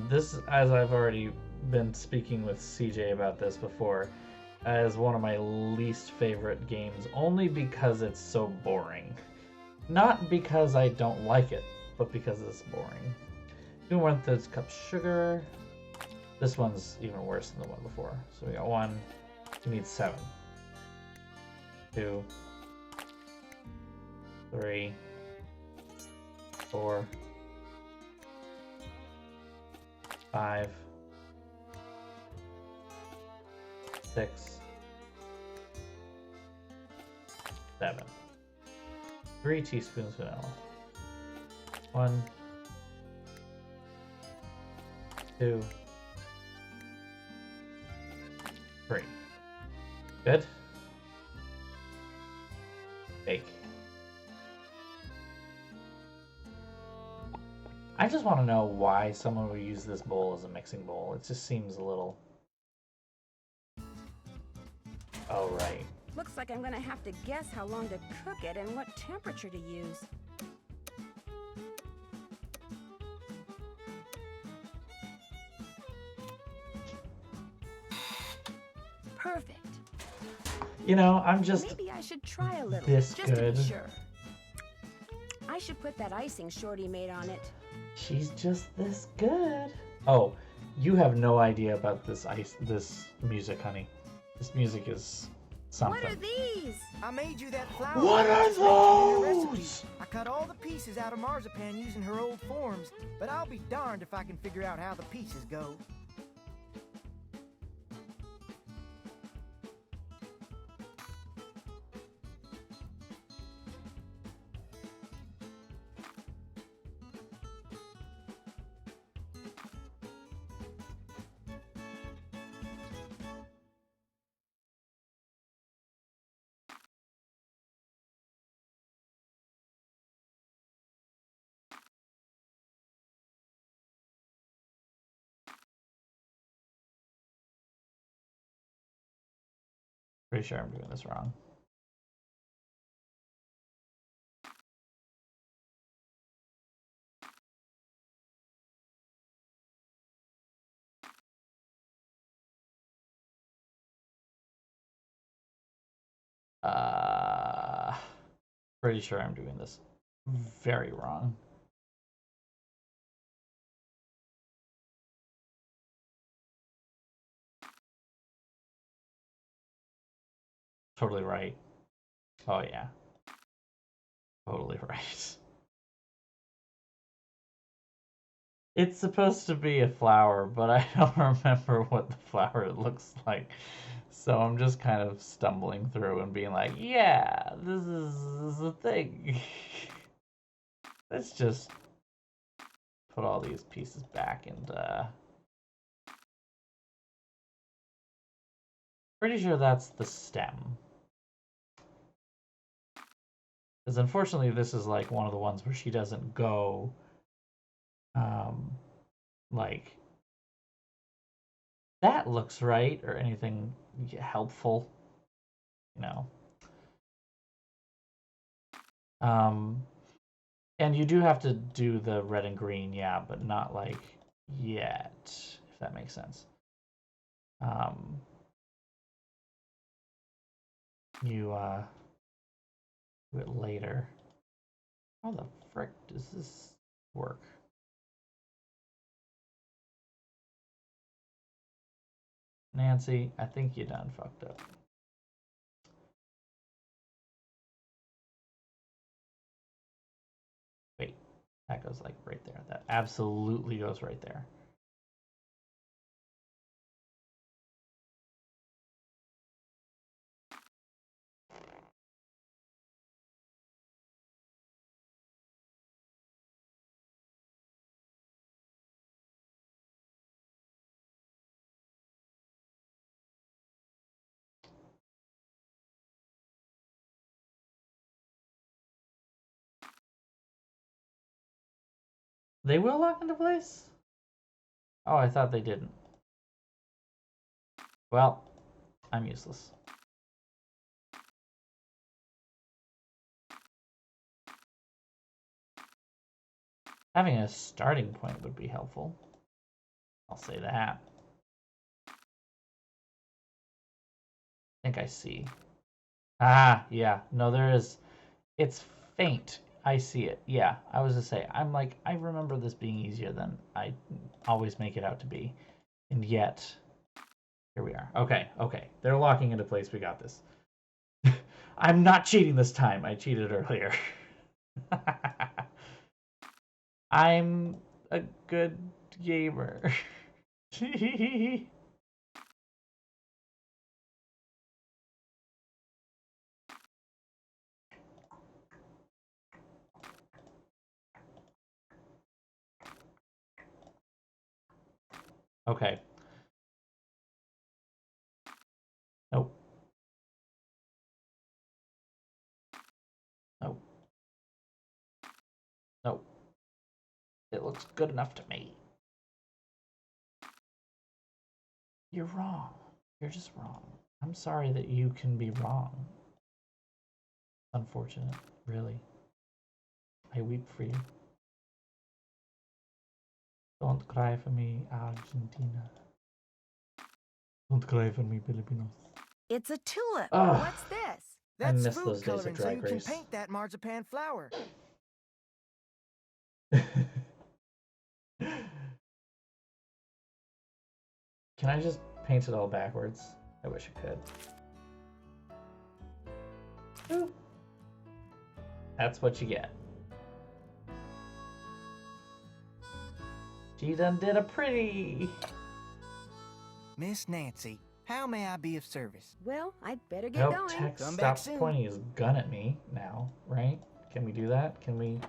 This, as I've already been speaking with CJ about this before, is one of my least favorite games, only because it's so boring. Not because I don't like it, but because it's boring. 2 1/3 cups sugar. This one's even worse than the one before. So we got 1. You need 7. 2, 3, 4, 5, 6, 7. 3 teaspoons vanilla. 1, 2, 3. Good. Bake. I just want to know why someone would use this bowl as a mixing bowl. It just seems a little... Oh, right. Looks like I'm gonna have to guess how long to cook it and what temperature to use. Perfect. You know, I'm just... Maybe I should try a little, this just good. to be sure. I should put that icing Shorty made on it. She's just this good. Oh, you have no idea about this music, honey. This music is something. What are these? I made you that flour. What are those? I cut all the pieces out of marzipan using her old forms, but I'll be darned if I can figure out how the pieces go. Pretty sure I'm doing this wrong. Pretty sure I'm doing this very wrong. Totally right. Oh yeah. Totally right. It's supposed to be a flower, but I don't remember what the flower looks like. So I'm just kind of stumbling through and being like, yeah, this is a thing. Let's just put all these pieces back and Pretty sure that's the stem. Because unfortunately, this is like one of the ones where she doesn't go, like, that looks right, or anything helpful, you know. And you do have to do the red and green, yeah, but not like yet, if that makes sense. You do it later. How the frick does this work? Nancy, I think you done fucked up. Wait, that goes like right there. That absolutely goes right there. They will lock into place? Oh, I thought they didn't. Well, I'm useless. Having a starting point would be helpful. I'll say that. I think I see. Ah, yeah. No, there is. It's faint. I see it. Yeah, I was to say, I'm like, I remember this being easier than I always make it out to be. And yet, here we are. Okay, okay. They're locking into place. We got this. I'm not cheating this time. I cheated earlier. I'm a good gamer. Okay. Nope. Nope. Nope. It looks good enough to me. You're wrong. You're just wrong. I'm sorry that you can be wrong. Unfortunate, really. I weep for you. Don't cry for me, Argentina. Don't cry for me, Filipinos. It's a tulip. Oh, what's this? That's I miss food those days coloring, of so you Drag can Race. paint that marzipan flower. Can I just paint it all backwards? I wish I could. Ooh. That's what you get. She done did a pretty. Miss Nancy, how may I be of service? Well, I'd better get Nope, going. Tex Come back stops soon. pointing his gun at me now, right? Can we do that? Can we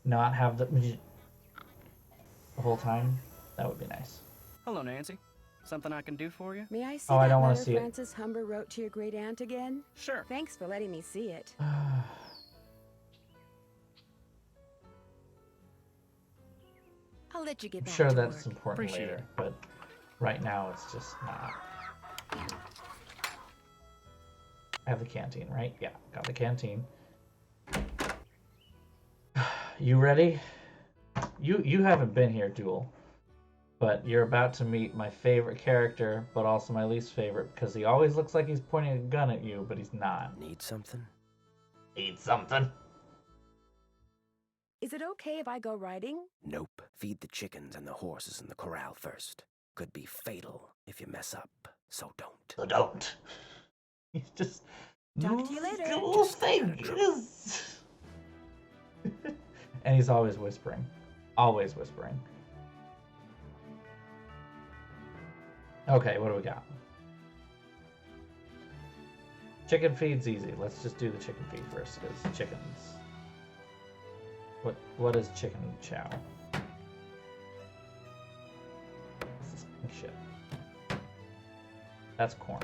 not have the whole time? That would be nice. Hello, Nancy. Something I can do for you? May I see Oh, I that don't wanna letter see it. Francis Humber wrote to your great aunt again? Sure. Thanks for letting me see it. I'll let you get I'm back sure to that's work. important Appreciate later, it. but right now it's just not. I have the canteen, right? Yeah, got the canteen. You ready? You haven't been here, Duel, but you're about to meet my favorite character, but also my least favorite, because he always looks like he's pointing a gun at you, but he's not. Need something? Need something? Is it okay if I go riding? Nope. Feed the chickens and the horses in the corral first. Could be fatal if you mess up, so don't. So don't. He's just... Talk to you later. Little thing. And he's always whispering. Always whispering. Okay, what do we got? Chicken feed's easy. Let's just do the chicken feed first, because chickens. What is chicken chow? What's this pink shit? That's corn.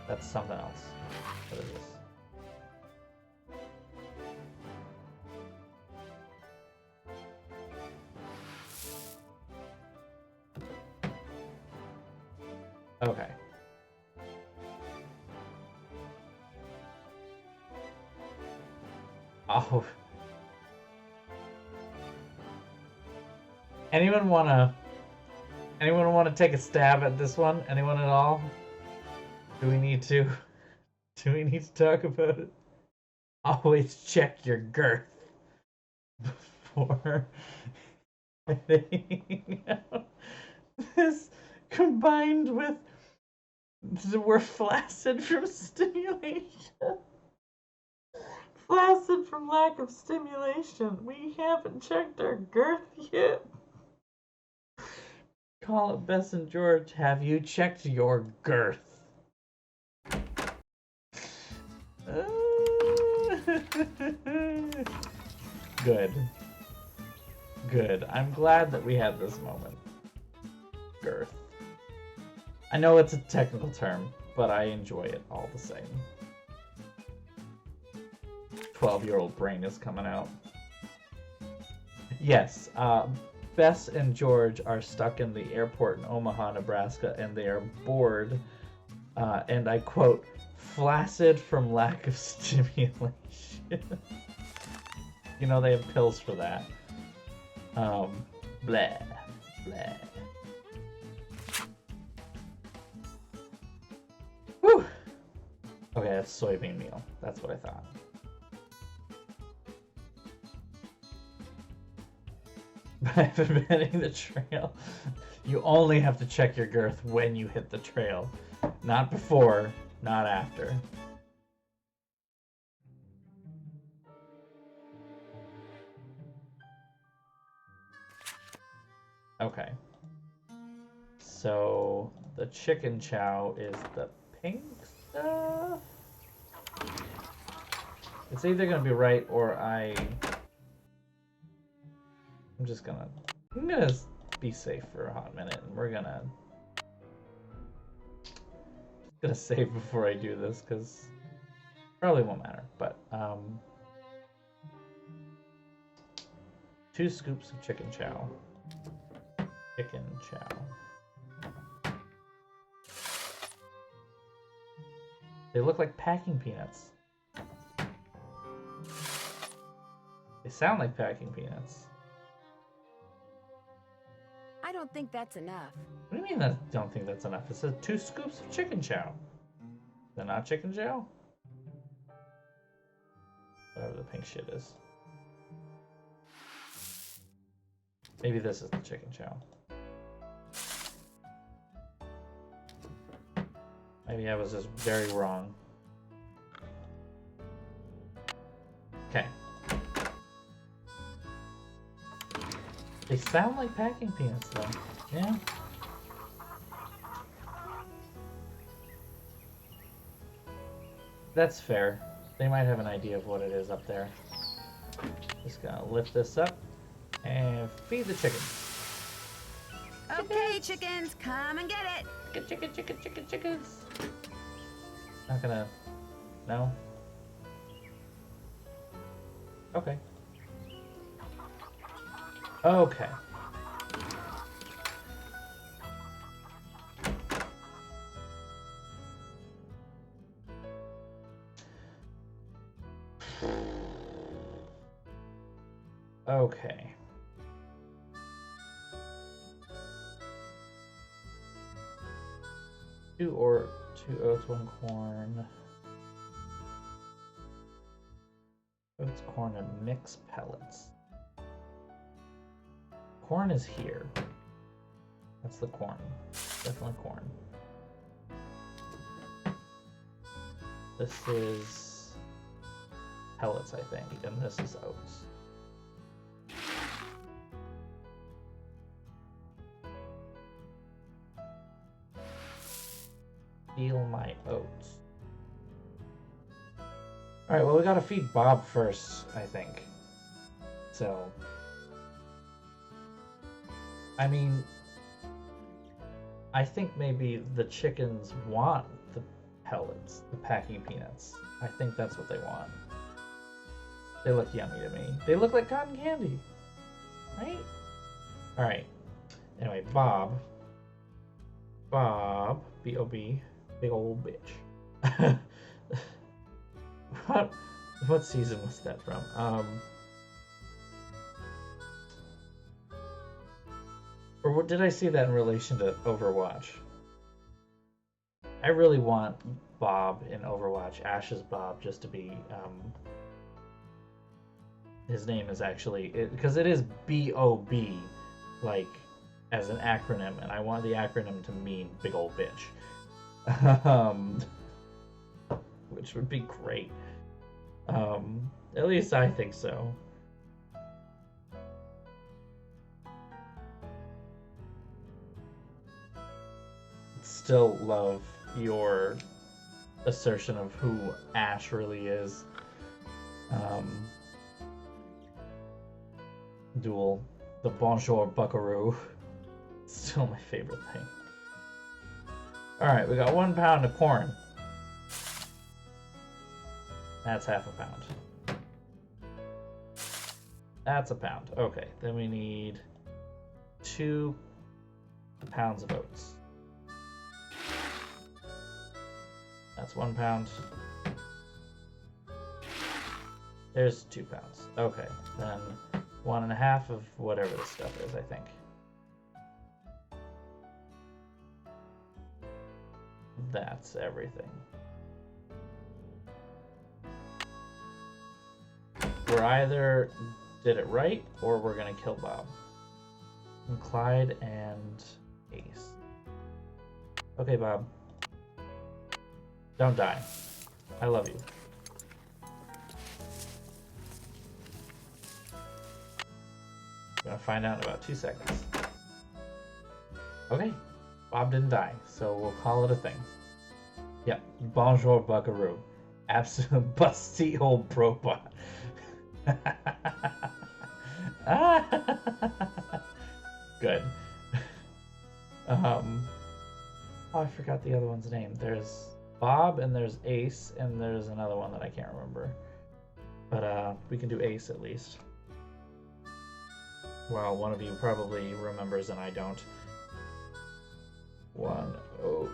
That's something else. What is this? Okay. Oh. Anyone wanna take a stab at this one? Anyone at all? Do we need to talk about it? Always check your girth before this combined with we're flaccid from stimulation. Flaccid from lack of stimulation. We haven't checked our girth yet. Call it Bess and George. Have you checked your girth? Good. Good. I'm glad that we had this moment. Girth. I know it's a technical term, but I enjoy it all the same. 12-year-old brain is coming out. Yes, Bess and George are stuck in the airport in Omaha, Nebraska, and they are bored, and I quote, flaccid from lack of stimulation. You know, they have pills for that. Blah, blah. Whew. Okay, that's soybean meal. That's what I thought. By hitting the trail, you only have to check your girth when you hit the trail. Not before, not after. Okay. So, the chicken chow is the pink stuff? It's either going to be right or I'm gonna be safe for a hot minute, and we're gonna save before I do this, because probably won't matter, but 2 scoops of chicken chow. Chicken chow. They look like packing peanuts. They sound like packing peanuts. I don't think that's enough. What do you mean I don't think that's enough? It says 2 scoops of chicken chow. Is that not chicken chow? Whatever the pink shit is. Maybe this is the chicken chow. Maybe I was just very wrong. Okay. They sound like packing peanuts, though. Yeah. That's fair. They might have an idea of what it is up there. Just gonna lift this up and feed the chickens. Okay, chickens, come and get it. Chickens. Not gonna... No? Okay. Okay. Okay. Two oats, 1 corn. Oats, corn, and mixed pellets. Corn is here. That's the corn. Definitely corn. This is pellets, I think, and this is oats. Feel my oats. Alright, well, we gotta feed Bob first, I think. So... I mean... I think maybe the chickens want the pellets, the packing peanuts. I think that's what they want. They look yummy to me. They look like cotton candy, right? All right. Anyway, Bob, B-O-B, big old bitch. What season was that from? Or did I see that in relation to Overwatch? I really want Bob in Overwatch, Ash's Bob, just to be, his name is actually, because it is B-O-B, like, as an acronym, and I want the acronym to mean big old bitch. Which would be great. At least I think so. Still love your assertion of who Ash really is. Duel, the Bonjour Buckaroo. Still my favorite thing. Alright, we got 1 pound of corn. That's half a pound. That's a pound. Okay, then we need 2 pounds of oats. That's 1 pound. There's 2 pounds. Okay, then 1.5 of whatever this stuff is, I think. That's everything. We're either did it right or we're gonna kill Bob. And Clyde and Ace. Okay, Bob. Don't die. I love you. I'm gonna find out in about 2 seconds. Okay, Bob didn't die, so we'll call it a thing. Yep, bonjour buckaroo. Absolute busty old probot. Good. Oh, I forgot the other one's name. There's Bob and there's Ace and there's another one that I can't remember. But we can do Ace at least. Well, one of you probably remembers and I don't. 1 oat,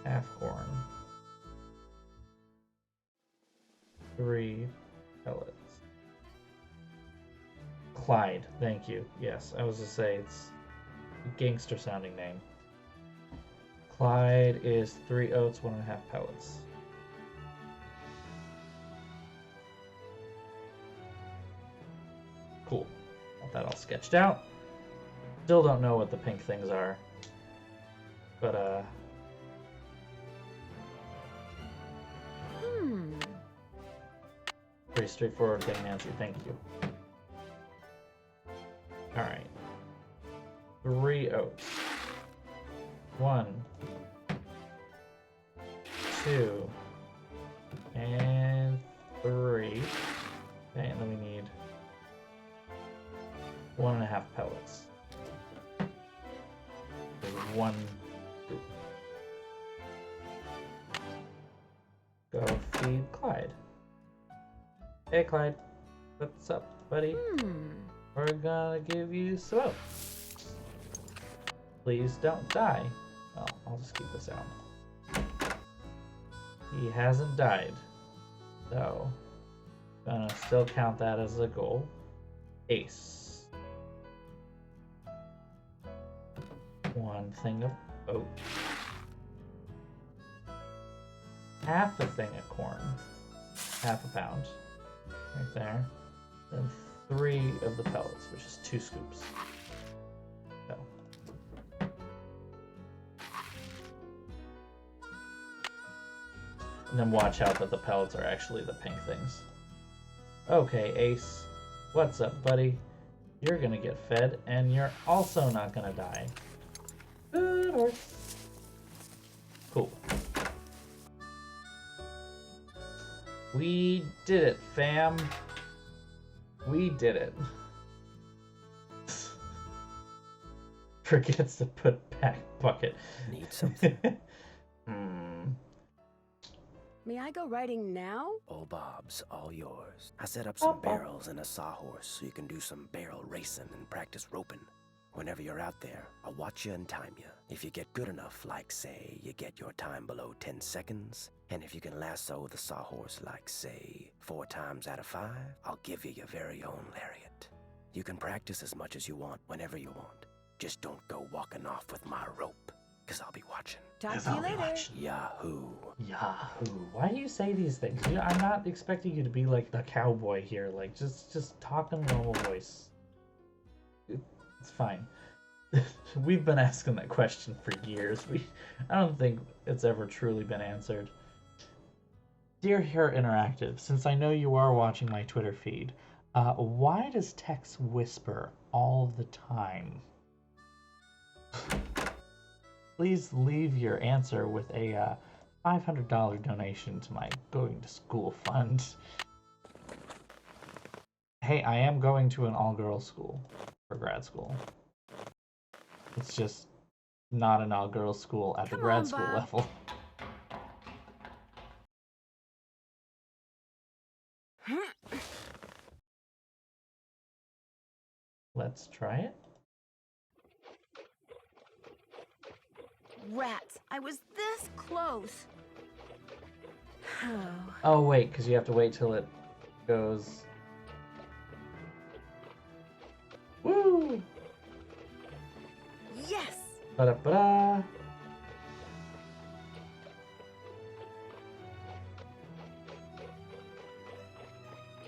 half corn, 3 pellets. Clyde, thank you. Yes, I was to say it's a gangster sounding name. Clyde is 3 oats, 1.5 pellets. Cool. Got that all sketched out. Still don't know what the pink things are. But, pretty straightforward thing, Nancy. Thank you. Alright. 3 oats. 1, 2, and 3. Okay, and then we need 1.5 pellets. There's 1. Go feed Clyde. Hey Clyde, what's up, buddy? We're gonna give you some oats. Please don't die. Oh, I'll just keep this out. He hasn't died, so gonna still count that as a goal. Ace. 1 thing of oats. Half a thing of corn. Half a pound. Right there. Then 3 of the pellets, which is 2 scoops. So. And then watch out that the pellets are actually the pink things. Okay, Ace. What's up, buddy? You're gonna get fed, and you're also not gonna die. Good horse. Cool. We did it, fam. We did it. Forgets to put back bucket. Need something. May I go riding now? Old Bob's all yours. I set up some barrels and a sawhorse so you can do some barrel racing and practice roping. Whenever you're out there, I'll watch you and time you. If you get good enough, like, say, you get your time below 10 seconds, and if you can lasso the sawhorse, like, say, 4 times out of 5, I'll give you your very own lariat. You can practice as much as you want, whenever you want. Just don't go walking off with my rope, because I'll be watching. Talk to you later. Yahoo. Yahoo. Why do you say these things? I'm not expecting you to be like the cowboy here. Like, just talk in normal voice. It's fine. We've been asking that question for years. I don't think it's ever truly been answered. Dear Hair Interactive, since I know you are watching my Twitter feed, why does Tex whisper all the time? Please leave your answer with a $500 donation to my going to school fund. Hey, I am going to an all-girls school for grad school. It's just not an all-girls school at the grad school level. Let's try it. Rats, I was this close. Oh, wait, because you have to wait till it goes... Woo! Yes! Ba-da-ba-da!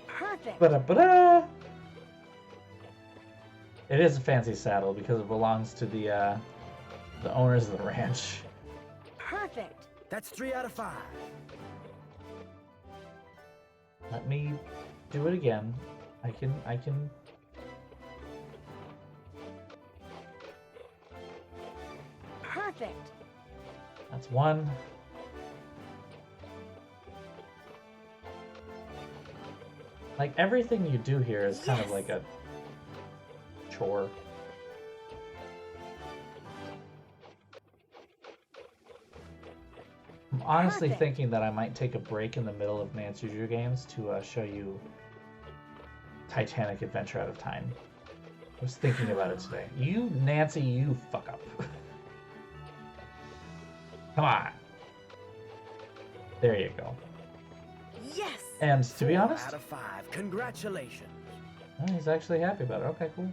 Perfect! Ba-da-ba-da! It is a fancy saddle because it belongs to the owners of the ranch. Perfect! That's 3 out of 5. Let me do it again. I can... Perfect! That's 1. Like, everything you do here is kind of like a chore. I'm honestly thinking that I might take a break in the middle of Nancy Drew games to show you Titanic Adventure Out of Time. I was thinking about it today. You, Nancy, you fuck up. Come on. There you go. Yes. And to be honest, 4 out of 5. Congratulations. Oh, he's actually happy about it. Okay, cool.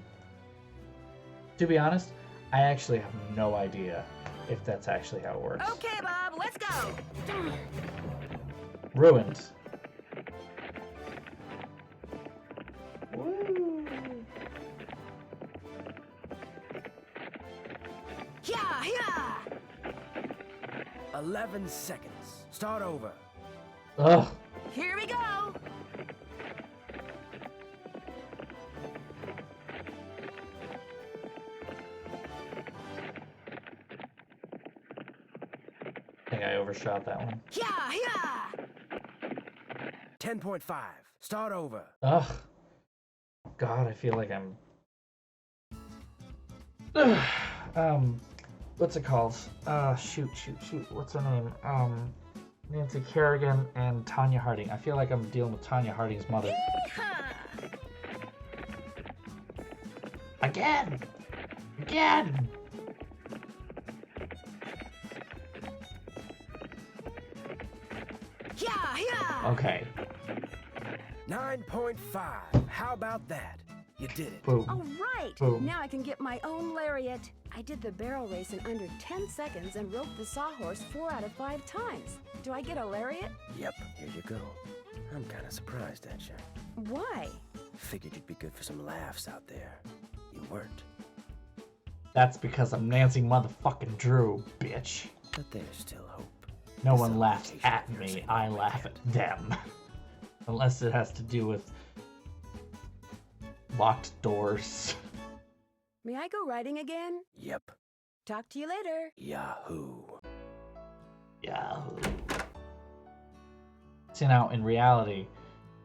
To be honest, I actually have no idea if that's actually how it works. Okay, Bob, let's go. Ruined. Woo. Yeah, yeah. 11 seconds. Start over. Ugh. Here we go. I think I overshot that one. Yeah, yeah. 10.5. Start over. Ugh. God, I feel like I'm... what's it called? Shoot. What's her name? Nancy Kerrigan and Tanya Harding. I feel like I'm dealing with Tanya Harding's mother. Again! Yeah. Okay. 9.5. How about that? You did it. Boom. All right. Boom. Now I can get my own lariat. I did the barrel race in under 10 seconds and roped the sawhorse 4 out of 5 times. Do I get a lariat? Yep, here you go. I'm kind of surprised at you. Why? Figured you'd be good for some laughs out there. You weren't. That's because I'm Nancy motherfucking Drew, bitch. But there's still hope. No one laughs at me, I laugh at them. Unless it has to do with locked doors. May I go riding again? Yep. Talk to you later. Yahoo. See, now, in reality,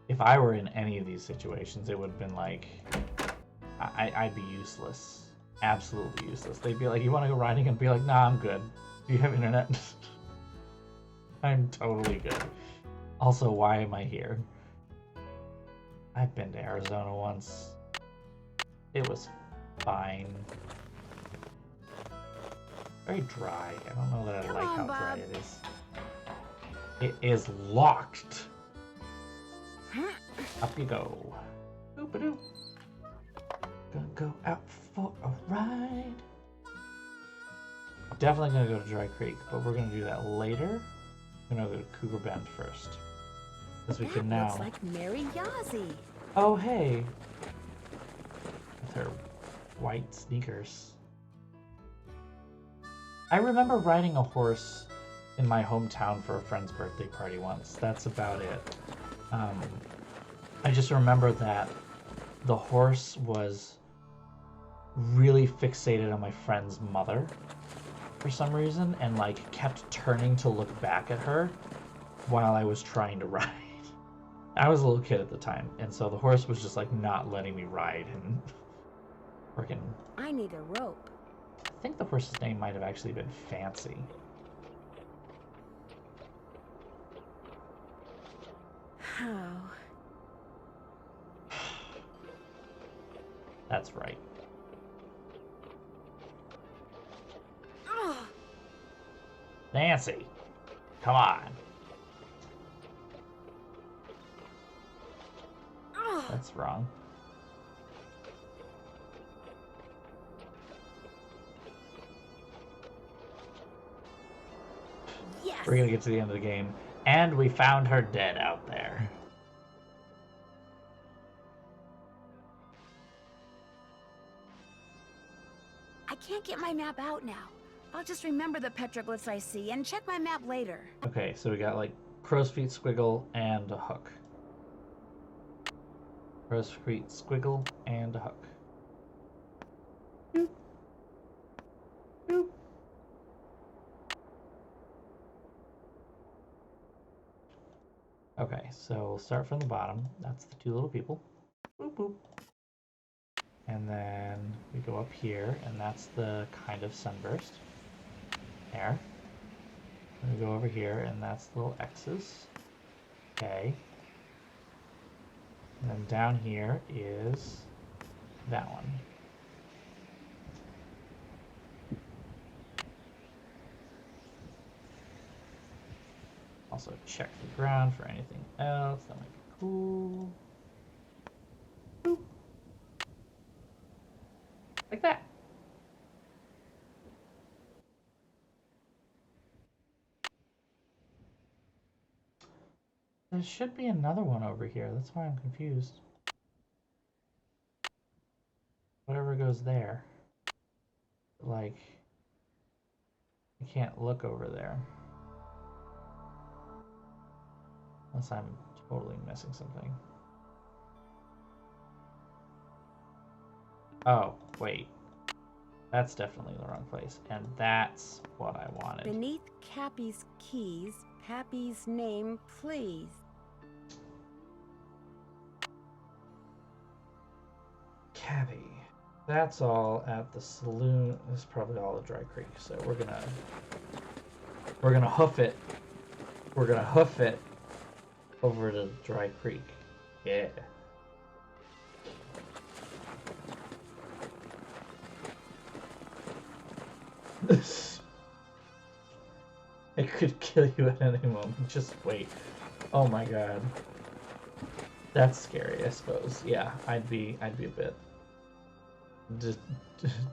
if I were in any of these situations, it would have been like, I'd be useless. Absolutely useless. They'd be like, you want to go riding? And be like, nah, I'm good. Do you have internet? I'm totally good. Also, why am I here? I've been to Arizona once. It was fine. Very dry. I don't know that I like how dry it is. It is locked. Up you go. Boop-a-doo. Gonna go out for a ride. Definitely gonna go to Dry Creek, but we're gonna do that later. We're gonna go to Cougar Bend first. Because we can now. Looks like Mary Yazzie. Oh, hey. With her white sneakers. I remember riding a horse in my hometown for a friend's birthday party once. That's about it. I just remember that the horse was really fixated on my friend's mother for some reason and like kept turning to look back at her while I was trying to ride. I was a little kid at the time, and so the horse was just like not letting me ride and freaking. I need a rope. I think the horse's name might have actually been Fancy. How? That's right. Nancy, come on. That's wrong. Yes. We're gonna get to the end of the game, and we found her dead out there. I can't get my map out now. I'll just remember the petroglyphs I see and check my map later. Okay, so we got like crow's feet squiggle and a hook. Crow's feet squiggle and a hook. Boop. Boop. Okay, so we'll start from the bottom. That's the two little people. Boop boop. And then we go up here, and that's the kind of sunburst. There. And we go over here, and that's the little X's. Okay. And then down here is that one. Also check the ground for anything else. That might be cool. Boop. Like that. There should be another one over here. That's why I'm confused. Whatever goes there. Like, I can't look over there. Unless I'm totally missing something. Oh, wait. That's definitely the wrong place. And that's what I wanted. Beneath Cappy's keys, Pappy's name, please. Cappy. That's all at the saloon. This is probably all at Dry Creek. So we're gonna hoof it. We're gonna hoof it over to Dry Creek. Yeah. It could kill you at any moment. Just wait. Oh my god. That's scary, I suppose. Yeah, I'd be a bit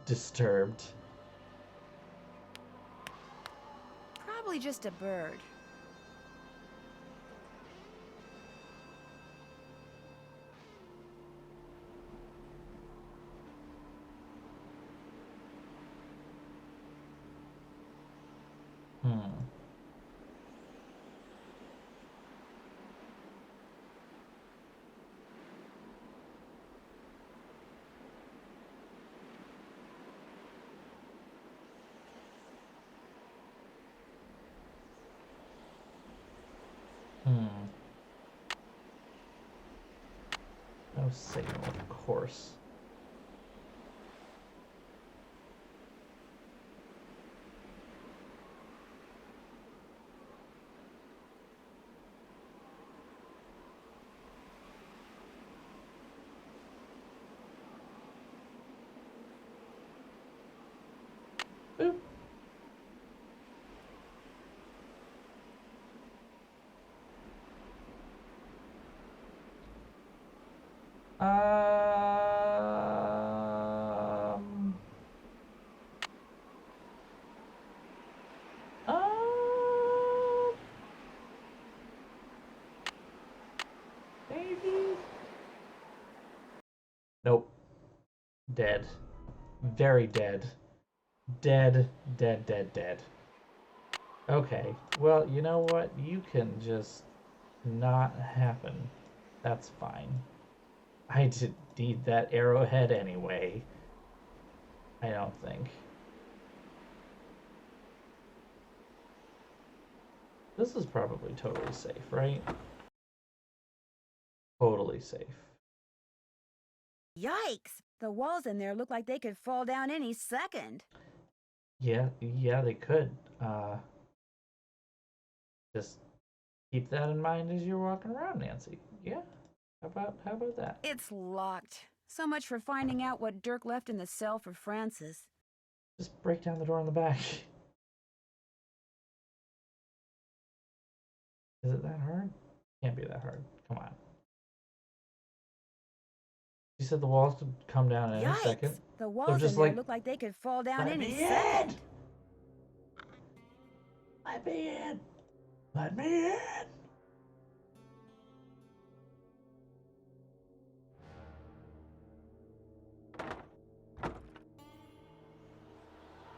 disturbed. Probably just a bird. No signal, of course. Boop. Maybe? Nope. Dead. Very dead. Dead, dead, dead, dead. Okay, well, you know what? You can just not happen. That's fine. I didn't need that arrowhead anyway. I don't think. This is probably totally safe, right? Totally safe. Yikes! The walls in there look like they could fall down any second. Yeah, they could. Just keep that in mind as you're walking around, Nancy. Yeah? How about that? It's locked. So much for finding out what Dirk left in the cell for Francis. Just break down the door in the back. Is it that hard? Can't be that hard. Come on. You said the walls could come down in a second. The walls in there look like they could fall down any second. Let me in! Let me in!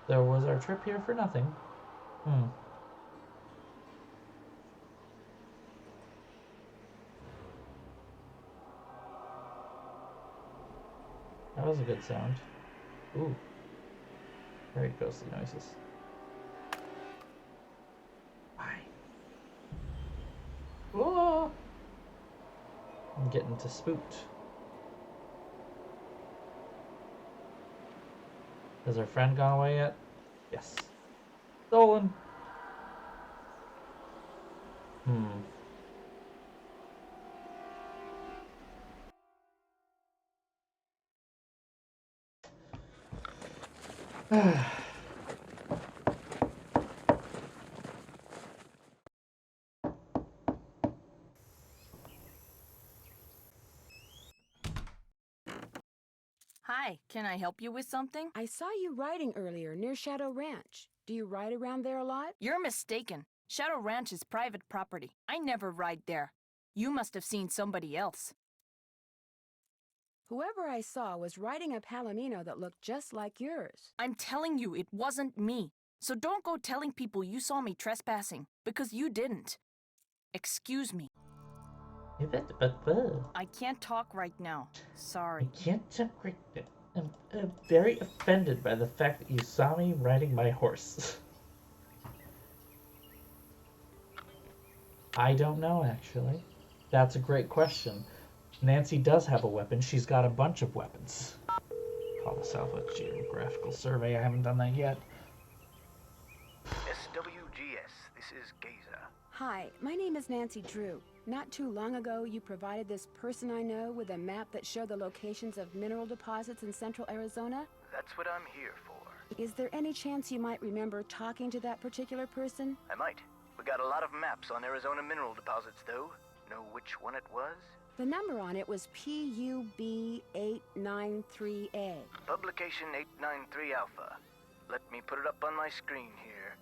So was our trip here for nothing? That was a good sound. Ooh. Very ghostly noises. Why? Whoa! I'm getting to spooked. Has our friend gone away yet? Yes. Stolen! Hi, can I help you with something? I saw you riding earlier near Shadow Ranch. Do you ride around there a lot? You're mistaken. Shadow Ranch is private property. I never ride there. You must have seen somebody else. Whoever I saw was riding a Palomino that looked just like yours. I'm telling you, it wasn't me. So don't go telling people you saw me trespassing, because you didn't. Excuse me. I can't talk right now. Sorry. I can't talk right now. I'm very offended by the fact that you saw me riding my horse. I don't know, actually. That's a great question. Nancy does have a weapon. She's got a bunch of weapons. Call the Southwest Geographical Survey. I haven't done that yet. SWGS, this is Gaza. Hi, my name is Nancy Drew. Not too long ago, you provided this person I know with a map that showed the locations of mineral deposits in central Arizona. That's what I'm here for. Is there any chance you might remember talking to that particular person? I might. We got a lot of maps on Arizona mineral deposits, though. Know which one it was? The number on it was PUB-893A. Publication 893 Alpha. Let me put it up on my screen here.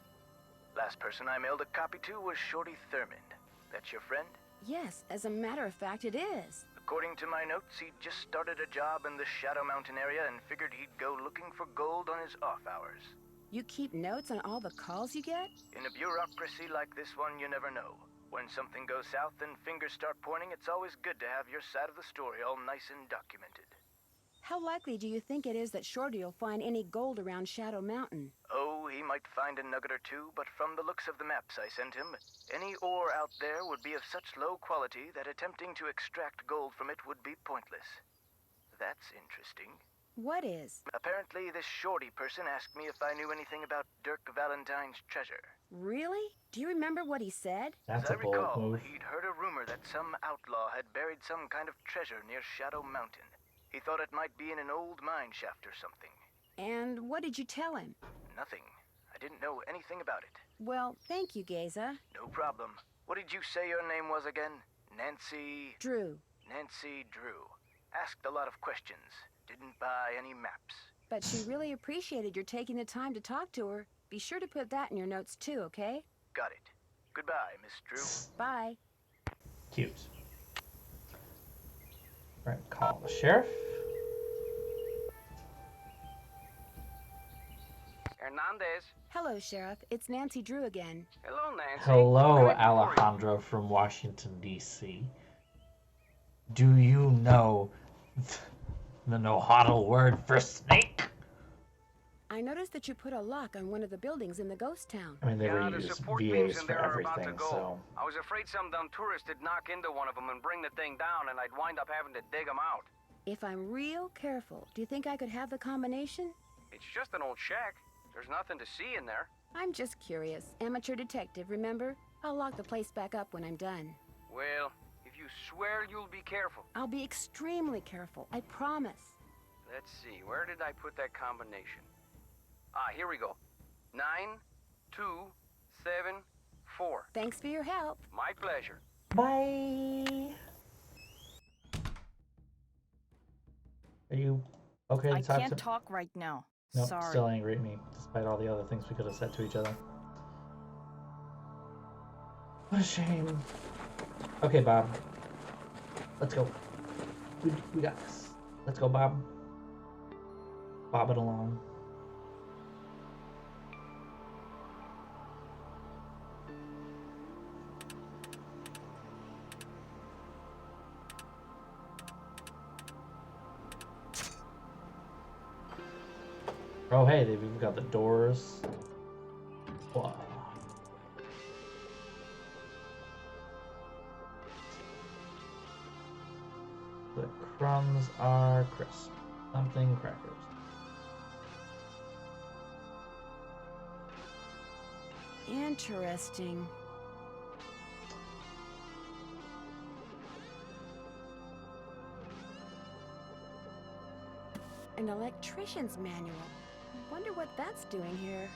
Last person I mailed a copy to was Shorty Thurman. That's your friend? Yes, as a matter of fact, it is. According to my notes, he'd just started a job in the Shadow Mountain area and figured he'd go looking for gold on his off hours. You keep notes on all the calls you get? In a bureaucracy like this one, you never know. When something goes south and fingers start pointing, it's always good to have your side of the story all nice and documented. How likely do you think it is that Shorty will find any gold around Shadow Mountain? Oh, he might find a nugget or two, but from the looks of the maps I sent him, any ore out there would be of such low quality that attempting to extract gold from it would be pointless. That's interesting. What is? Apparently, this Shorty person asked me if I knew anything about Dirk Valentine's treasure. Really? Do you remember what he said? That's As a bold I recall, move. he'd heard a rumor that some outlaw had buried some kind of treasure near Shadow Mountain. He thought it might be in an old mine shaft or something. And what did you tell him? Nothing. I didn't know anything about it. Well, thank you, Geza. No problem. What did you say your name was again? Nancy... Drew. Nancy Drew. Asked a lot of questions. Didn't buy any maps. But she really appreciated your taking the time to talk to her. Be sure to put that in your notes too, okay? Got it. Goodbye, Miss Drew. Bye. Cute. Right, call the sheriff. Hernandez. Hello, Sheriff. It's Nancy Drew again. Hello, Nancy. Hello, Alejandro from Washington, D.C. Do you know the Nahuatl word for snake? I noticed that you put a lock on one of the buildings in the ghost town. I mean, they were the used support VAs beams in for there are about to everything, go. so... I was afraid some dumb tourist would knock into one of them and bring the thing down, and I'd wind up having to dig them out. If I'm real careful, do you think I could have the combination? It's just an old shack. There's nothing to see in there. I'm just curious. Amateur detective, remember? I'll lock the place back up when I'm done. Well, if you swear you'll be careful. I'll be extremely careful, I promise. Let's see, where did I put that combination? Ah, here we go. 9, 2, 7, 4. Thanks for your help. My pleasure. Bye. Are you okay to I talk can't to... talk right now. Nope, Sorry. still angry at me, despite all the other things we could have said to each other. What a shame. Okay, Bob. Let's go. We got this. Let's go, Bob. Bob it along. Oh, hey, they've even got the doors. Wow. The crumbs are crisp. Something crackers. Interesting. An electrician's manual. I wonder what that's doing here.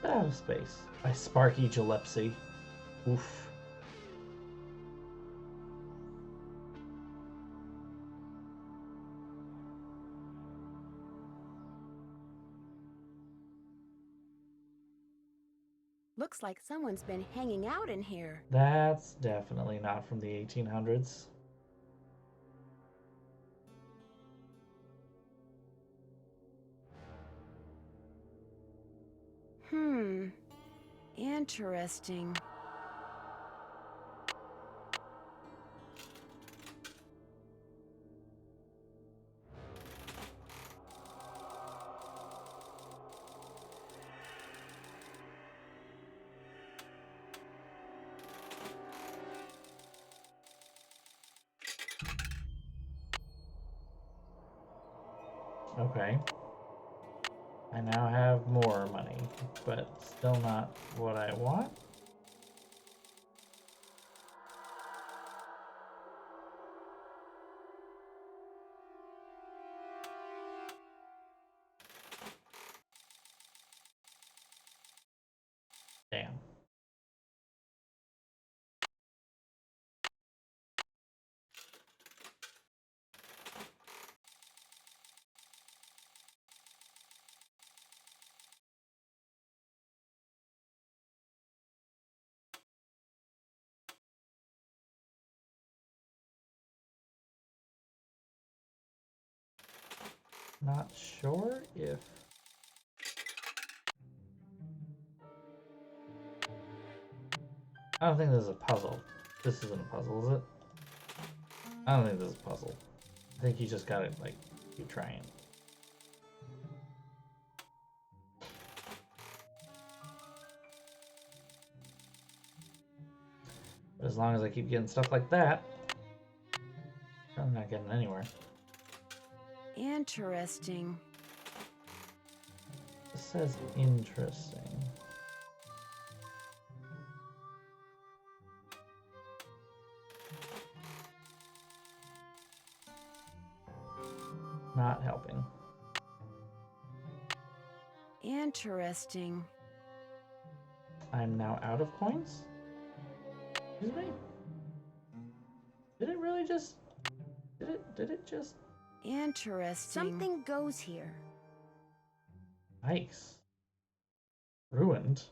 Out of space. By Sparky Gillespie. Oof. Looks like someone's been hanging out in here. That's definitely not from the 1800s. Interesting. Okay. I now have more money, but still not what I want. Damn. Not sure if... I don't think this is a puzzle. This isn't a puzzle, is it? I don't think this is a puzzle. I think you just gotta, like, keep trying. But as long as I keep getting stuff like that, I'm not getting anywhere. Interesting. It says interesting. Not helping. Interesting. I'm now out of coins? Excuse me? Did it really just... Did it just... Interesting. Something goes here. Nice. Ruined.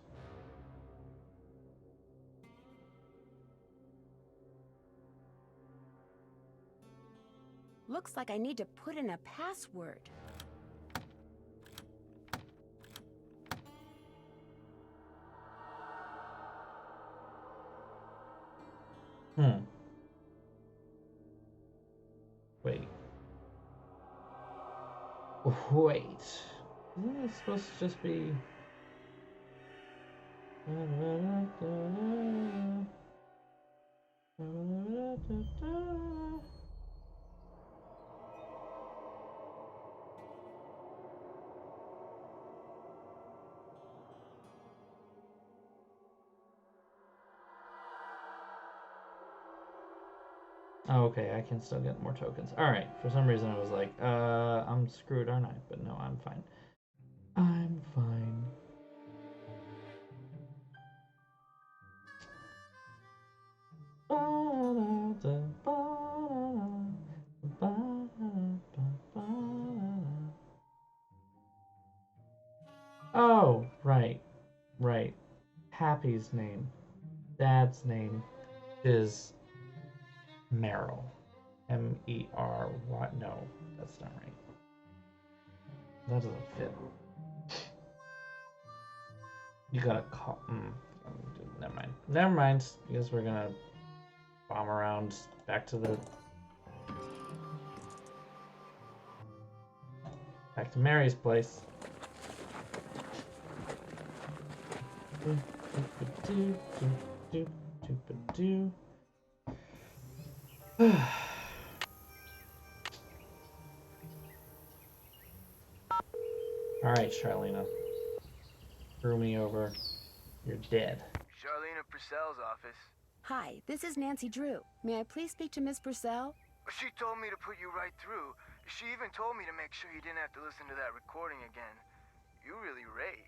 Looks like I need to put in a password. Wait. Wait. Isn't it supposed to just be... Oh, okay, I can still get more tokens. Alright, for some reason I was like, I'm screwed, aren't I? But no, I'm fine. I'm fine. Oh, right. Right. Happy's name. Dad's name is Meryl. M-E-R-Y. No, that's not right. That doesn't fit. You gotta call. Never mind. Never mind. I guess we're gonna bomb around back to the. Back to Mary's place. Alright, Charlena. Screw me over. You're dead. Charlena Purcell's office. Hi, this is Nancy Drew. May I please speak to Miss Purcell? She told me to put you right through. She even told me to make sure you didn't have to listen to that recording again. You really rate.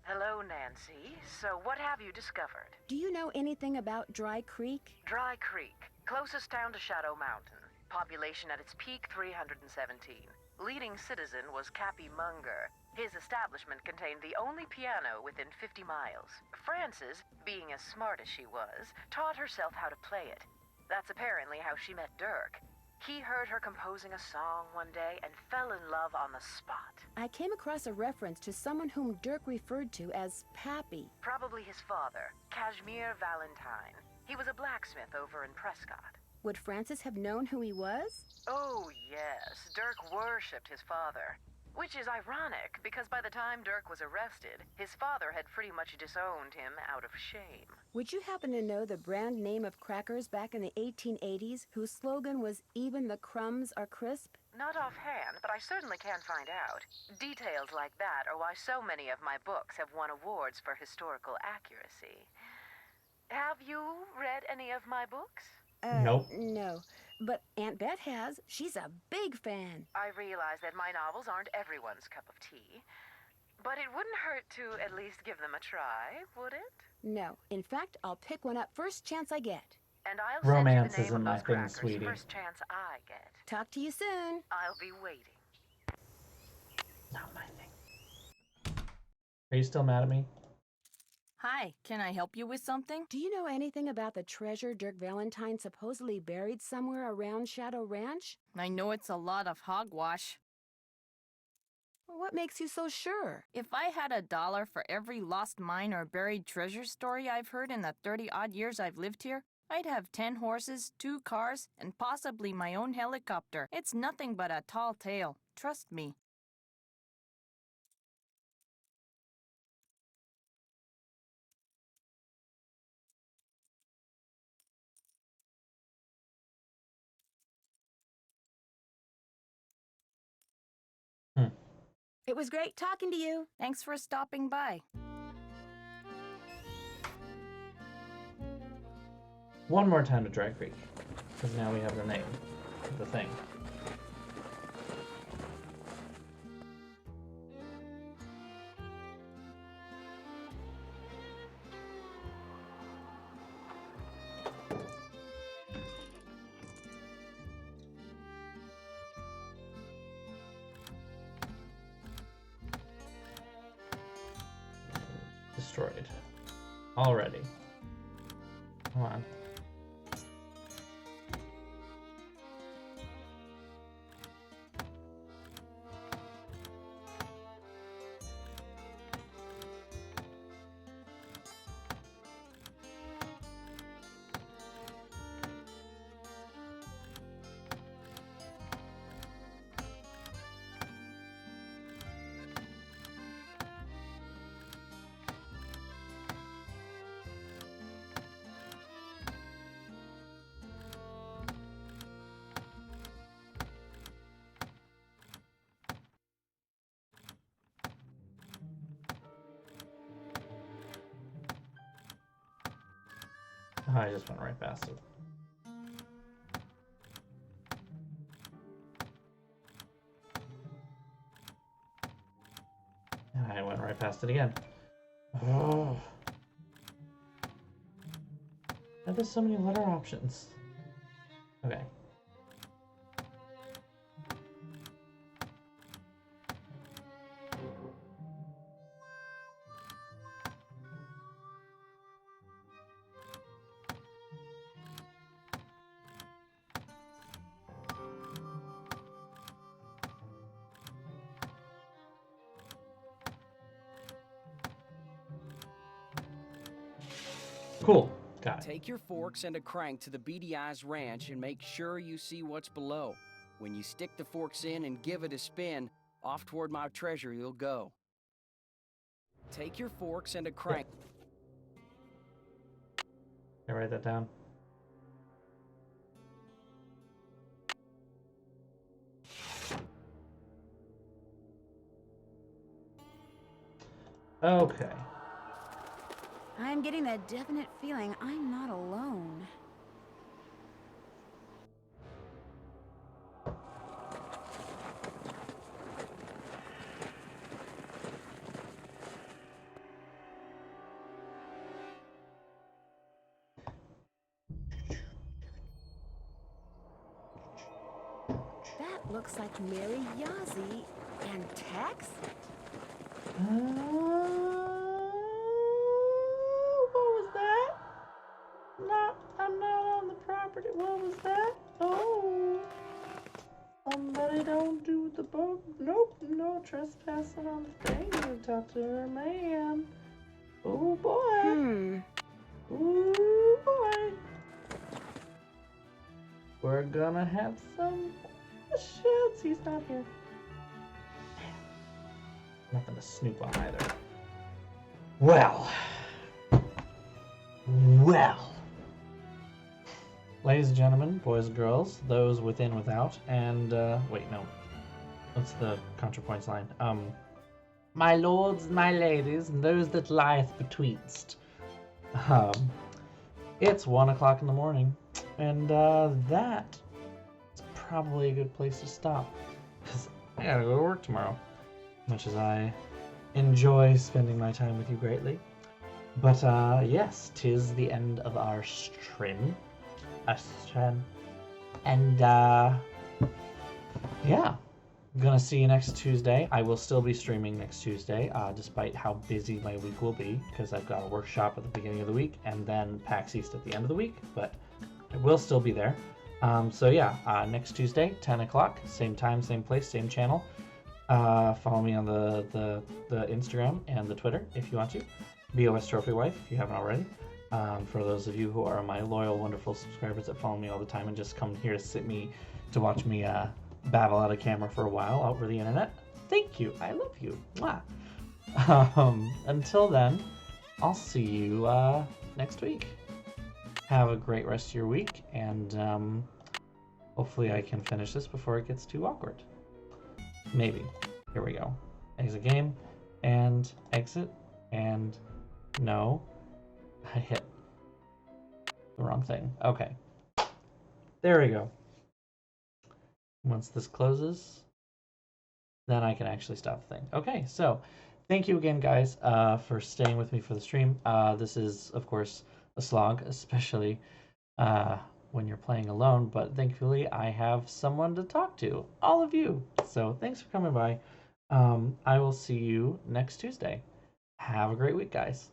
Hello, Nancy. So what have you discovered? Do you know anything about Dry Creek? Dry Creek, closest town to Shadow Mountain. Population at its peak, 317. Leading citizen was Cappy Munger. His establishment contained the only piano within 50 miles. Frances, being as smart as she was, taught herself how to play it. That's apparently how she met Dirk. He heard her composing a song one day and fell in love on the spot. I came across a reference to someone whom Dirk referred to as Pappy. Probably his father, Kashmir Valentine. He was a blacksmith over in Prescott. Would Frances have known who he was? Oh, yes. Dirk worshipped his father. Which is ironic, because by the time Dirk was arrested, his father had pretty much disowned him out of shame. Would you happen to know the brand name of crackers back in the 1880s whose slogan was "Even the crumbs are crisp"? Not offhand, but I certainly can find out. Details like that are why so many of my books have won awards for historical accuracy. Have you read any of my books? Nope. No. But Aunt Bet has. She's a big fan. I realize that my novels aren't everyone's cup of tea. But it wouldn't hurt to at least give them a try, would it? No. In fact, I'll pick one up first chance I get. And I'll Romance send you the name isn't of my those thing, crackers sweetie. first chance I get. Talk to you soon. I'll be waiting. Not my thing. Are you still mad at me? Hi, can I help you with something? Do you know anything about the treasure Dirk Valentine supposedly buried somewhere around Shadow Ranch? I know it's a lot of hogwash. What makes you so sure? If I had $1 for every lost mine or buried treasure story I've heard in the 30-odd years I've lived here, I'd have 10 horses, 2 cars, and possibly my own helicopter. It's nothing but a tall tale. Trust me. It was great talking to you. Thanks for stopping by. One more time to Dry Creek, because now we have the name of the thing. destroyed. Already. Come on. Oh, I just went right past it. And I went right past it again. Oh. Why are there so many letter options? Okay. Cool. Got it. Take your forks and a crank to the Beady Eyes Ranch and make sure you see what's below. When you stick the forks in and give it a spin, off toward my treasure you'll go. Take your forks and a crank. Can I write that down? Okay. I'm getting a definite feeling I'm not alone. That looks like Mary Yazzie and Tex? What was that? I'm not on the property. What was that? Oh. Somebody don't do the boat. Nope, no trespassing on the thing. You talk to her man. Oh boy. Oh boy. We're gonna have some questions. He's not here. Nothing to snoop on either. Well. Ladies and gentlemen, boys and girls, those within, without, and, wait, no. What's the ContraPoints line? My lords and my ladies, and those that lieth betweenst. It's 1 o'clock in the morning, and, that is probably a good place to stop, because I gotta go to work tomorrow. Much as I enjoy spending my time with you greatly. But, yes, 'tis the end of our stream. And, yeah. I'm gonna see you next Tuesday. I will still be streaming next Tuesday, despite how busy my week will be, because I've got a workshop at the beginning of the week, and then PAX East at the end of the week, but I will still be there. So yeah, next Tuesday, 10 o'clock, same time, same place, same channel. Follow me on the Instagram and the Twitter if you want to. BOSTrophyWife if you haven't already. For those of you who are my loyal, wonderful subscribers that follow me all the time and just come here to watch me babble out of camera for a while out over the internet, thank you. I love you. Mwah. Until then, I'll see you next week. Have a great rest of your week, and hopefully I can finish this before it gets too awkward. Maybe. Here we go. Exit game, and exit, and no. I hit the wrong thing. Okay. There we go. Once this closes, then I can actually stop the thing. Okay, so thank you again, guys, for staying with me for the stream. This is, of course, a slog, especially when you're playing alone, but thankfully I have someone to talk to, all of you. So thanks for coming by. I will see you next Tuesday. Have a great week, guys.